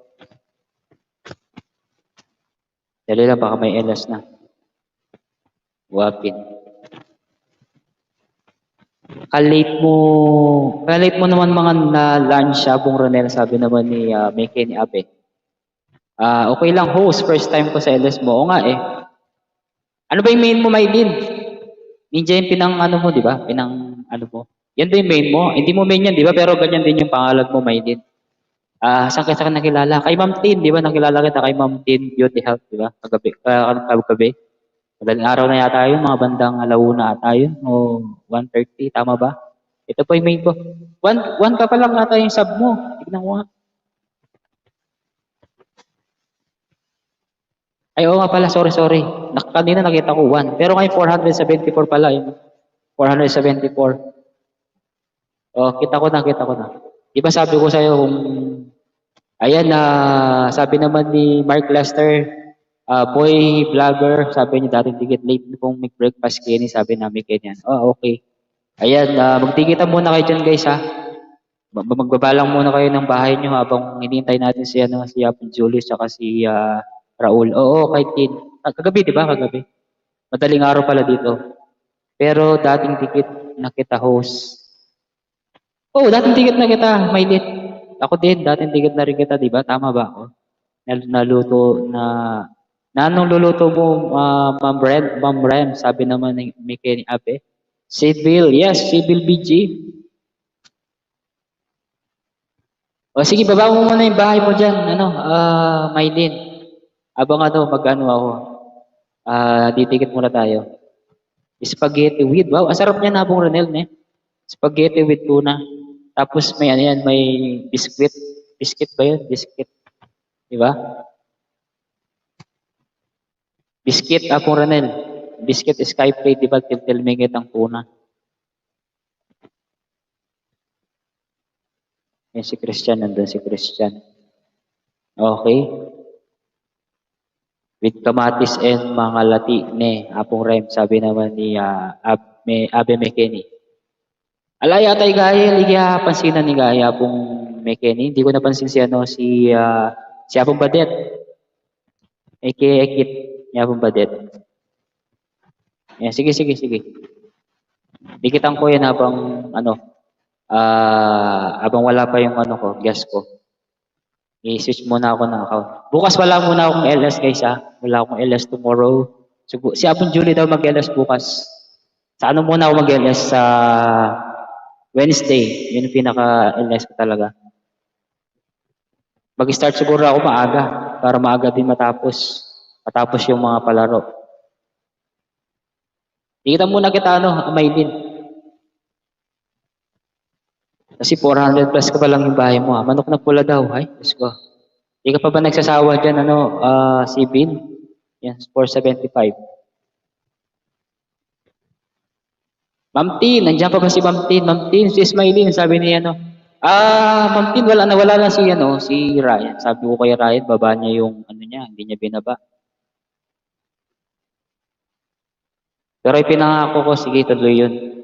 Dali lang, baka may LS na. Wapin. Kalate mo naman mga na-lunch, Abong Ronel, sabi naman ni Kenny Abe. Okay lang, host. First time ko sa LS mo. O nga eh. Ano ba yung main mo, Maylin? Ninja yung pinang ano mo, di ba? Pinang ano mo. Yan ba yung main mo? Hindi mo main yan, di ba? Pero ganyan din yung pangalan mo, Maylin. Saan ka nakilala? Kay Ma'am Tin, di ba? Nakilala kita kay Ma'am Tin Beauty Health, di ba? Kagabi. Madaling araw na yata yun, mga bandang alauna ata yun, o 1:30, tama ba? Ito po yung main ko. One ka pa lang ata yung sub mo. Tignan ko nga. Ay, oo nga pala, sorry. Kanina nakita ko 1. Pero ngayon 474 pala yun. 474. Oh, kita ko na. Di ba sabi ko sa'yo kung, ayan na, sabi naman ni Mark Lester, boy vlogger, sabi niya dating ticket late kung mag-breakfast Kenny, sabi namin ganyan. Oh, okay. Ayan, magtikitan muna kayo dyan guys ha. Magbabalang muna kayo ng bahay nyo habang hinihintay natin si Apple Julius at si Raul. Oo, kay Tin. Kagabi, di ba? Kagabi. Madaling araw pala dito. Pero dating ticket na kita host. Oo, dating ticket na kita, Maylit. Ako din, dating ticket na rin kita, di ba? Tama ba ako? Naluto na anong luluto mo, Ma'am Rem, sabi naman ni Kenny Abe. Sibyl, yes, Sibyl BG. O sige, baba mo muna yung bahay mo dyan, Maylin. Abang mag-ano ako. Titikit muna tayo. Spaghetti with, wow, ang sarap niya na Bong Ronel, ne? Spaghetti with tuna. Tapos may ano yan, may biscuit. Biscuit ba yun? Biscuit. Di ba? Biscuit, Bong Ronel. Biscuit sky plate, di ba? Tilmingit ang tuna. Yan si Christian, nandun si Christian. Okay. With kamatis and mga lati, ne, Apong Rem, sabi naman ni Abe Mekeni. Alaya tay gaya, ligya pansinan ni gaya Apong Mekeni. Hindi ko napansin si si Apong Badet. Ekit ni Apong Badet. Yan, sige. Dikitan ko yan habang habang wala pa yung guest ko. I-switch muna ako ng account. Bukas wala muna akong LS guys ha. Wala akong LS tomorrow. Si Apong Julie daw mag-LS bukas. Sa muna ako mag-LS sa Wednesday. Yun yung pinaka-LS ko talaga. Mag-start siguro ako maaga para maaga din matapos yung mga palaro. Tingnan muna kita Maylin. Kasi 400 plus ka pa lang yung bahay mo. Manok na pula daw. Ay, let's go. Hindi ka pa ba nagsasawa dyan, si Bin? Yan, 475. Ma'am Tin, nandiyan pa ba si Ma'am Tin? Ma'am Tin, si Ismailin, sabi niya, Ma'am Tin, wala na si Ryan. Sabi ko kay Ryan, baba niya yung, hindi niya binaba. Pero ipinangako ko, sige, tuloy yun.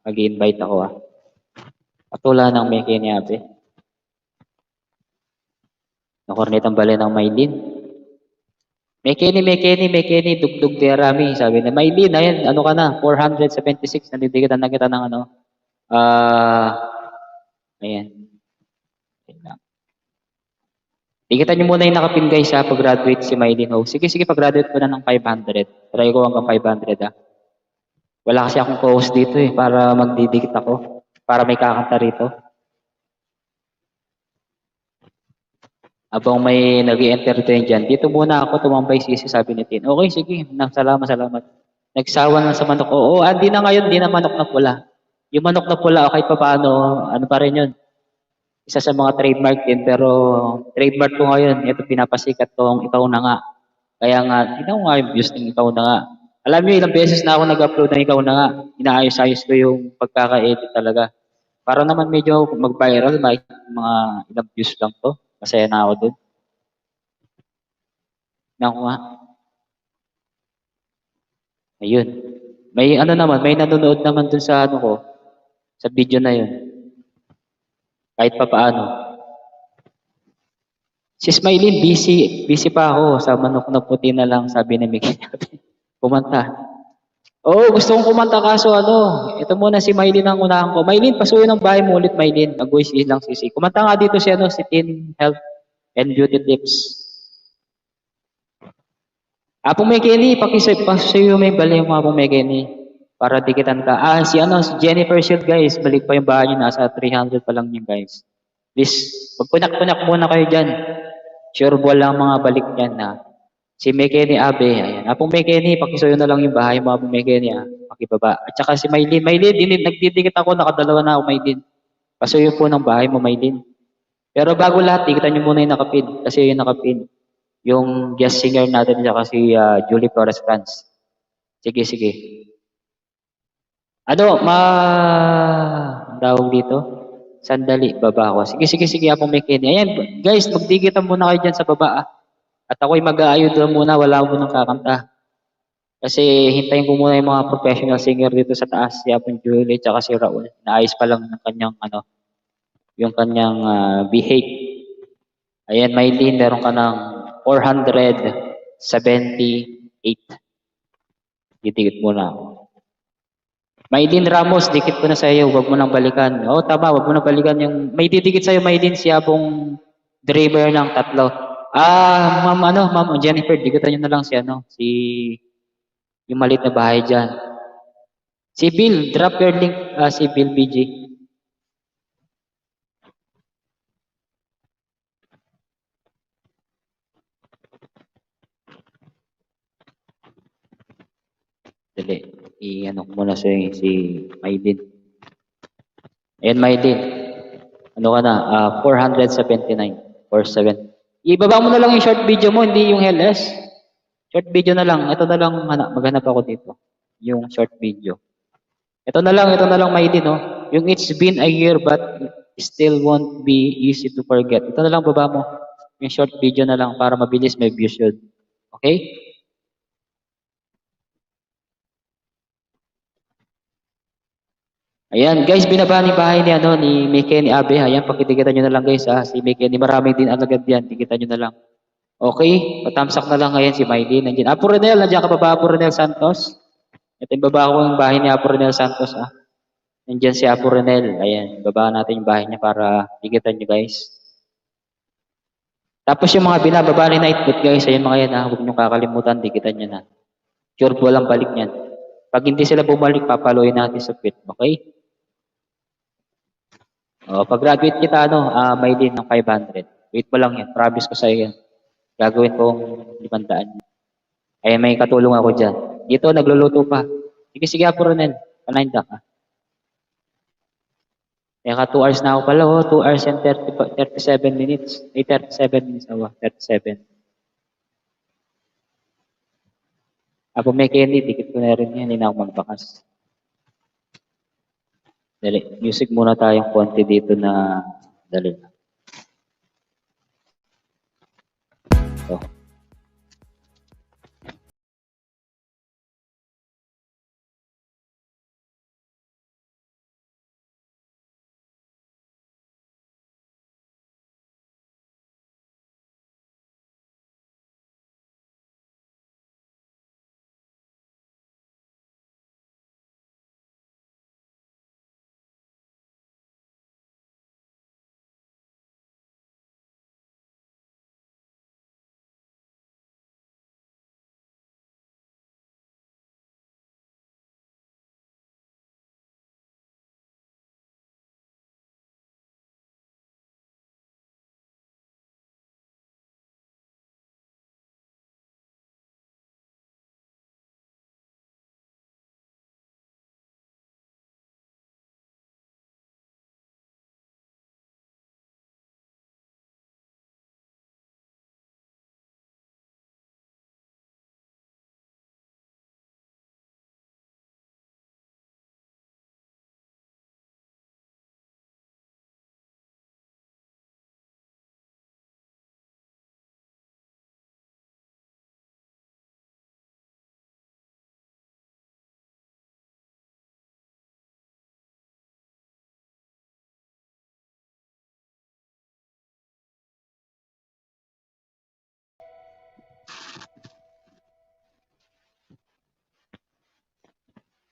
Mag-i-invite ako, Patula ng Meke ni Abe. Nakornit ang bali ng Maylin. Mekeni, dugdug terami. Sabi na, Maylin, ayan, ka na, 476. Nandidikitan na kita ng ayan. Dikitan nyo muna yung nakapin guys pag-graduate si Maylin. Sige, pag-graduate ko na ng 500. Try ko hanggang 500 Wala kasi akong co-host dito para magdidikit ako. Para may kakanta rito. Abang may nag-i-entertain dyan. Dito muna ako tumambay sisi, sabi ni Tin. Okay, sige. Salamat. Nagsawa na sa manok. Oo, hindi na ngayon, hindi na manok na pula. Yung manok na pula, okay pa paano, pa rin yun. Isa sa mga trademark din, pero trademark ko ngayon, ito pinapasikat tong ikaw na nga. Kaya nga, ikaw nga yung views ng ikaw na nga. Alam niyo, ilang beses na ako nag-upload ng ikaw na nga. Inaayos-ayos ko yung pagkaka-edit talaga. Para naman medyo mag-viral, mga ilang views lang to. Masaya na ako dun. Naku nga. Ayun. May may nanonood naman dun sa sa video na yun. Kahit pa paano. Si Smiley, busy pa ako sa manok na puti na lang, sabi ni Mickey. Kumanta. Oo, gusto kong kumanta kaso ito muna si Maylin ang unahan ko. Maylin, pasuyo ng bahay mo ulit, Maylin. Nag-voice lang sisi. Kumanta nga dito si Tin Health and Beauty Tips. Apong Mekeni, pasuyo may balay mo Apong Mekeni. Para dikitan ka. Si si Jennifer Shield guys, balik pa yung bahay niyo, nasa 300 pa lang yun guys. Please, magpunak-punak muna kayo dyan. Sure ball lang mga balik yan na. Si Mekeni Abe, ayan. Apong Mekeni, pakisuyo na lang yung bahay mo, Apong Mekeni, pakibaba. At saka si Maylin. Maylin, nagdidikit ako, nakadalawa na ako, Maylin. Pasuyo po ng bahay mo, Maylin. Pero bago lahat, dikitan nyo muna yung nakapin. Kasi yung nakapin, yung guest singer natin, saka si Julie Flores Franz. Sige, sige. Ang tawag dito? Sandali, baba ako. Sige, sige, sige, Apong Mekeni. Ayan, guys, magdikitan muna kayo dyan sa baba. At ako'y mag-aayod lang muna, wala ko nang kakanta. Kasi hintayin ko muna yung mga professional singer dito sa taas, si Apong Julie, tsaka si Raul. Naayos pa lang ng kanyang, yung kanyang behave. Ayan, Maylin, meron ka ng 478. Didikit muna ako. Maylin Ramos, dikit ko na sa iyo, wag mo nang balikan. Tama, wag mo nang balikan yung may didikit sa iyo, Maylin, si Apong driver ng tatlo. Ma'am Jennifer, dikitan niyo na lang si yung maliit na bahay diyan. Si Bill, drop your link, si Bill BG. Dali, ko muna si Maylin. Ayan, Maylin. Ano ka na? 479 or 7. Ibaba mo na lang yung short video mo, hindi yung LS. Short video na lang. Ito na lang, maghanap ako dito. Yung short video. Ito na lang, Maylin, no? Yung it's been a year but still won't be easy to forget. Ito na lang, baba mo. Yung short video na lang para mabilis may views yun. Okay? Ayan, guys, binaba ni bahay ni Mekeni Abe. Ayan, pakitikitan nyo na lang guys, Si Mekeni, maraming din alagad yan. Tikitan nyo na lang. Okay, patamsak na lang ngayon si Maylin. Nandiyan. Apo Renel, nandiyan ka ba Apo Renel Santos? Ito yung baba ko yung bahay ni Apo Renel Santos, Nandiyan si Apo Renel. Ayan, baba natin yung bahay niya para tikitan nyo guys. Tapos yung mga binababa ni Nightbot guys, ayan mga yan huwag nyo kakalimutan, tikitan nyo na. Sure, walang balik niyan. Pag hindi sila bumalik, papaluin natin sa pit. Okay? Pag-graduate kita, Maylin ng 500. Wait mo lang yan. Promise ko sa'yo yan. Gagawin kong 500. Ay, may katulong ako dyan. Dito, nagluluto pa. Sige, sige, Apo Ronel. Panahinda ka. Kaya 2 hours na ako pala, 2 hours and 37 minutes. Ay, 37 minutes ako. 37. Apo Mekeni, dikit ko na rin yan. Hindi na ako magbakas. Dali, music muna tayong konti dito na dali na.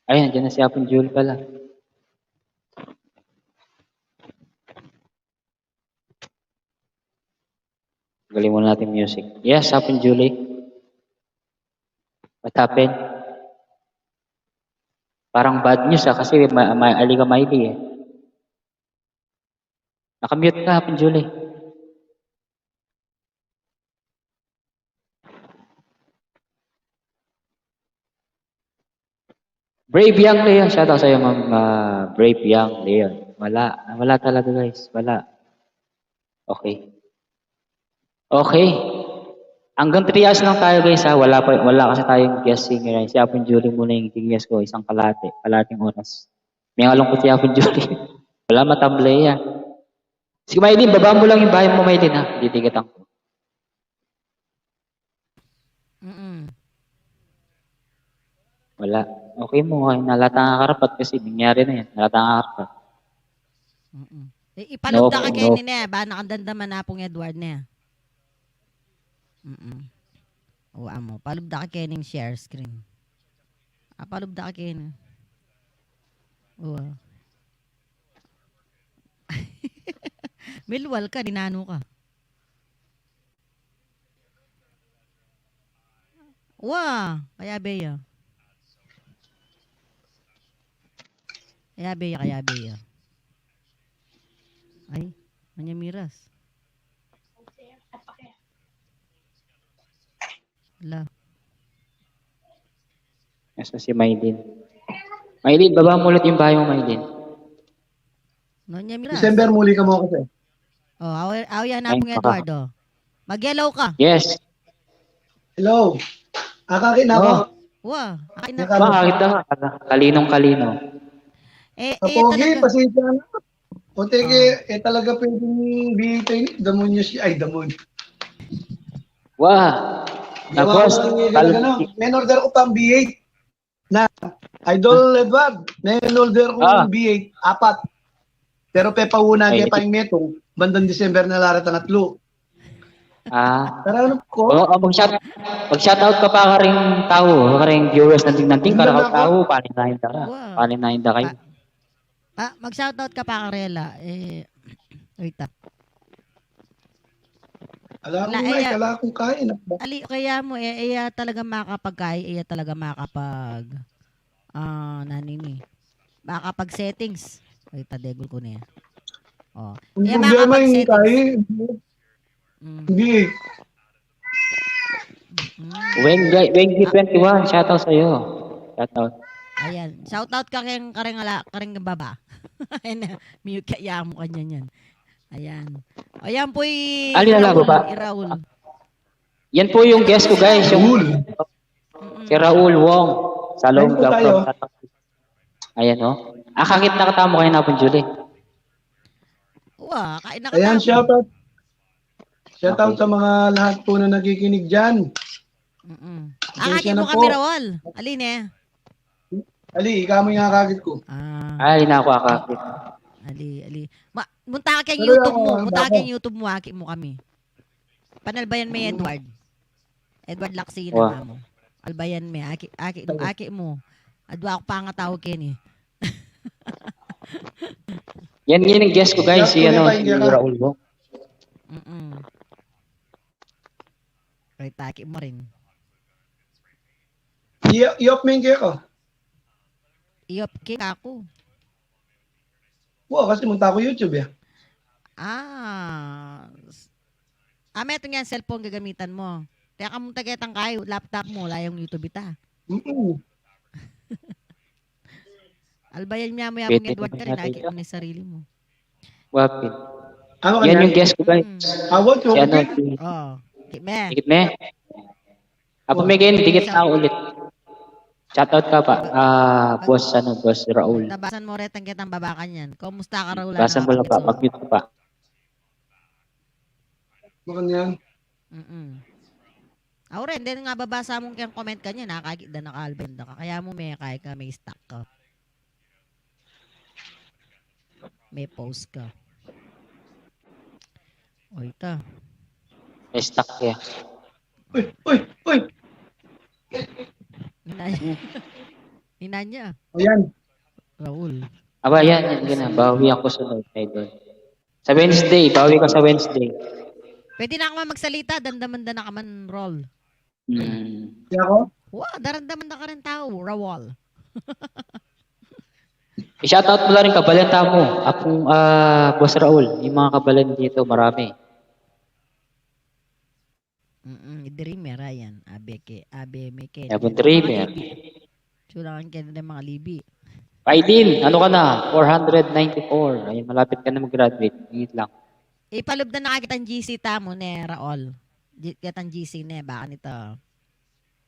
Ay, nandiyan na si Apong Jule pala. Galing muna natin music. Yes, Apong Julie. What happened? Parang bad news kasi Ali ka Miley eh. Nakamute ka, Hapon Julie. Brave Young Leon. Shoutout sa'yo, ma'am. Brave Young Leon. Wala talaga, guys. Wala. Okay. Okay. Hanggang 3 hours lang tayo, guys, ha. Wala kasi tayong guest singer. Si Hapon Julie muna yung guest ko. Isang kalating oras. May ngalungkot si Hapon Julie. Wala matamblay yan. Sige, Maylin, baba mo lang yung bahay mo, Maylin, ha. Titigatan ko. Wala. Okay mo, nalata nga karapat kasi nangyari na yan. Nalata nga karapat. Ipalugda ka No, kay no. niya. Ba nakandandama na pong Edward niya. O amo, palubda ka kay ning share screen. Palubda ka kay ni. Oo. Milwal ka, dinano ka. Kaya beya. Kaya beya. Ay, Manya Miras. Wala. Asa si Maylin. Maylin, baba mo ulit yung bahay mo, Maylin. Manya Miras. December, muli ka mo kasi. Awiyan na pong Eduardo. Mag-yellow ka. Yes. Hello. Akakin ako. Akin na. Bakit na ka? Kalinong-kalino. Kapogi, talaga. pasensya na. O teke, talaga pwedeng B8 ini. Damon niya siya. Ay, damon. Tapos, May order ko pang B8 na Idol Edward. May order ko ng B8, 4. Pero pepauna kaya pa yung metong. Bandang December na larat ang atlo. Tara ano ko? Mag-shoutout ka pa ka rin tao. Ka rin viewers nanting para ka tao. Paninahin ka ka. Paninahin ka kayo. Mag-shoutout ka pa, Karela. Wait up. Ala akong kain. Ali, kaya mo, talaga makakapagkain, talaga makakapag, makakapag-settings. Wait, degol ko na yan. Yung problema yung kain. Hindi. Wengi21, shoutout sa'yo. Shoutout. Ayan. Shoutout ka karing baba. Mute kaya mo kanya yan. Ayan po Raul. Yan po yung guest ko, guys. Si Raul Wong. Sa Long Ayan, o. Kakit na katamo kayo na po, Julie. Kain na Ayan, shoutout. Shoutout sa mga lahat po na nakikinig dyan. Akakit mo kami, Raul. Alin eh. Ali, ikaw mo yung akakit ko. Ay, na ako akakit. Ali. Munta ka kay YouTube mo. Munta ka kay YouTube mo. Akit mo kami. Panalbayan may Edward. Edward Laksina mo. Albayan may. Akit mo. Adwa ako pa nga tawag ken eh. Yan yung guest ko, guys. Si Raul Wong. Right, akit mo rin. Iyop mo yung kaya ko. Iyop kay ako. Kasi munta ako YouTube eh. Meto nga cellphone gagamitan mo. Kaya ka mong tagetang kayo, laptop mo, layang YouTube ita. Albayan niya mo yung Edward ka rin, nakikita mo na yung sarili mo. Wapit. Yan yung guest ko, guys. Awat Si ano, Dikit me. Apo may ganyan, dikit na ako ulit. Shoutout ka pa. Boss Raul. Tabasan mo retang kitang babakan yan. Kumusta ka, Raul? Basan mo lang pa, pag-mute ko pa. Bakit yan? Ako rin, din nga babasa mong kayang comment ka niya, nakakita na ka-album na ka. Kaya mo may kaya ka, may stock ka. May post ka. O, ito. May stock kaya. Uy! Ninanya. Ayan. Raul. Aba, yan. Bawi ako sunod. Idol. Sa Wednesday. Bawi ka sa Wednesday. Pwede na ako magsalita. Dandaman na ka man, Raul. Kaya ako? Darandaman na ka rin tao. Raul. I-shoutout mo lang rin kabalanta mo. Apong Boss Raul. Yung mga kabalan dito, marami. Dreamer, ayan. Abe, Meke. Apong Dreamer. Sulangan ka na ng mga libi. Aidin, ano ka na? 494. Ayun, malapit ka na mag-graduate. Ingit lang. Ipalob na nakakita ang GC tamo ne, Raol. Kitang GC ne, baka nito.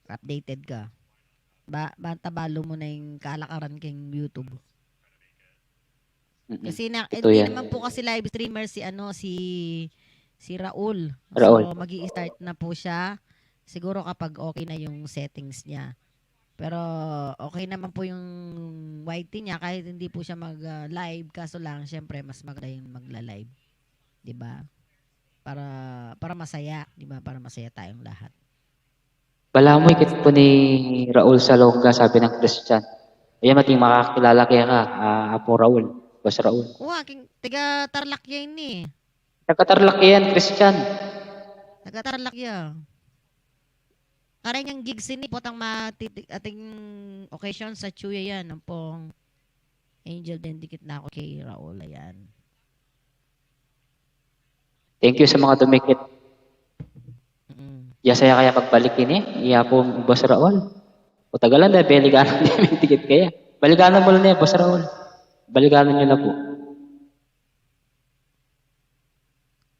Updated ka. Tabalo mo na yung kalakaran keng YouTube. Kasi Ito hindi yan. naman po kasi live streamer si Raul. Raul. So magi-start na po siya. Siguro kapag okay na yung settings niya. Pero okay naman po yung YT niya kahit hindi po siya mag-live. Kaso lang, syempre, mas maganda yung magla-live. 'Di ba? Para masaya. 'Di ba? Para masaya tayong lahat. Bala mo, ikit po ni Raul Salonga, sabi ng Christian. Ayan, mating makakilala kaya ka, Apo Raul. Boss Raul. Aking tiga Tarlac yan eh. Nagkatarlak yan, Christian. Taga Tarlac yan. Karang yung gigs ni potang ating occasion sa Chuya yan. Ang pong Angel din dikit na ako kay Raul. Ayan. Thank you sa mga dumikit. Saya kaya pagbalikin iya po Boss Raul. O tagalan na, baliganan niya may tikit kaya. Baliganan mo lang niya, Boss Raul. Baliganan niyo na po.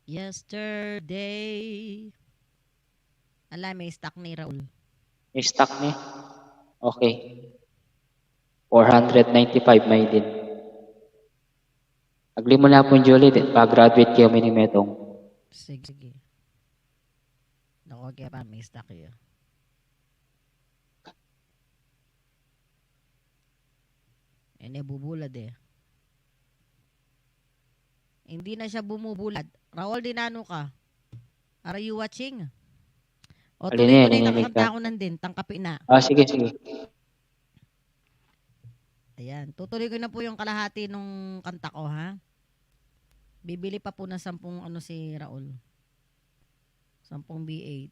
Yesterday. Ala, may stock ni Raul. May stock niya. Okay. 495 may din. Agli mo na po yung Julie, pag-graduate kayo minimetong. Sige. Naku, kaya pa may stock yun. Bubulad eh. Hindi na siya bumubulad. Raul, dinano ka? Are you watching? O tuloy ko na yung kakanta ko nandin. Tangkapi na. Sige. Ayan. Tutuloy ko na po yung kalahati nung kanta ko, ha? Bibili pa po ng 10 si Raul. 10 B8.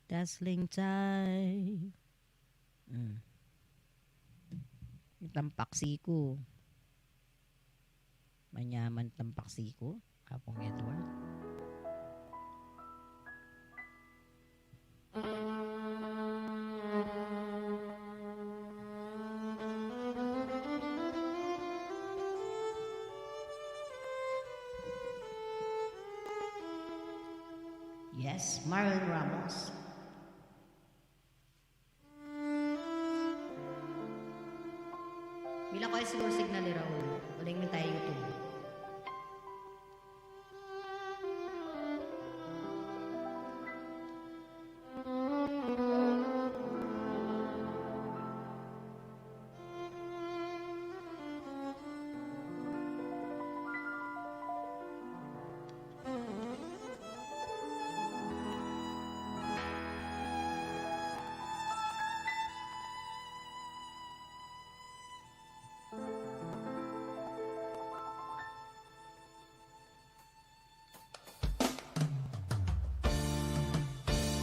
Dazzling time. Tampaksiko. Manyaman tampaksiko. Kapong Edward. Yes, Marlon Ramos. Bila ko ay siguro signal ni Raul. Walang min tayo YouTube.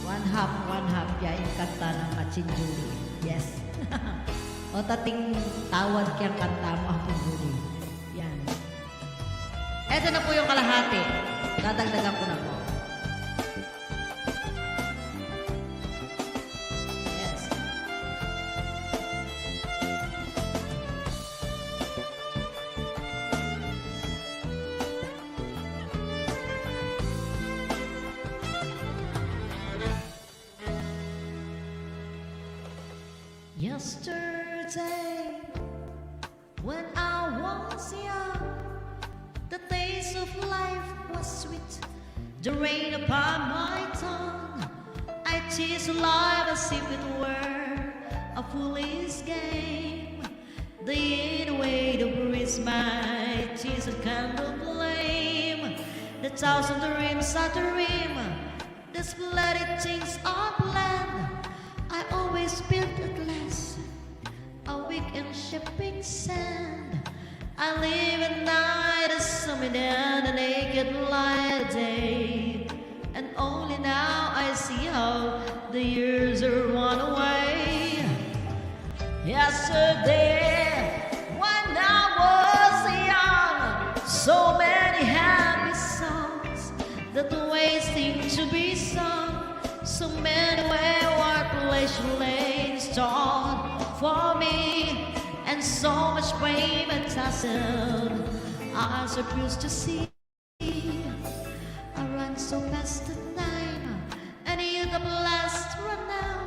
One half ya yung kanta ng Machin Julie. Yes. O tating tawad kiyang kanta mo ang Julie. Yan. Eto na po yung kalahati. Dadagdagan ko na po. Yes. Yesterday, when I was young, the taste of life was sweet. The rain upon my tongue, I tease life as if it were a foolish game. The end way to breeze my tears and candle flame. The thousand dreams I dream, the splendid things I plan. I always build a glass, a weak and shipping sand. I live at night as summer in the naked light of day. And only now I see how the years are run away. Yesterday, when I was young, so many happy songs that waiting to be sung. So many wayward pleasure lay in store for me, and so much pain and tasseled I refuse to see. I run so fast at night, and you the blessed run now.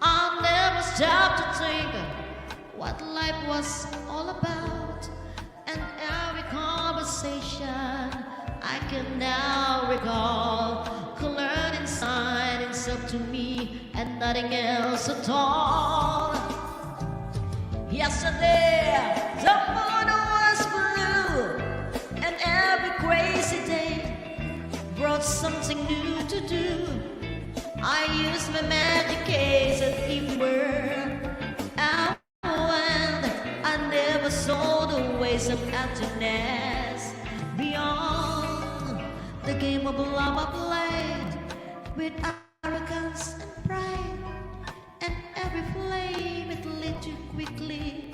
I never stop to think what life was all about, and every conversation I can now recall could learn inside itself to me and nothing else at all. Yesterday, the moon was blue, and every crazy day brought something new to do. I used my magic case as if it were out, and I never saw the ways of emptiness beyond the game of love I played with arrogance and pride, and every flame it lit too quickly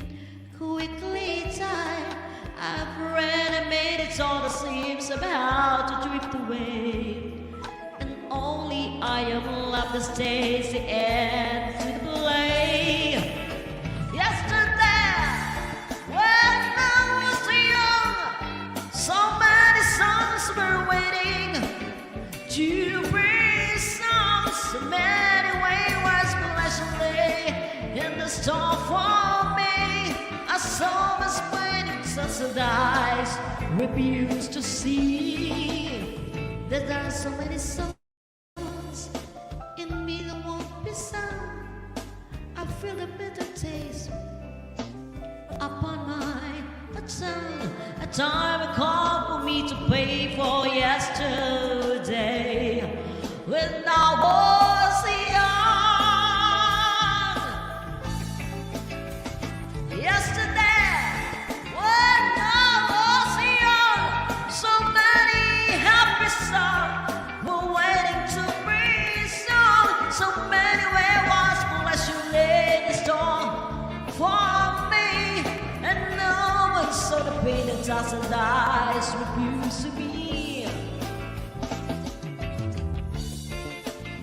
died. I've read and made it all the seems about to drift away, and only I am left that stays the end to the play. Yesterday, when I was young, so many songs were waiting to be sung. So many wayward pleasure lay in the store for me. I saw my waiting subsidized, refuse to see that there are so many songs in me that won't be sung. I feel the bitter taste upon my tongue. A time will come for me to pay for yesterday when I was young. Yesterday, when I was young, so many happy songs were waiting to be sung. So many wayward pleasure lay in store for me, and no one saw the pain that doesn't eyes refuse to be.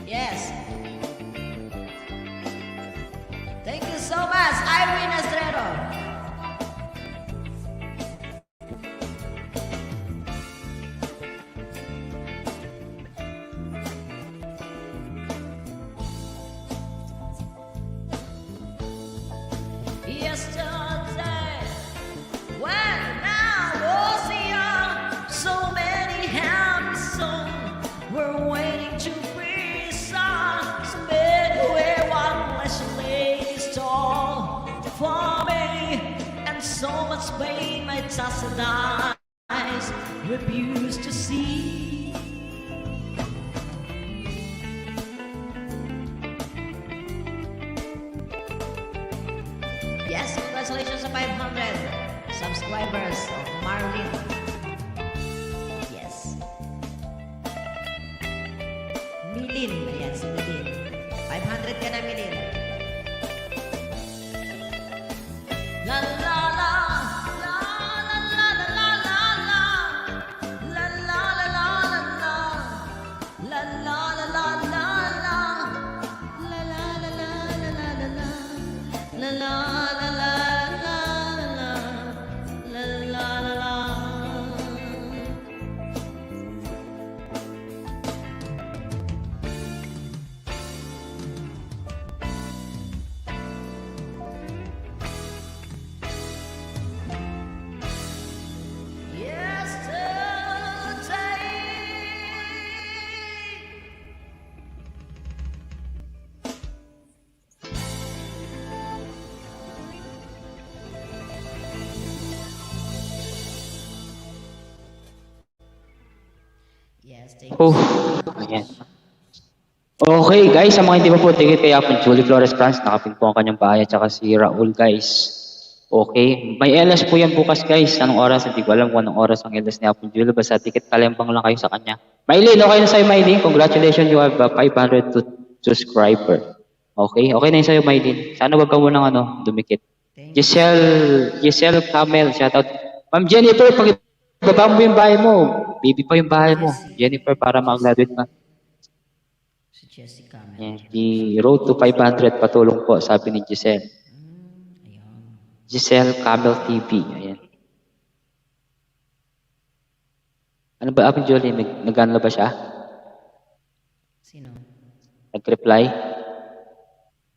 Yes. Thank you so much, Irene Estrero. Yesterday, when I was young, so many happy songs were waiting to be sung. So many wayward pleasure lay in store for me, and so much pain my touched eyes refuse to see. Yes, congratulations sa 500 subscribers of Marlin. Yes. Milin. Ayan, si Milin. 500 ka na, Milin. La la la. La la la la la la la. La la la la la la. La la la la la la. La la la la la la la la. La la la la la la. La la la la. Yesterday. Yes, thank you. Oh, ayan. Okay guys, sa mga hindi pa po, tigit kay Julie Flores France, nakapin po ang kanyang bahay, at saka si Raul guys. Okay. May LS po yan bukas, guys. Anong oras? Hindi ko alam kung anong oras ang LS ni Apple Julio. Basta ticket kalembang lang kayo sa kanya. Maylin, okay na sa'yo, Maylin. Congratulations, you have 500 to subscriber. Okay? Okay na yun sa'yo, Maylin. Sana wag ka munang dumikit. Giselle Camel, shoutout. Ma'am Jennifer, pag ibaba mo yung bahay mo, baby pa yung bahay mo. Jennifer, para mag-graduate ka. Si Jessica. Yan. The road to 500, patulong po, sabi ni Giselle. Ayun. Giselle Camel TV. Ayan. Ano ba, Apple Julie? Nag-ano ba siya? Sino? Nag-reply?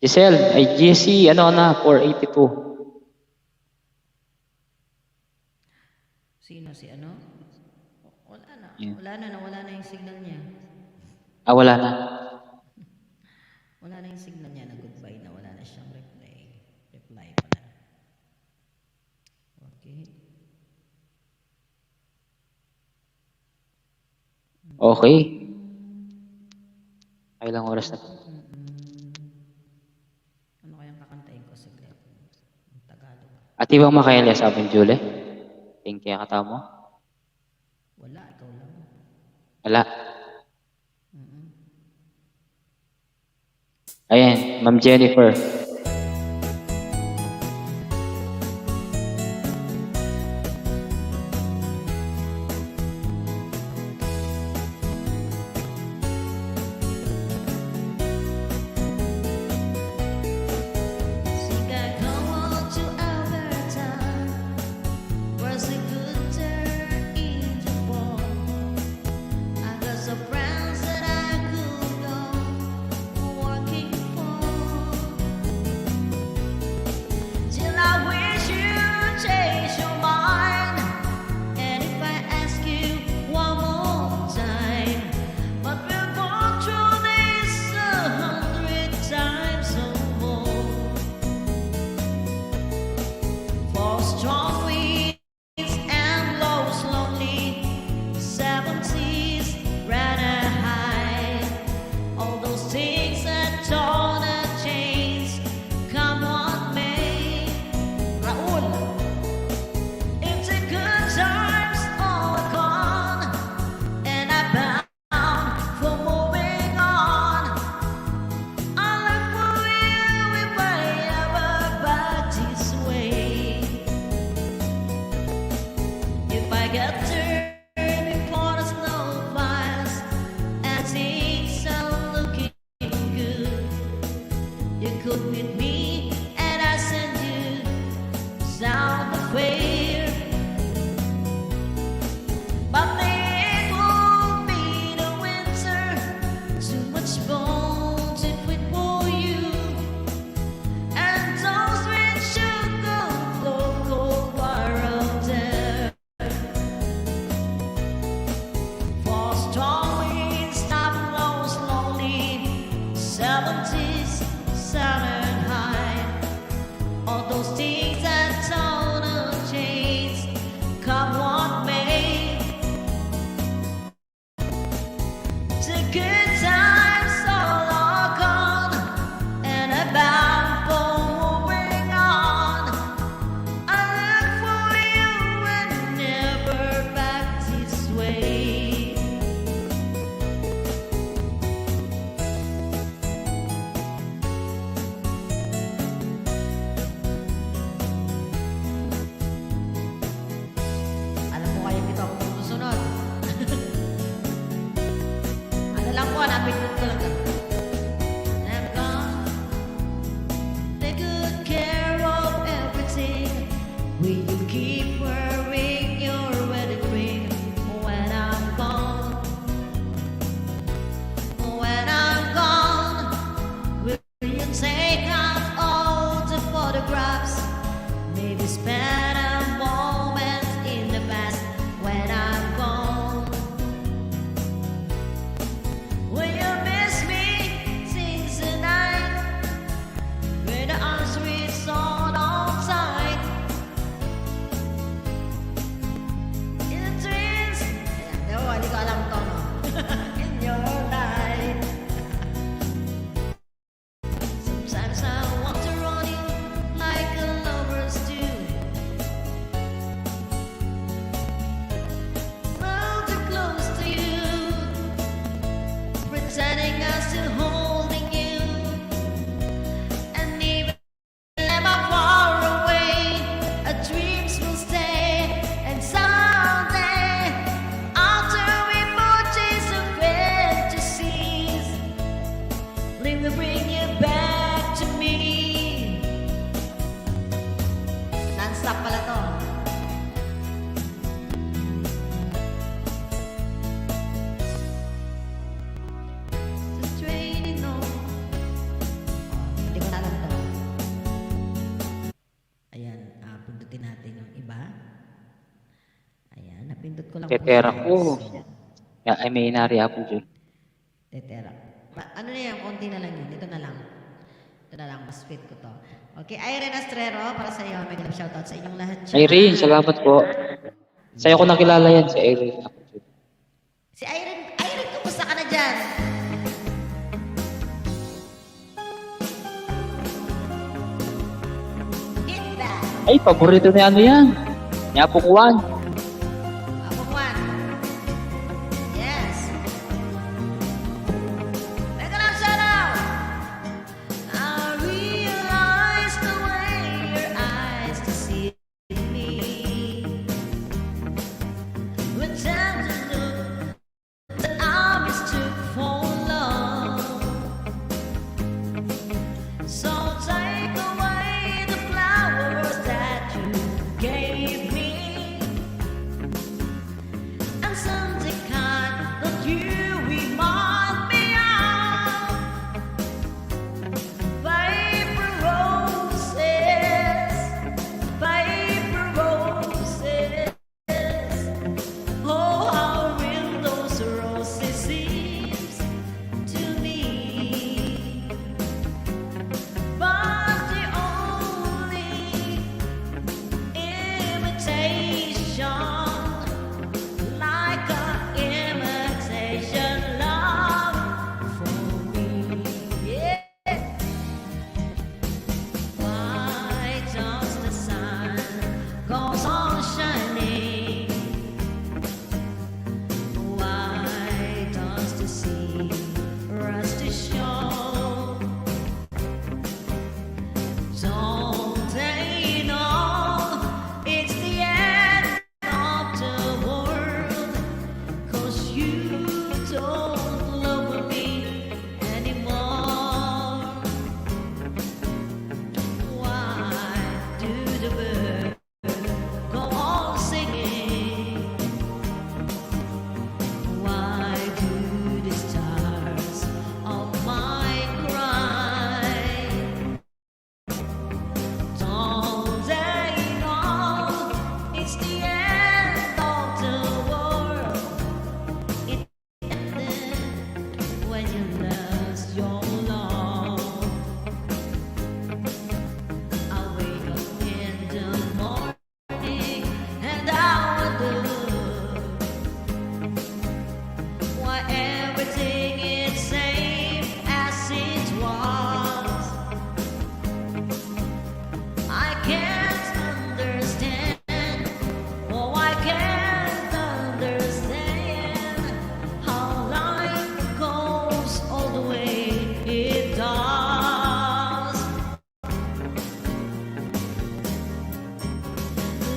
Giselle, ay GC, 482. Sino? Si ano? Wala na. Yeah. Nawala na yung signal niya. Ah, wala na. Wala na yung signal niya na goodbye na. Wala na siyang reply. Reply pa na. Okay. Okay. Ay, ilang oras na. Ano kayang kakantayin ko saglit? Ang Tagalog. At ibang makaila sa Apple Julie? Think kaya kata mo? Wala, ikaw lang. Wala. Ayan, Ma'am Jennifer. Sikat kawan to Alberta, was a good turn in Japan. I got some friends that I could go working for. Till I wish you change your mind, and if I ask you one more time, but we'll go through this 100 times or more. For strong winds and blows lonely, 70s rather high. All those things that torn the chains, come what may. Raul, if the good times all are gone, and I'm bound for moving on, I'll look for you if I ever back this way. If I get turned before the snow flies and things are looking good, you could meet me and I send you sound of fear. But it won't be the winter, too much bones it wait for you. And those sweet sugar cold barrel there. For strong winds stop blow slowly, 70s southern high. All those things that torn the chains, come what may. The good times all are gone, and I'm bound for moving on. I look for you and never back this way. Alam mo kaya dito ako susunod. Ano lang po, napindot ko lang to. I'm gone. Take good care of everything. Will you keep wearing your wedding ring when I'm gone? When I'm gone, will you take out all the photographs? Maybe spend a moment in the past when I'm gone. Will you miss me since the night when the answer is on all time? Napindot ko lang. Tetera po. ko. Yeah, ay may inari ako dyan. Tetera. Ano na yan? Konti na lang yun. Ito na lang. Ito na lang. Mas sweet ko to. Okay, Irene Astrero, para sa iyo. May ganap shoutout sa inyong lahat. dyan. Irene, salamat po. Sa'yo ko nakilala yan, si Irene. Si Irene, Irene, kumusta ka na dyan? Hit that. Ay, paborito ni ano yan. Ni Apo Juan. Ako, Juan. Yes. Mega lang shoutout. I realize the way your eyes deceive me. When time to look that I mistook for love. So take away the flowers that you gave me, and something kind that you remind me of. Paper roses, paper roses. Oh, how real those roses seems to me. But the only imitation, like an imitation love for me. Yeah. Why does the sun goes on shining? Why does the sea rest ashore? Don't they know it's the end of the world? 'Cause you don't love me anymore. Why do the birds go on singing? Why do the stars of mine cry? Don't they know it's the end of the world? It ended when you lost your love. I wake up in the morning and I wonder why everything is same as it was. I can't understand. Oh, I can't understand how life goes all the way it does.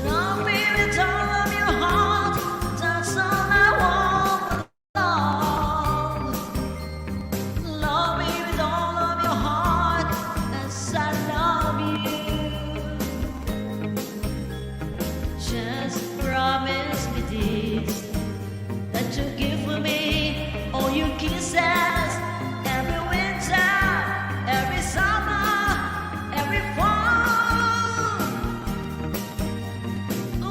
Love me with all of your heart. That's all I want. Love. Love me with all of your heart as I love you. Just promise me this, that you give me all your kisses every winter, every summer, every fall.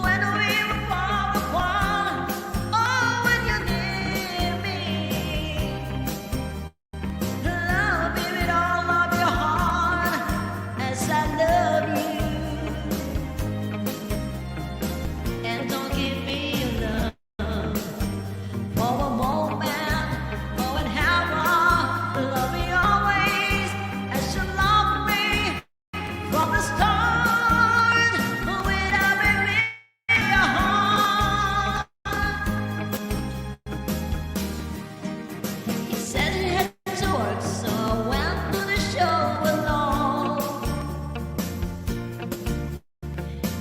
When we were far apart, oh, when you near me. Love me with all of your heart as I love you. And don't give me your love for a moment, oh, and have love me always as you love me from the start. Without me in your heart. He said he had to work, so I went to the show alone.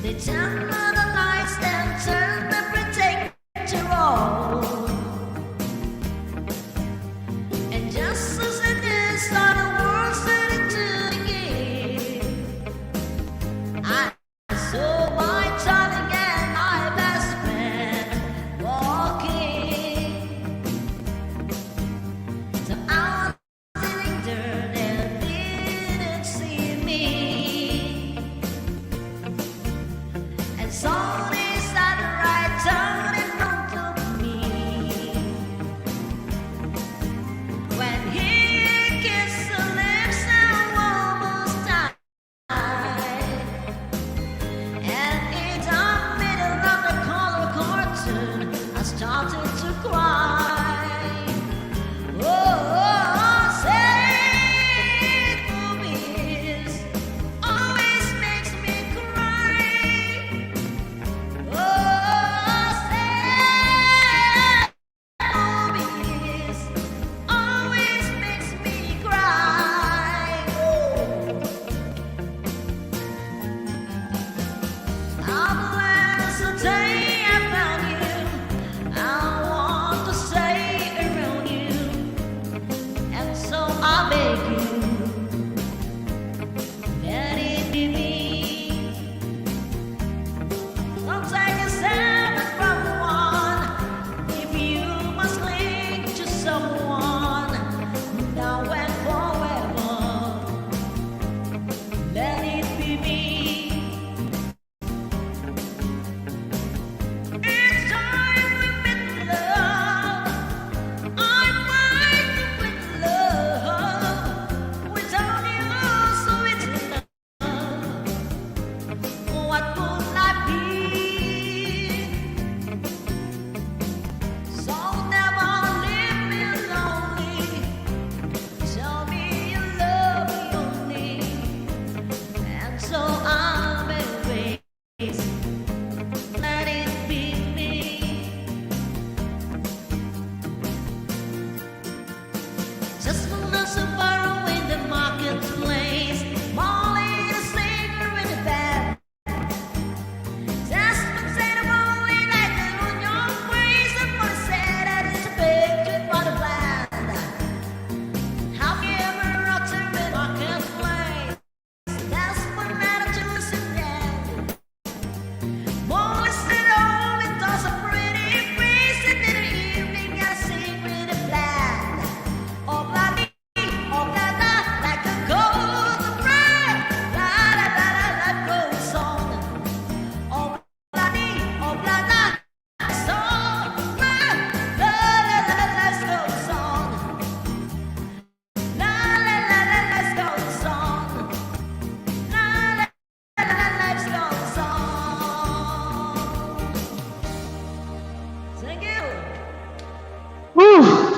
They turned on the lights and turned the protector on. And just as it did, saw the world started to begin. I saw my darling and my best friend walking. So I was sitting there and didn't see me. And so they started right turning from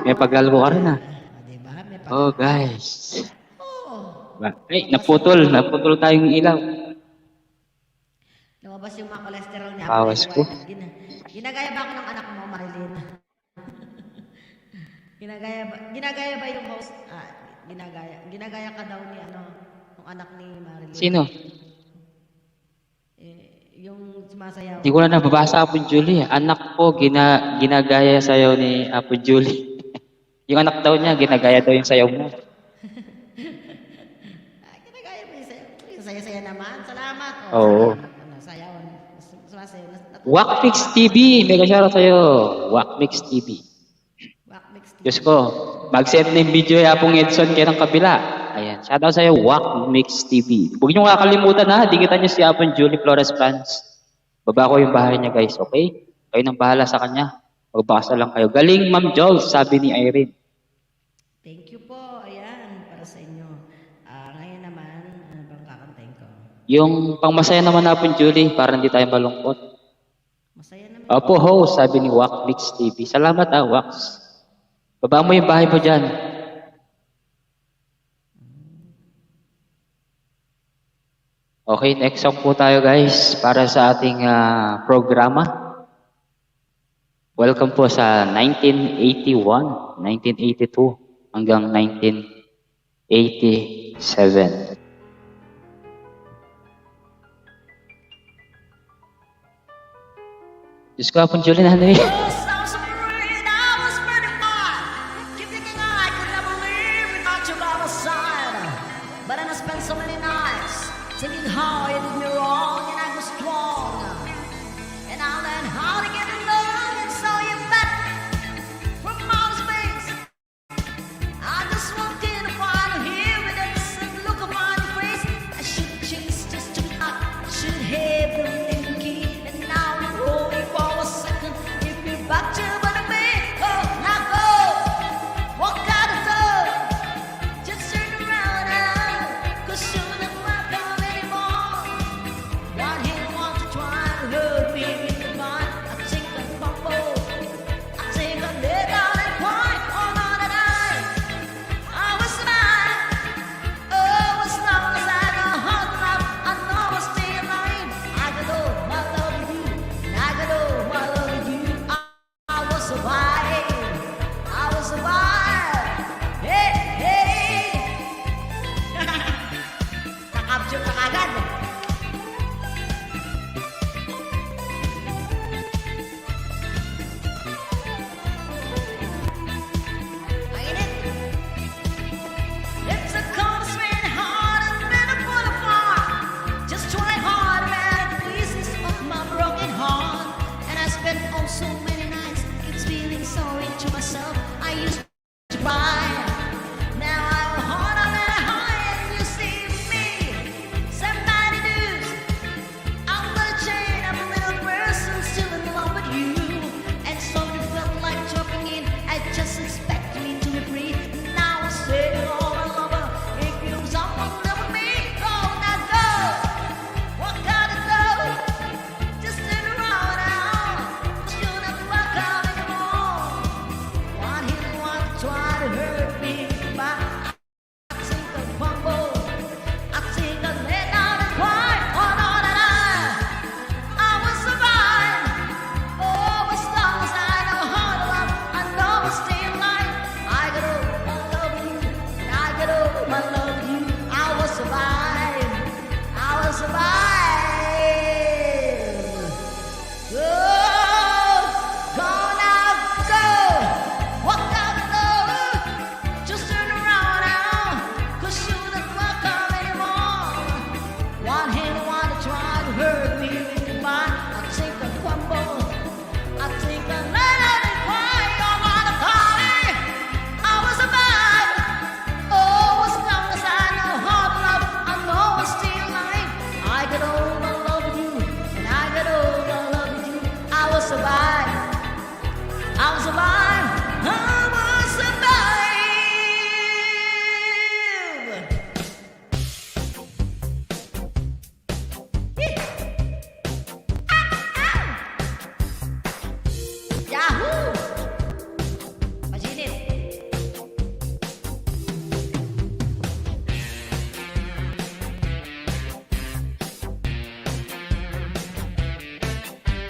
may paglalaro ka rin ah. Diba? May Oh, guys. Oo. Ay, naputol tayong ilaw. Lumabas yung mga cholesterol niya. Awas ko. Ginagaya ba ako ng anak mo, Marilyn? ginagaya ba yung host? Ginagaya ka daw ni ng anak ni Marilyn. Sino? Yung sumasayaw. Hindi ko na nababasa, Apo Julie. Anak ko, ginagaya sayo ni Apo Julie. Yung anak daw niya, ginagaya daw yung sayaw mo. Ginagaya mo yung sayaw. Yung saya-saya naman. Salamat. Oo. Sayaw. Sumasayaw. Wakmix TV, mega shoutout sa'yo. Wakmix TV. Wakmix TV. Diyos ko, mag-send na yung video yung Apong Edson kayo ng kabila. Ayan, shoutout sa'yo, Wakmix TV. Huwag niyo kakalimutan ha, dikitan niyo si Apong Julie Flores fans. Baba ko yung bahay niya guys, okay? Kayo nang bahala sa kanya. Magbasa lang kayo. Galing, Ma'am Jules, sabi ni Irene. Thank you po. Ayan, para sa inyo. Ngayon naman, ano bang kakantayin ko? Yung pangmasaya naman na Apong Julie, para hindi tayo malungkot. Masaya naman. Opo, host, sabi ni Wakmix TV. Salamat Wax. Baba mo yung bahay mo dyan. Okay, next song po tayo guys para sa ating programa. Welcome po sa 1981, 1982 hanggang 1987. Diyos ko, Apong Julie, nanay. But I spent so many nights thinking how you did me wrong and I was strong. And I learned how to get along and saw you back from outer space. I just walked in to find you here with that same look upon your face. I should chase just to knock, should have the little key. And now I'm holding for a second. If you back to but me, oh, now go. Walk out the door. Just turn around now, 'cause you're not welcome anymore. Right here, want to try to hurt me in the mind. I think I'm bumble. I think I lay down and cry all night and night. I was mine. Oh, as long as I know how to love, I know I'll stay alive. I got all my love with you, and I got all my love with you. I was survive. I was survive. Hey, hey. Nakapture ka agad. Mainit. It's a cold, sweet heart and then I put a fire. Just try hard around pieces of my broken heart. And I spent oh so many nights, it's feeling sorry to myself. I used to cry. Now I'm hard on and high and you see me. Somebody does. I'm gonna change, I'm a little person still in love with you. And so you felt like dropping in. I just expect me to be free. Now I say, oh, I love her. If you someone live with me, go now go. Walk out the door. Just turn around now. 'Cause you're not welcome anymore. One hit, one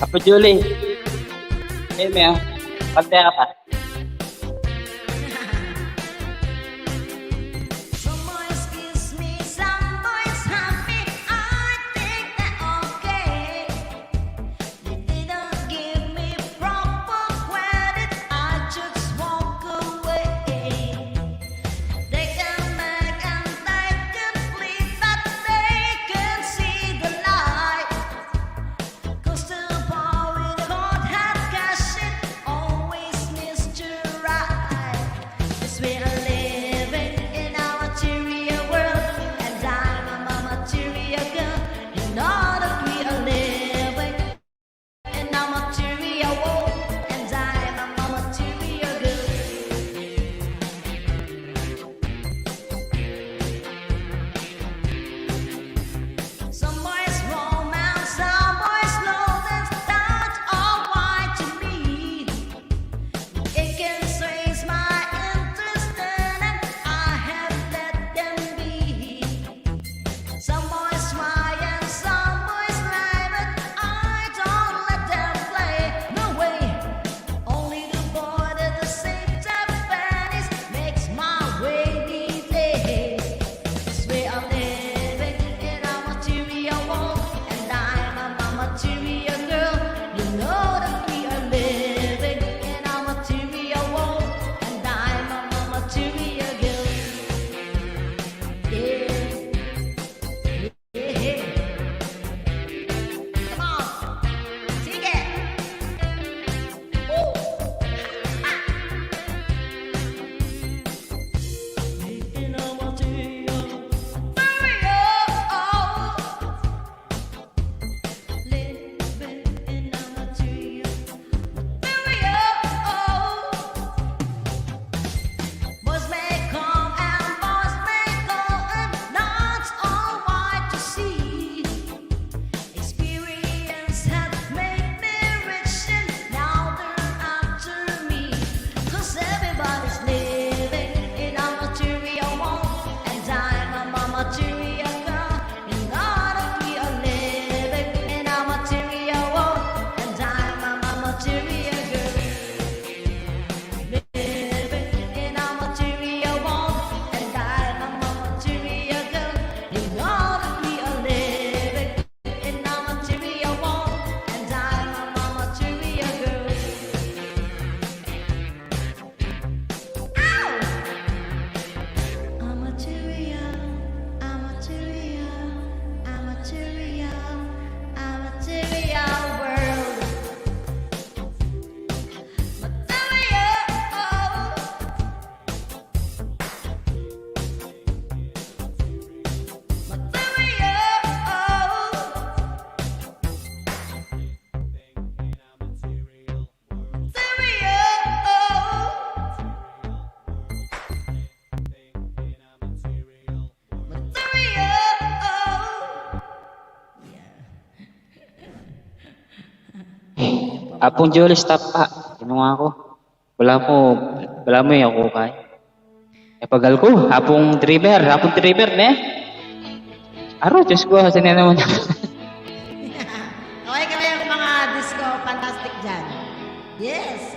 Apo Julie. Hey, Mea. Pantaya ka pa. Some boys kiss me, some boys hug me. I think they're okay. They didn't give me proper credit. I just walk away. They can beg and they can plead, but they can see the light. 'Cause the boy with the cold hat cash it always missed you right. 'Cause we are living in a material world, and I'm a material girl. You know that we are living in a material world, and I'm a material girl. Some boys romance, some boys love, that's all white to me. It can raise my interest and I have let them be. Some boys try and some boys lie, but I don't let them play. No way, only the boy that the same Japanese makes my way these days. 'Cause we are living in a material world, and I'm a material girl. You know that we are living in a material world, and I'm a material girl. Yeah, yeah. Come on, sing it. Woo. In a material. Boys may come and boys may go, and that's all white to see. Experience has made me rich, and now they're after me. 'Cause everybody's living in a material world, and I'm a material girl. You know that we are living in a material world, and I'm a material girl. Living in a material world, and I'm a material girl. You know that we are living in a material world, and I'm a material girl. Ow! I'm material, I'm material, I'm material, I'm material world. Apong Julie, stop pa. Kinuha ako. Wala mo yung ako kay. Pagal ko, hapong driver, ne? Aro, Diyos ko, saan na naman. Okay kami yung mga disco fantastic dyan. Yes.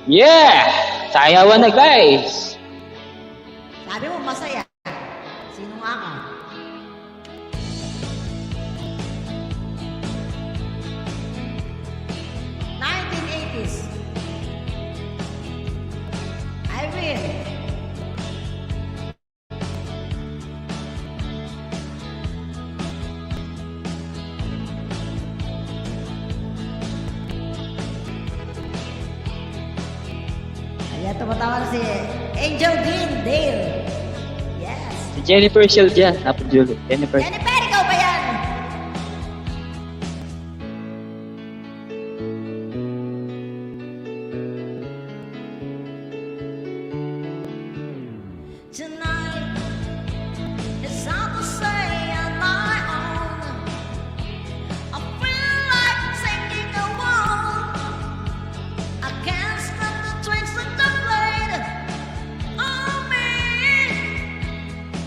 Yeah! Sayawan na, guys! Sabi mo masaya. Sino nga ka? I will. Ayan, tumatawa na si Angel Dean Dale. Yes. Si Jennifer Shield dyan, Apong Julie. Jennifer. Jennifer, ikaw ba yan? Tonight, it's hard to say on my own. I feel like taking a walk. I can't stop the tricks that they played on me.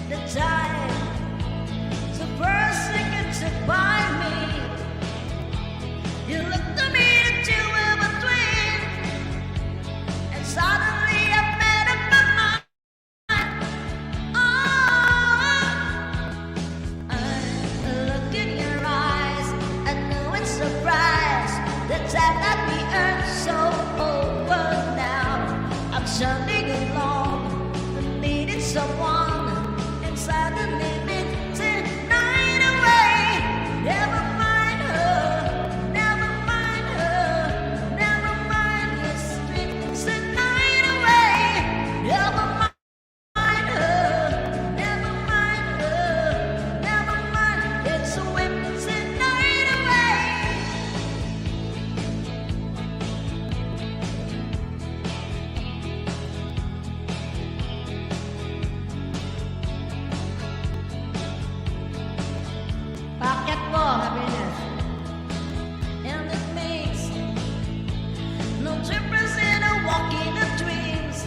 The time to sad that we are so over now. I'm shining along, needed someone, and suddenly it's a night away. Never mind her, never mind her, never mind it's a night away. Never mind her, never mind her, never mind it's a night away. Packet mo, happiness. And it makes no difference in a walk in the dreams.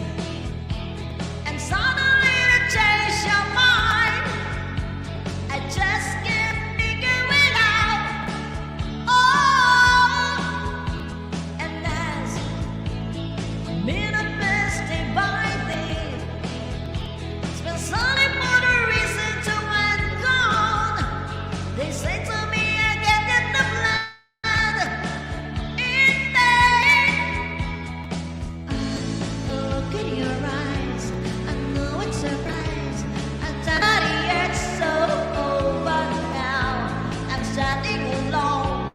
And suddenly you change your mind. I just can't figure it out. Oh, and as minute pass day by day, it's been sunny for the reason to end gone. They say to me I get in the blood in there. Look in your eyes, I know it's a surprise. I'm tired, so over now. I'm standing alone,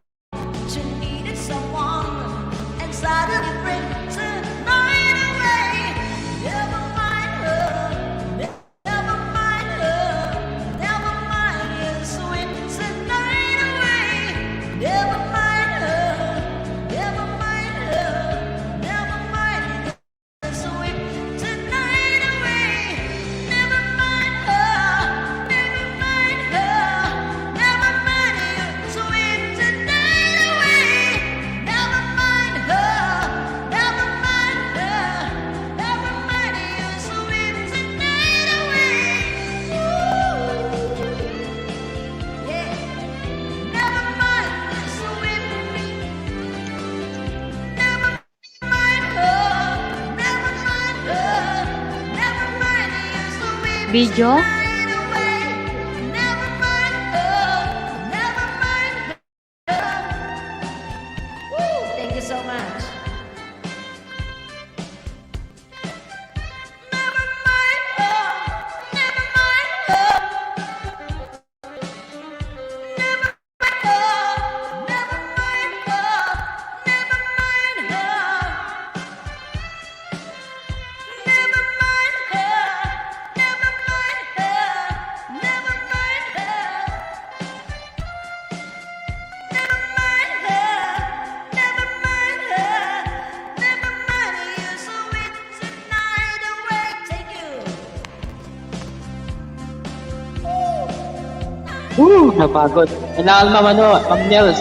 she needed someone, and suddenly brings a night away. Never mind her, never mind her, never mind it's sweet, it's a night away. Never mind her, never mind her, never mind it's sweet, it's a night away. Never mind her, never mind her, never mind it's sweet, it's a night away. Never mind her, never mind her, never mind it's sweet, it's a night away. Yeah. Never mind it's sweet. Never mind her, never mind her, never mind it's sweet. Video? Night away. Never mind her, never mind her. Woo! Thank you so much. Never mind her, never mind her. Never mind her, never mind her, never mind her. Never mind her, never mind her, never mind her. Never mind her, never mind her, never mind you, so it's a night away. Thank you. Napagod. Kailangan Ma'am Nels.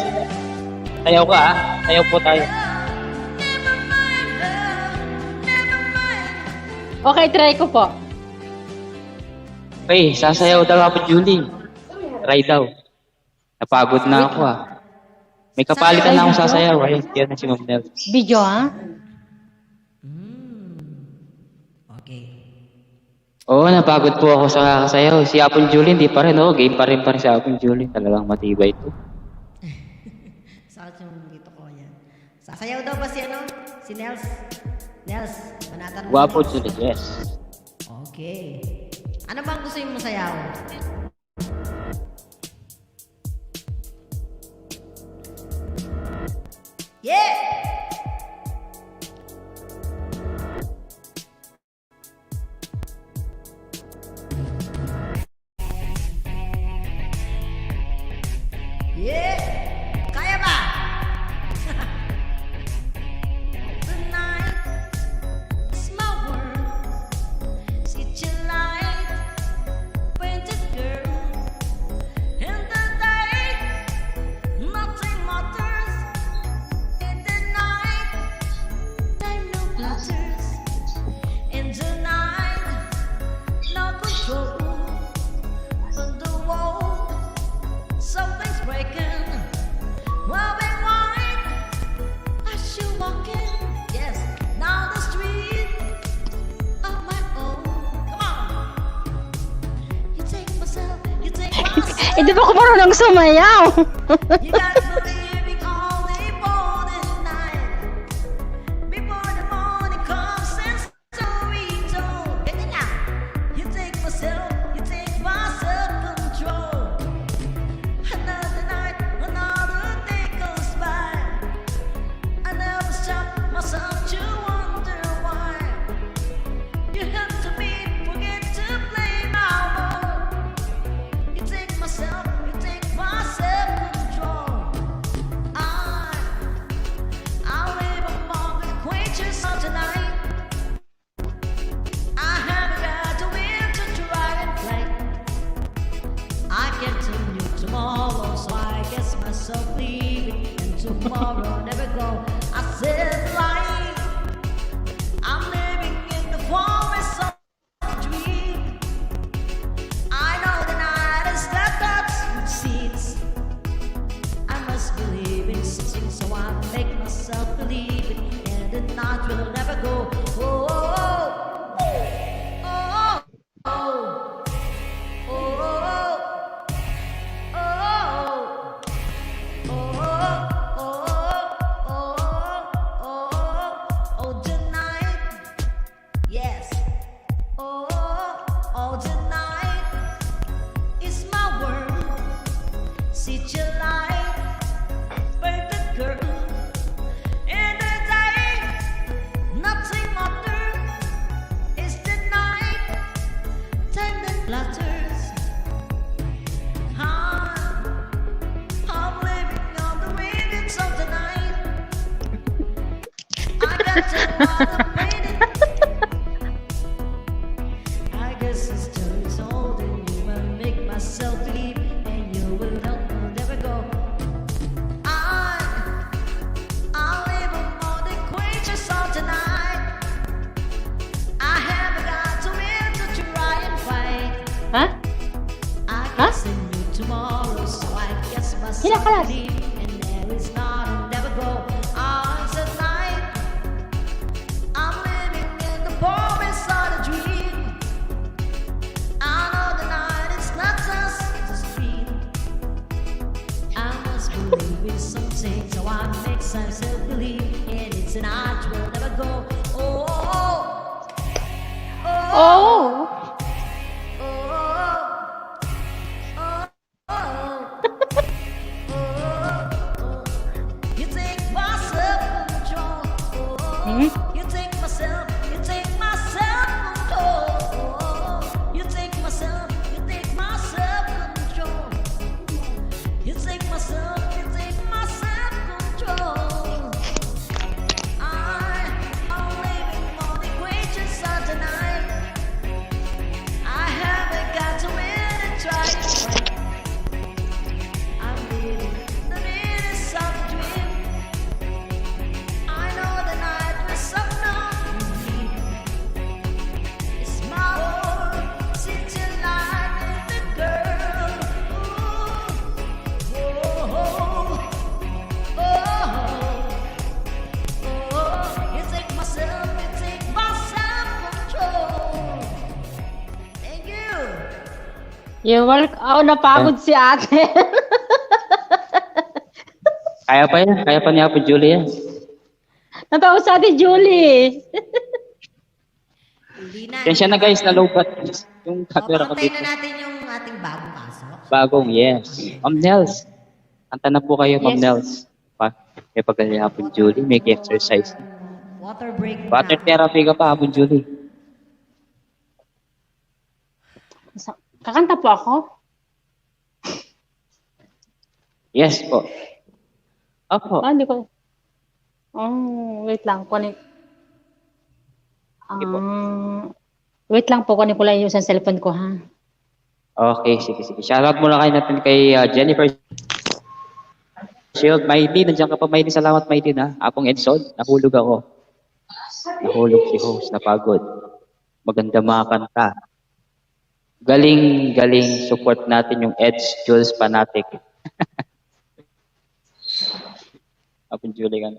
Sayaw ka ah. Sayaw po tayo. Never mind her, never mind. Okay, try ko po. Okay, sasayaw daw ako, Julie. Try daw. Napagod na ako ah. May kapalitan na akong sasayaw. Ayun, yan na si Ma'am Nels. Video, ha? Okay. Oo, napagod po ako sa sayaw. Si Apple Julie, hindi pa rin. Oo, game pa rin si Apple Julie. Talagang matibay ito. Sakit yung dito ko yan. Sasayaw daw ba si ano? Si Nels? Nels, manatan mo. Guwapo Julie, yes. Okay. Ano bang gusto yung sayaw? Yeah! Yeah! Kaya ba? Tonight, small world, sit your light, painted girl, in the day, nothing matters, in the night, time no glitters, in the night, no control, on the wall, something's breaking. Well, we white as you walking. Yes, down the street of my own. Come on. You take myself, you take myself. Eh, di ba ako marunong sumayaw? You gotta believe in all the morning. I make myself believe it, and the night will never go. Oh, oh, oh, oh, oh, oh, oh, oh, tonight, yes. Oh, tonight is my world. Sit your light, perfect girl. In the day, nothing under is the night. Tender flutters. I'm living on the winds of the night. I got to contemplate. I guess the story's old and you will make myself believe, and you will help me never go. I live among the creatures of tonight. I haven't got to win to try and fight. Ha? I guess in you tomorrow, so I guess myself Kinakalas. believe, and there is not a never go. Tonight, I'm living in the promise of a dream. I know the night is not just a stream. I must believe in something, so I make myself believe, and it's a night will never go. Oh, oh, oh, Oh! you take my self-control. You take my self-control. You take my self-control. You take my self-control. I'm living on the creatures of tonight. I haven't got to win and try to fight. I'm living the minutes of a dream. I know the night will somehow be. It's my world, sit your life with the girl. Ooh, oh, oh, oh, you take my self-control. Thank you. You're welcome. Oh, napagod si ate. Kaya pa yan. Kaya pa niya po, Julie yan. Napagod sa ate Julie. Hindi na. Yan siya na guys, nalobat. Yung camera ko Papatay dito. na natin yung ating bagong kaso. Bagong, yes. Ma'am Nels. Kanta na po kayo, Ma'am Yes. Nels. May pagaling hapon, Julie. May exercise. Water break Water na. therapy ka pa hapon, Julie. Kakanta po ako? Yes po. Opo. Hindi ko. Wait lang. Kunin. Sige po. Wait lang po. Kunin ko lang yung sa cellphone ko, ha? Okay, sige. Shoutout muna kayo natin kay Jennifer Shield. Mighty, nandiyan ka pa, Mighty. Salamat, Mighty, na. Apong Edson, nahulog ako. Nahulog si host, napagod. Maganda mga kanta. Galing. Support natin yung Edge Jules Fanatic. Apong Julie ka.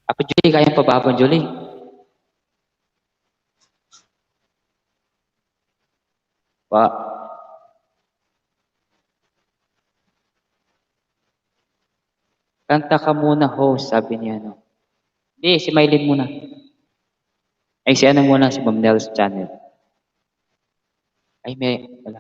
Apong Julie, kaya pa ba, Apong Julie? Pa. Kanta ka muna, host, sabi niya, no? Hindi, si Mylene muna. Ay, si ano muna, si Ma'am Nels channel. Ay, may, wala.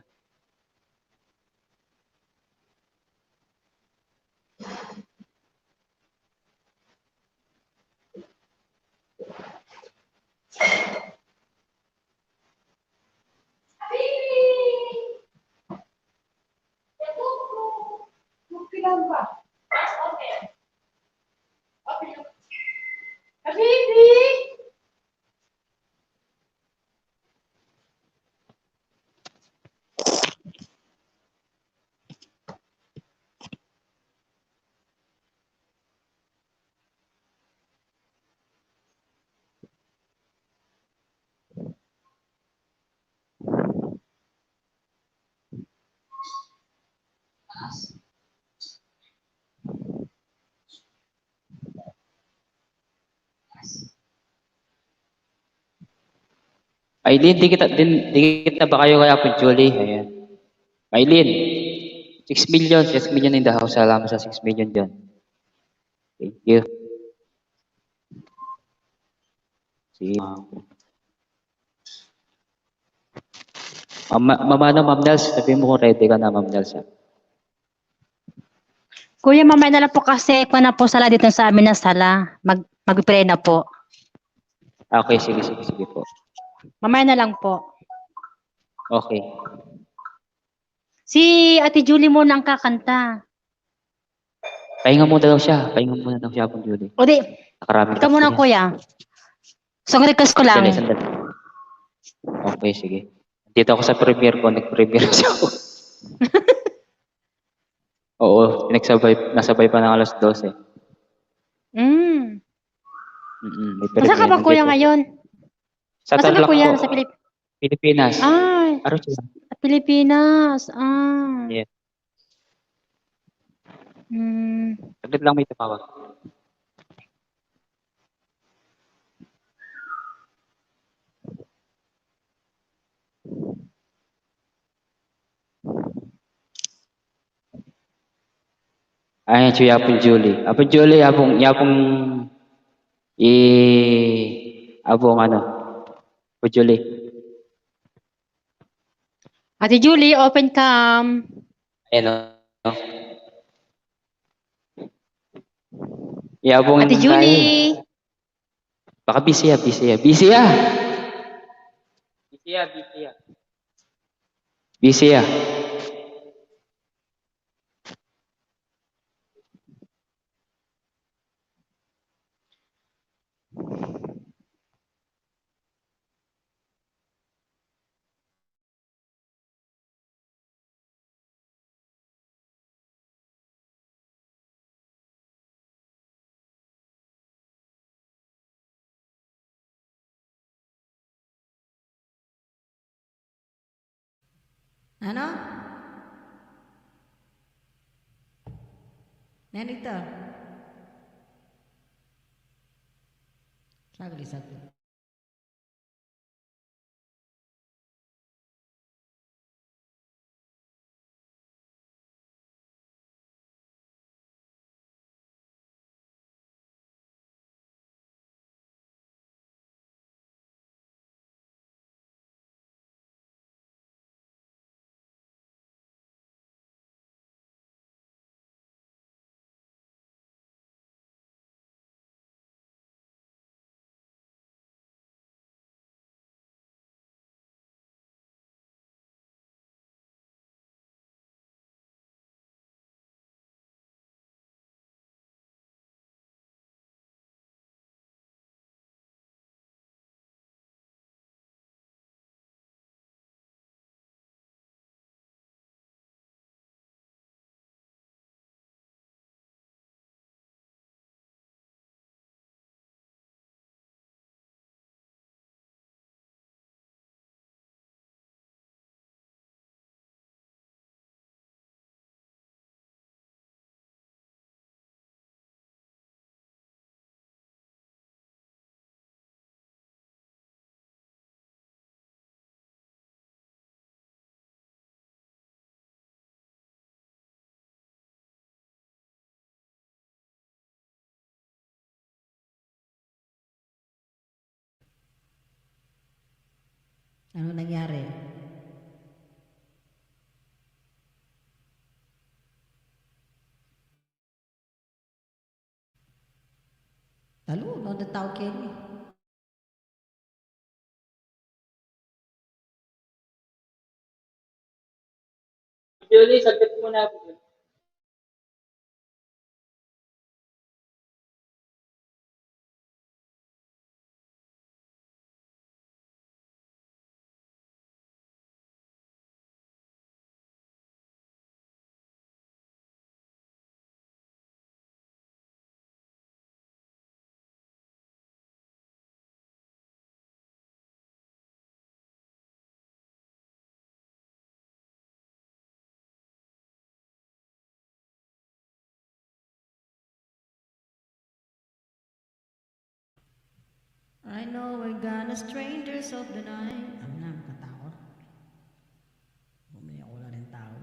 Aileen, dikit na ba kayo kay Apo Julie? Ayan. Aileen, 6 million. 6 million in the house. Salamat sa 6 million dyan. Thank you. Si Ma'am Nels, sabihin mo kung ready ka na, Ma'am Nels. Kuya, mamaya na lang po kasi ko na po sala dito sa amin na sala. Mag-pray na po. Okay, sige po. Mamaya na lang po. Okay. Si Ate Julie muna ang kakanta. Pahinga muna daw siya. Apo Julie. O di, Nakarami ikaw muna siya. kuya. Song request ko lang. Sandali. Okay, sige. Dito ako sa premiere ko. Nag-premiere siya ako. Oo, nasabay pa ng alas 12. Mm. May Nasaan ka ba premiere kuya nandito. ngayon? Sa Nasaan ka Tarlac kuya? po. Nasa Pilipinas. Ay, Araw siya. sa Pilipinas. Yeah. Mm. Saglit lang may tumawag. Ayan si Apong Julie. Apong Julie, Apong ano? Apong Julie. Ate Julie, open cam. Ayan o. Iabong Ate Julie. Baka busy ya. Busy ya. Ano? Nenito. Saglit. Ano nangyari? Talo, no tao Kenny. Julie, saglit muna. I know we're gonna strangers of the night. Ano na, katakot. Bumili ako na rin tao.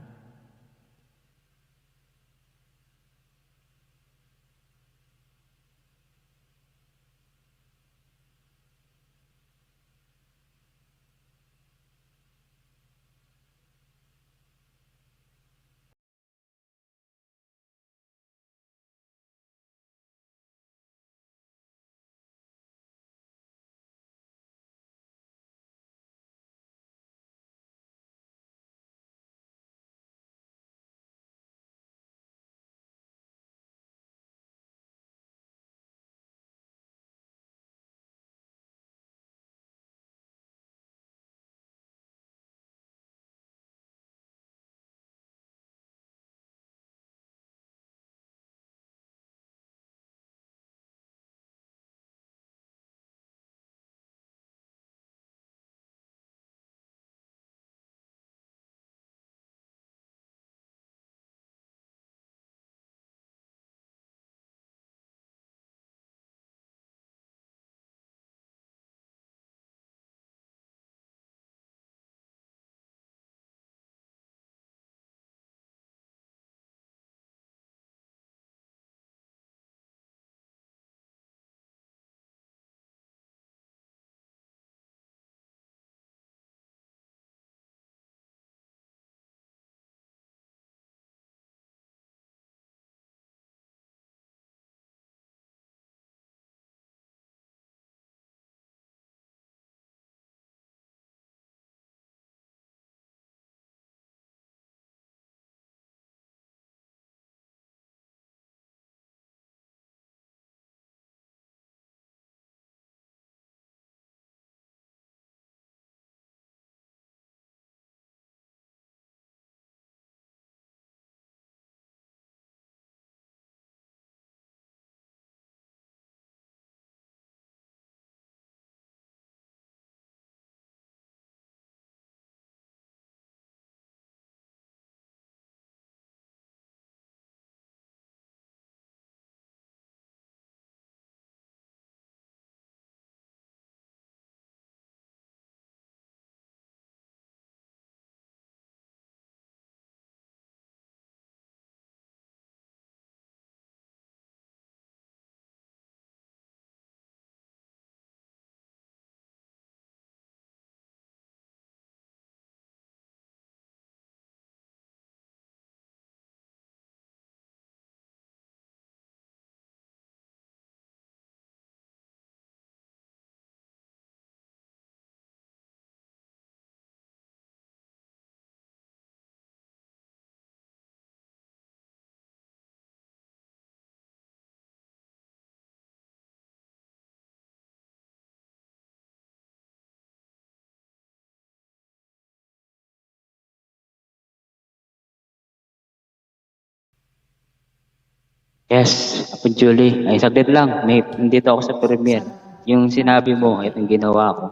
Yes, Apo Julie. Ay, saglit lang. Nandito ako sa premiere. Yung sinabi mo, itong ginawa ko.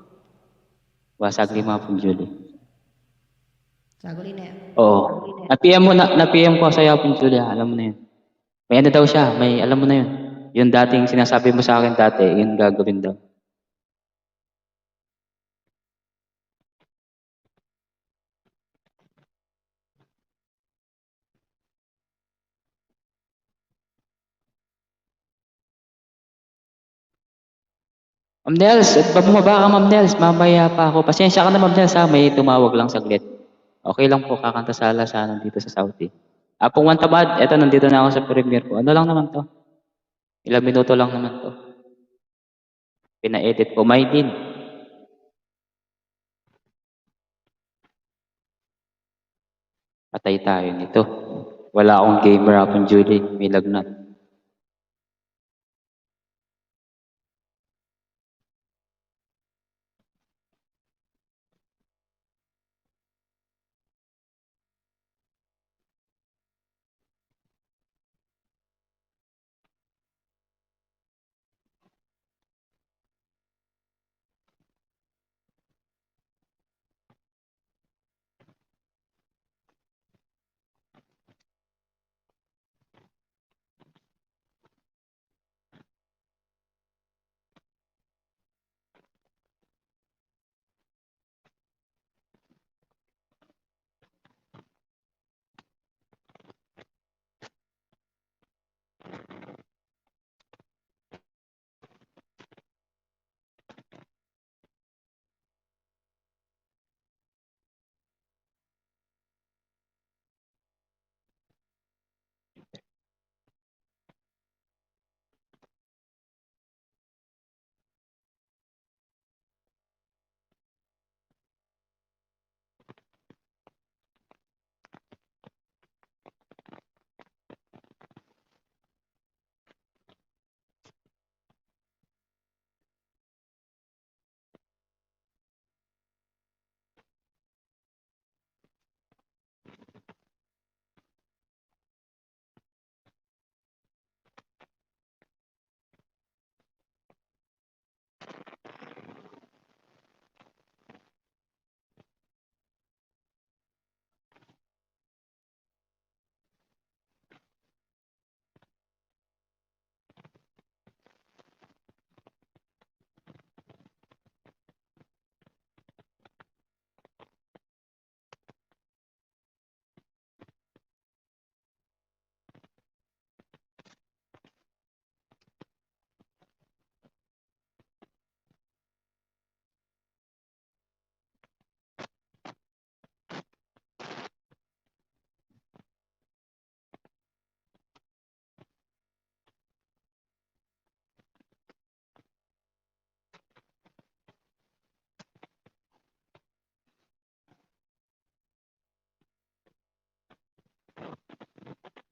Wasag lima, Apo Julie. Saguli na. Oo. Na-PM ko sa'yo, Apo Julie. Alam mo na yun. May ano daw siya. Alam mo na yun. Yung dating sinasabi mo sa akin dati, yun gagawin daw. Ma'am Nels, bumaba ka, Ma'am Nels. Mamaya pa ako. Pasensya ka na, Ma'am Nels, ha. May tumawag lang saglit. Okay lang po, kakanta sala sa nandito sa Saudi. Apong Wantamad, eto, nandito na ako sa premiere ko. Ano lang naman to? Ilang minuto lang naman to. Pina-edit ko. May din. Patay tayo nito. Wala akong gamer, Apong Julie. May lagnat.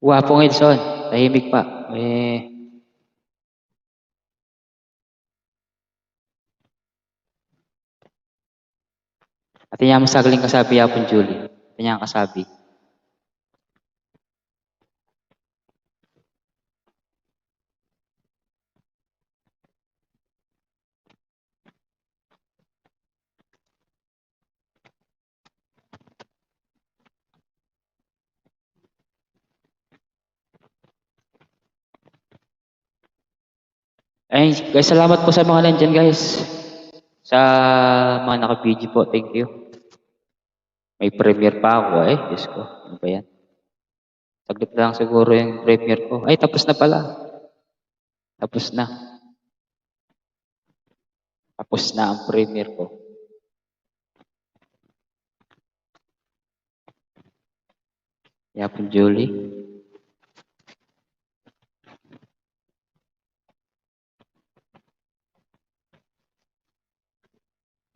Wapong Edson, tahimik pa. Ati niya masagaling kasabi yapon Julie. Ati niya kasabi. Ay, guys, salamat po sa mga nandyan, guys. Sa mga naka-video po, thank you. May premiere pa ako eh. Diyos ko, ano ba yan? Saglit lang siguro yung premiere ko. Ay, tapos na pala. Tapos na. Tapos na ang premiere ko. Yapon Julie.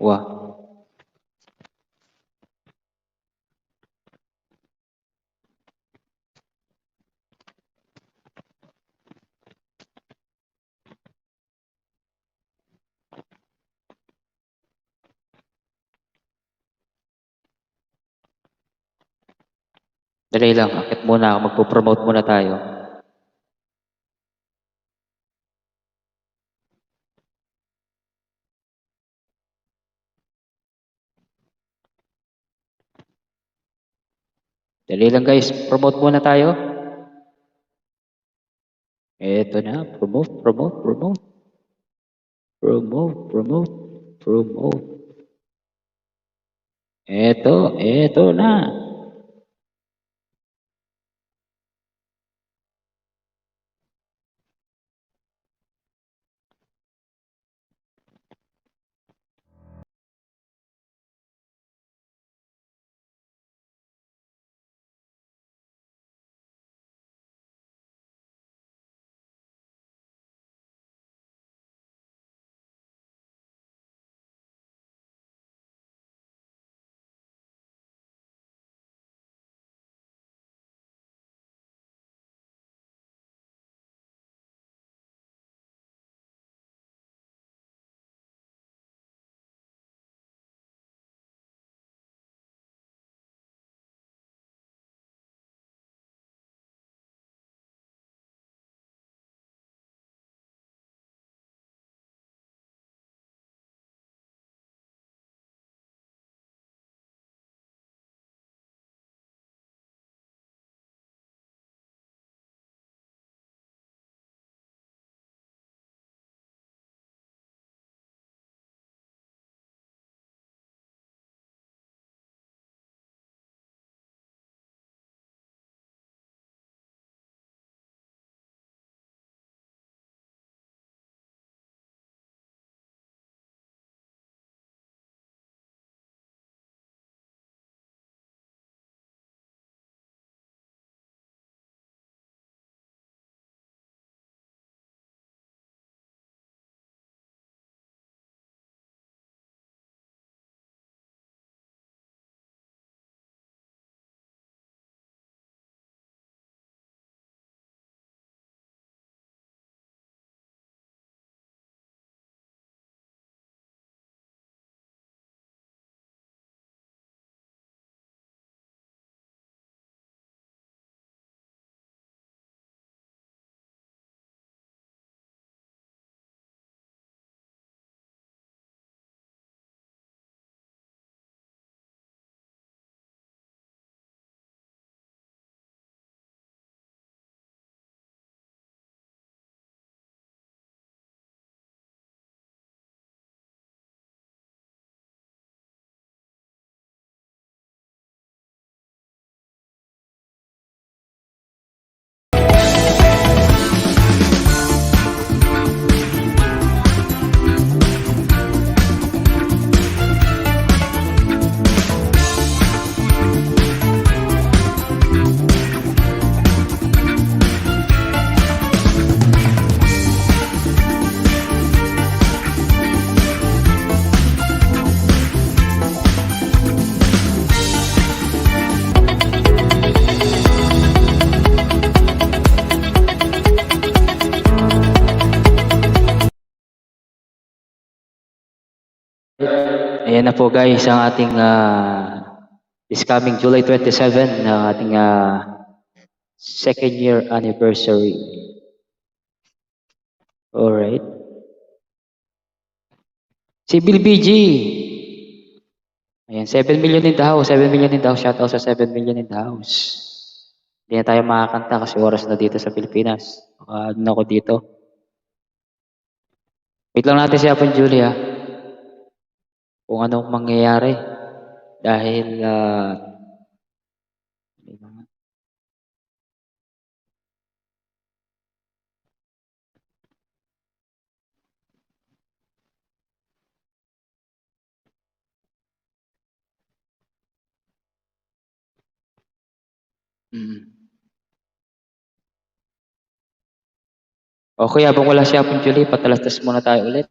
Wah. Dali lang, akit muna ako. Magpo-promote muna tayo. Dali lang guys, promote muna tayo. Eto na, promote, promote, promote. Promote, promote, promote. Eto na. Ayan na po guys ang ating this coming July 27 na ating second year anniversary. Alright. Si Bill BG. Ayan, 7 million in the house. 7 million in the house. Shout out sa 7 million in the house. Hindi na tayo makakanta kasi oras na dito sa Pilipinas. Ano ako dito. Wait lang natin si Apon Julia. Kung anong mangyayari. Dahil okay, habang wala si Apon Julia, patalastas muna tayo ulit.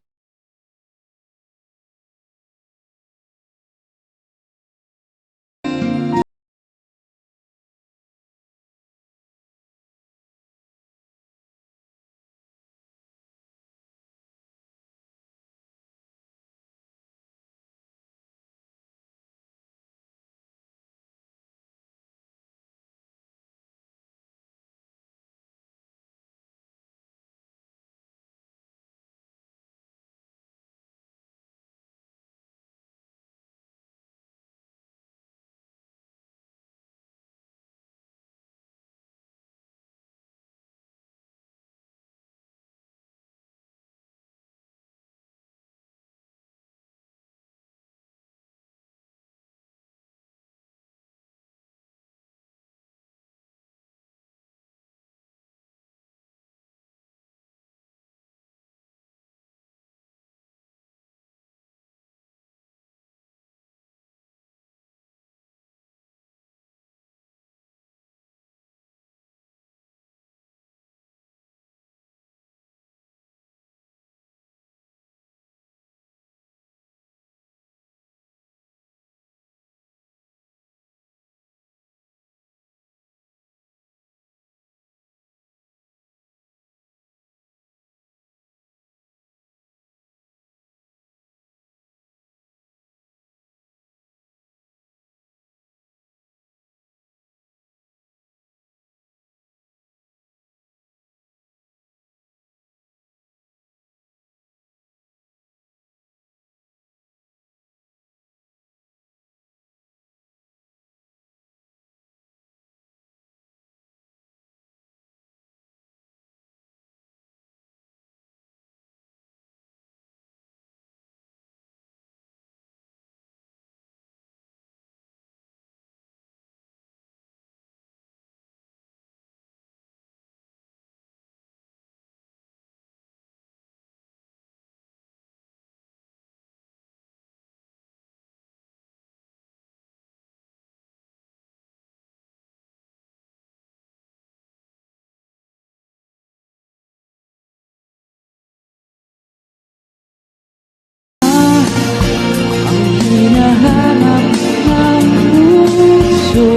Hinahanap ng puso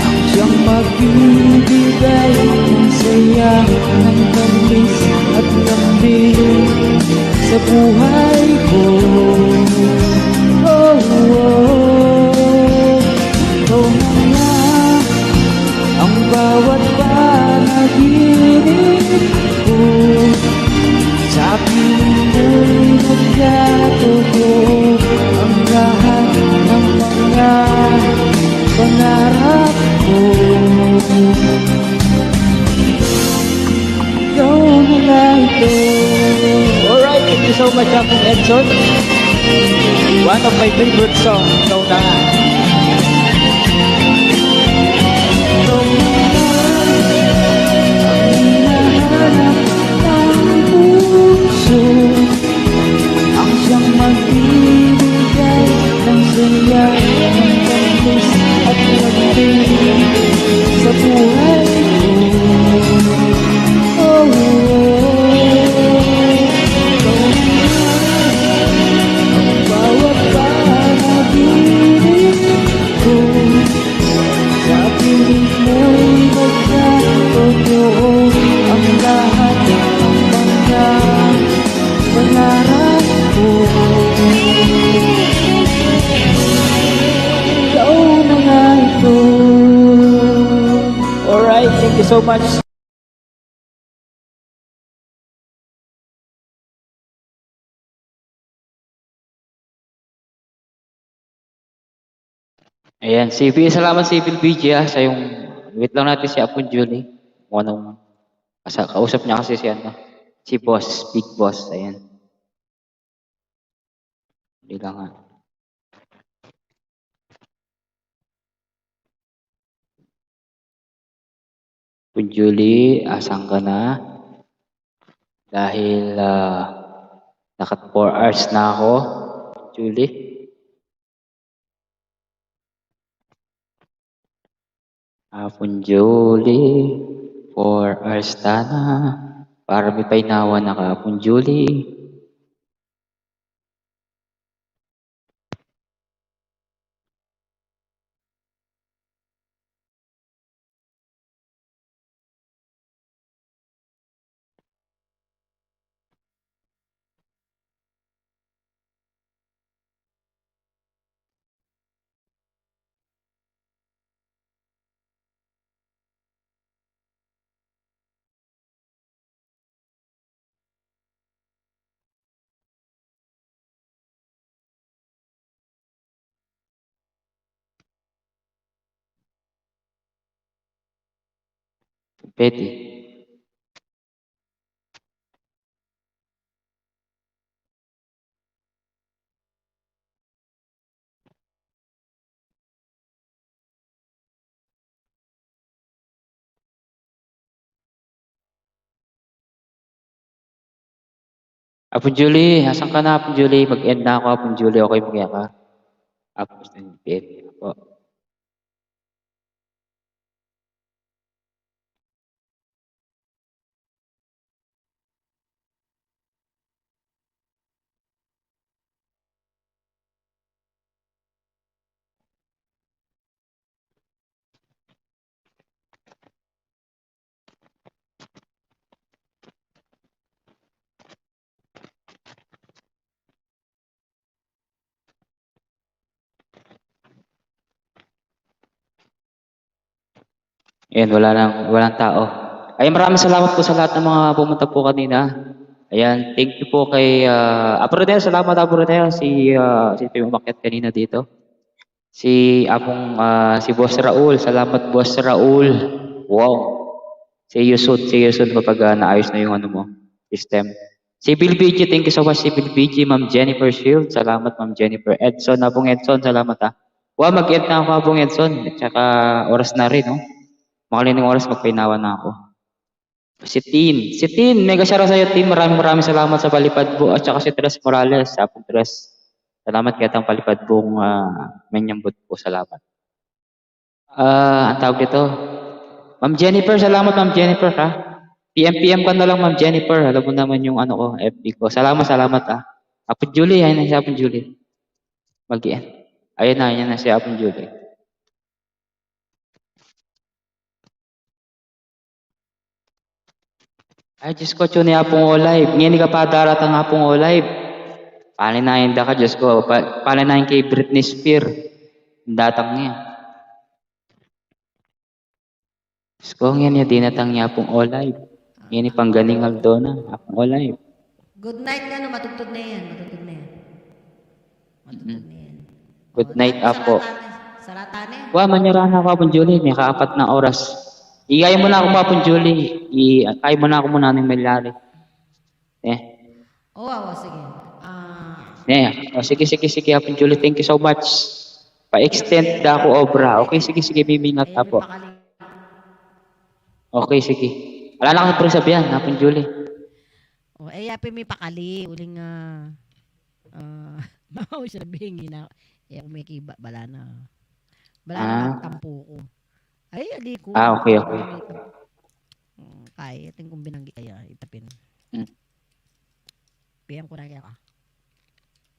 ang siyang magbibigay ng saya, ng tamis at lambing sa buhay ko. Oh, oh, ikaw na nga ang bawat panaginip ko. Sa aking mo'y nagkatotoo ang lahat ng mga pangarap ko. Ikaw na lang ito. Alright, thank you so much Apon Edson. One of my favorite songs. Ikaw na nga. Ikaw na ang hinahanap ng puso, ang siyang magbibigay ng saya, ng tamis at lambing sa buhay ko. Oh, ikaw na ang bawat panaginip ko. Sa piling mo'y magkatotoo ang lahat ng mga pangarap ko. you so much. Ayan, salamat Civil BG sa yung, wait lang natin si Apon Julie. Kung anong, kausap niya kasi si ano, si Boss, Big Boss, ayan. Hindi lang nga. Apon Julie, asan ka na? Dahil, naka 4 hours na ako, Julie. Apon Julie, 4 hours na. Para may painawa na ka, Apon Julie. Betty. Apon Julie, asan ka na, Apon Julie? Mag-end na ako, Apon Julie. Okay, mag ka. Apon Betty. Apo. Ayan, walang tao. Ayan, maraming salamat po sa lahat ng mga pumunta po kanina. Ayan, thank you po kay Aprodeo, salamat Aprodeo si umakyat kanina dito. Si Boss Raul, salamat Boss Raul. Wow. See you soon kapag naayos na yung ano mo, system. Si Bill BG, thank you so much si Bill BG, Ma'am Jennifer Shield, salamat Ma'am Jennifer. Edson, Abong Edson, salamat ha. Wow, mag-end na ako Abong Edson, at saka oras na rin, no? Makaling oras, magpainawa na ako. Si Tin, mega shoutout sa iyo, Tin. Maraming salamat sa palipad po. At saka si Tres Morales, Apon Tres. Salamat kaya tang palipad pong menyambot po. Salamat. Ang tawag dito. Ma'am Jennifer, salamat Ma'am Jennifer ha. PM ka na lang Ma'am Jennifer. Alam mo naman yung ano ko, FB ko. Salamat ha. Apon Julie, ayun na si Apon Julie. Mag-end. Ayun na si Apon Julie. Ay, Diyos ko, tune apong o-live. Ngayon ka pa daratang apong o-live. Palinayin da ka, Diyos ko. Palinayin kay Britney Spears. Datang niya. Diyos ko, ngayon niya dinatang niya apong o-live. Ngayon pang ganing Aldona, apong o-live. Good night nga, no? Matutod na yan. Good night, Apo. Saratane. Wah, manyarahan ako, Apon Julie. May kaapat na oras. Igaya mo na ako, Apon Julie. Kaya mo na ako muna ng Melari. Sige. Sige, Apon Julie. Thank you so much. Pa-extend na ako obra. Okay, sige, bimingat Apo. Okay, sige. Wala na akong sabihan, Apon Julie. Yapi may pakali. Uling, mamaw siya nabihingi na. Kumikiba, bala na. Bala na tampo ko. Ay, ali ko. Okay. Kaya, ito kung binanggi kaya, itapin. PM ko na kaya ka.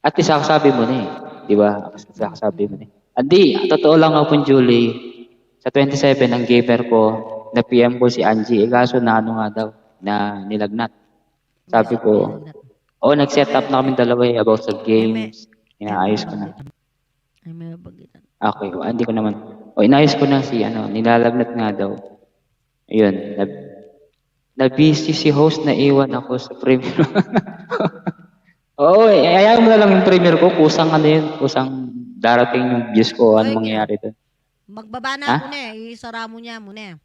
At least sabi mo na eh. Di ba? Sabi mo na eh. Andi, totoo lang Apon Julie. Sa 27, ang gamer ko, na PM ko si Angie. Kaso na ano nga daw, na nilagnat. Sabi ko, nag-set up na kami dalawa about sa games. Inaayos ko na. Ay, may bagitan. Okay, hindi ko naman. Inayos ko na si, nilalagnat nga daw. Ayun, na-busy si host, naiwan ako sa premiere. Oo, ayaw mo na lang yung premiere ko, kusang ano yun, kusang darating yung views ko, ano Ayun nga. mangyayari doon. Magbaba na Ha? ako na isara mo niya muna.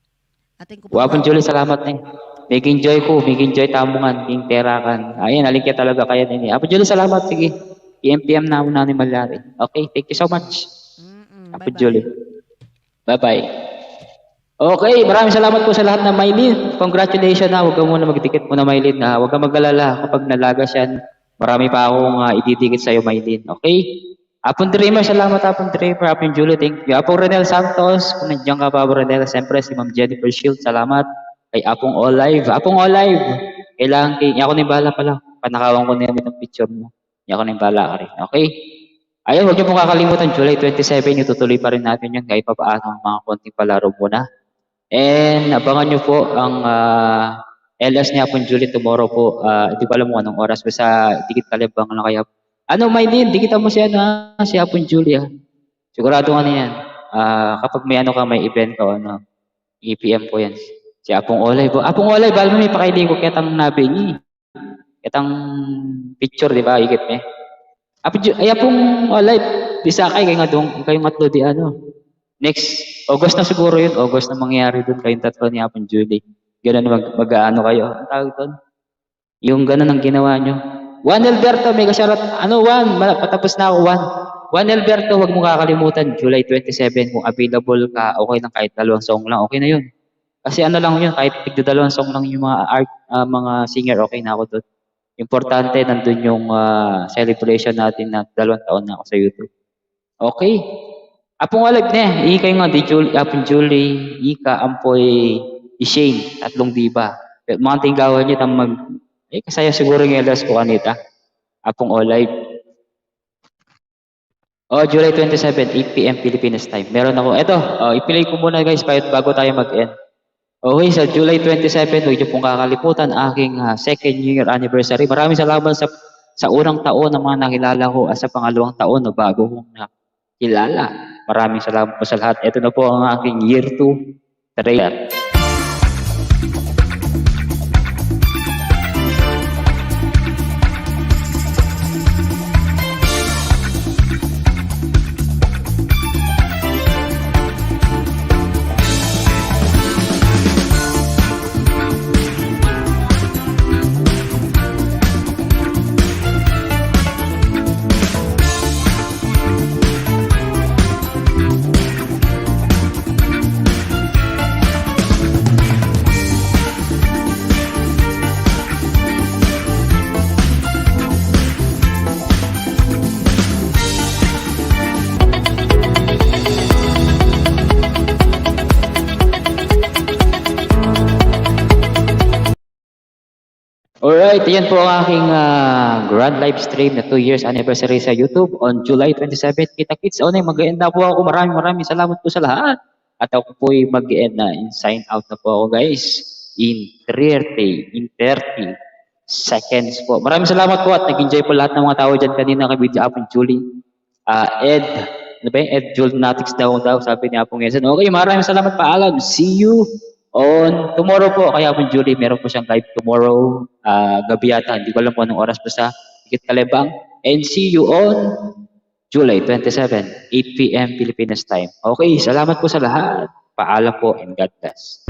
Ating ko Wapon Julie, salamat na. Making joy ko, making joy tamungan, king terakan. Ayun, alikya talaga kaya din. Apon Julie, salamat, sige. PM na ako na ni Malari. Okay, thank you so much. Apon Bye-bye. Julie. Bye-bye. Okay, maraming salamat po sa lahat na Maylin. Congratulations na, huwag ka muna magdikit muna Maylin. Huwag ka mag-alala kapag nalagas yan. Marami pa akong ididikit sa'yo Maylin. Okay? Apon Dreamer, salamat Apon Dreamer, Apon Julie, thank you. Apon Renel Santos, kung nandiyan ka pa Apon Renel, siyempre si Ma'am Jennifer Shield, salamat. Kay Apong Olive, kailangan ako na yung bala pala. Panakawan ko na yung picture mo. Ako na yung bala ka rin. Okay? Ayun, huwag niyo pong kakalimutan, July 27, itutuloy pa rin natin yun kahit pa paano mga konting palaro muna. And abangan niyo po ang LS ni Apon Julie tomorrow po. Hindi ko alam kung anong oras, basta dikit kalibang lang kaya. Ano, Maylin, dikitan mo si Apon Julie. Sigurado ano yan. Kapag may ano ka, may event ka, ano, EPM ko yan. Si Apong Olay po. Apong Olay, bala may pakaili ko kitang nabingi. Kitang picture, di ba? Ikit me. Apong Olay, bisa kayo nga doon, kayong atlo di ano. Next, August na siguro yun. August na mangyayari doon kayong tatlo ni Apon Julie. Ganun mag-ano kayo. Ang tawag doon? Yung ganun ang ginawa nyo. Juan Alberto, may kasyarat. Ano, Juan? Patapos na ako, Juan. Juan Alberto, huwag mo kakalimutan. July 27, kung available ka, okay lang kahit 2 song lang. Okay na yun. Kasi ano lang yun, kahit tigda 2 song lang yung mga mga singer, okay na ako doon. Importante, nandun yung celebration natin na 2 taon na ako sa YouTube. Okay. Apong Olive na, kayo nga, Apong Julie, Ika, Ampoy, Shane, 3 diba. Mga tinggawan nyo, kasaya siguro yung LS ko kanita. Apong Olive. July 27, 8 p.m. Philippines time. Meron ako. Eto, i-play ko muna guys bago tayo mag-end. Okay, sa July 27, huwag niyo pong kakalimutan aking 2nd year anniversary. Maraming salamat sa unang taon na mga nakilala ko at sa pangalawang taon na bago kong nakilala. Maraming salamat po sa lahat. Ito na po ang aking year 2 trailer. Alright, yan po ang aking grand live stream na 2 years anniversary sa YouTube on July 27. Kita-kits, mag-end na po ako. Maraming salamat po sa lahat. At ako po mag-end na, sign out na po ako guys. In 30 seconds po. Maraming salamat po at nag-enjoy po lahat ng mga tao dyan kanina kay Video Apong Julie. Ed Julnatics daw, sabi ni Apong Yensen. Okay, maraming salamat, paalam. See you on tomorrow po. Kaya Apong Julie, meron po siyang live tomorrow. Gabi yata, hindi ko alam po anong oras, basta higit kalibang. And see you on July 27, 8 p.m. Philippines time. Okay, salamat po sa lahat. Paalam po and God bless.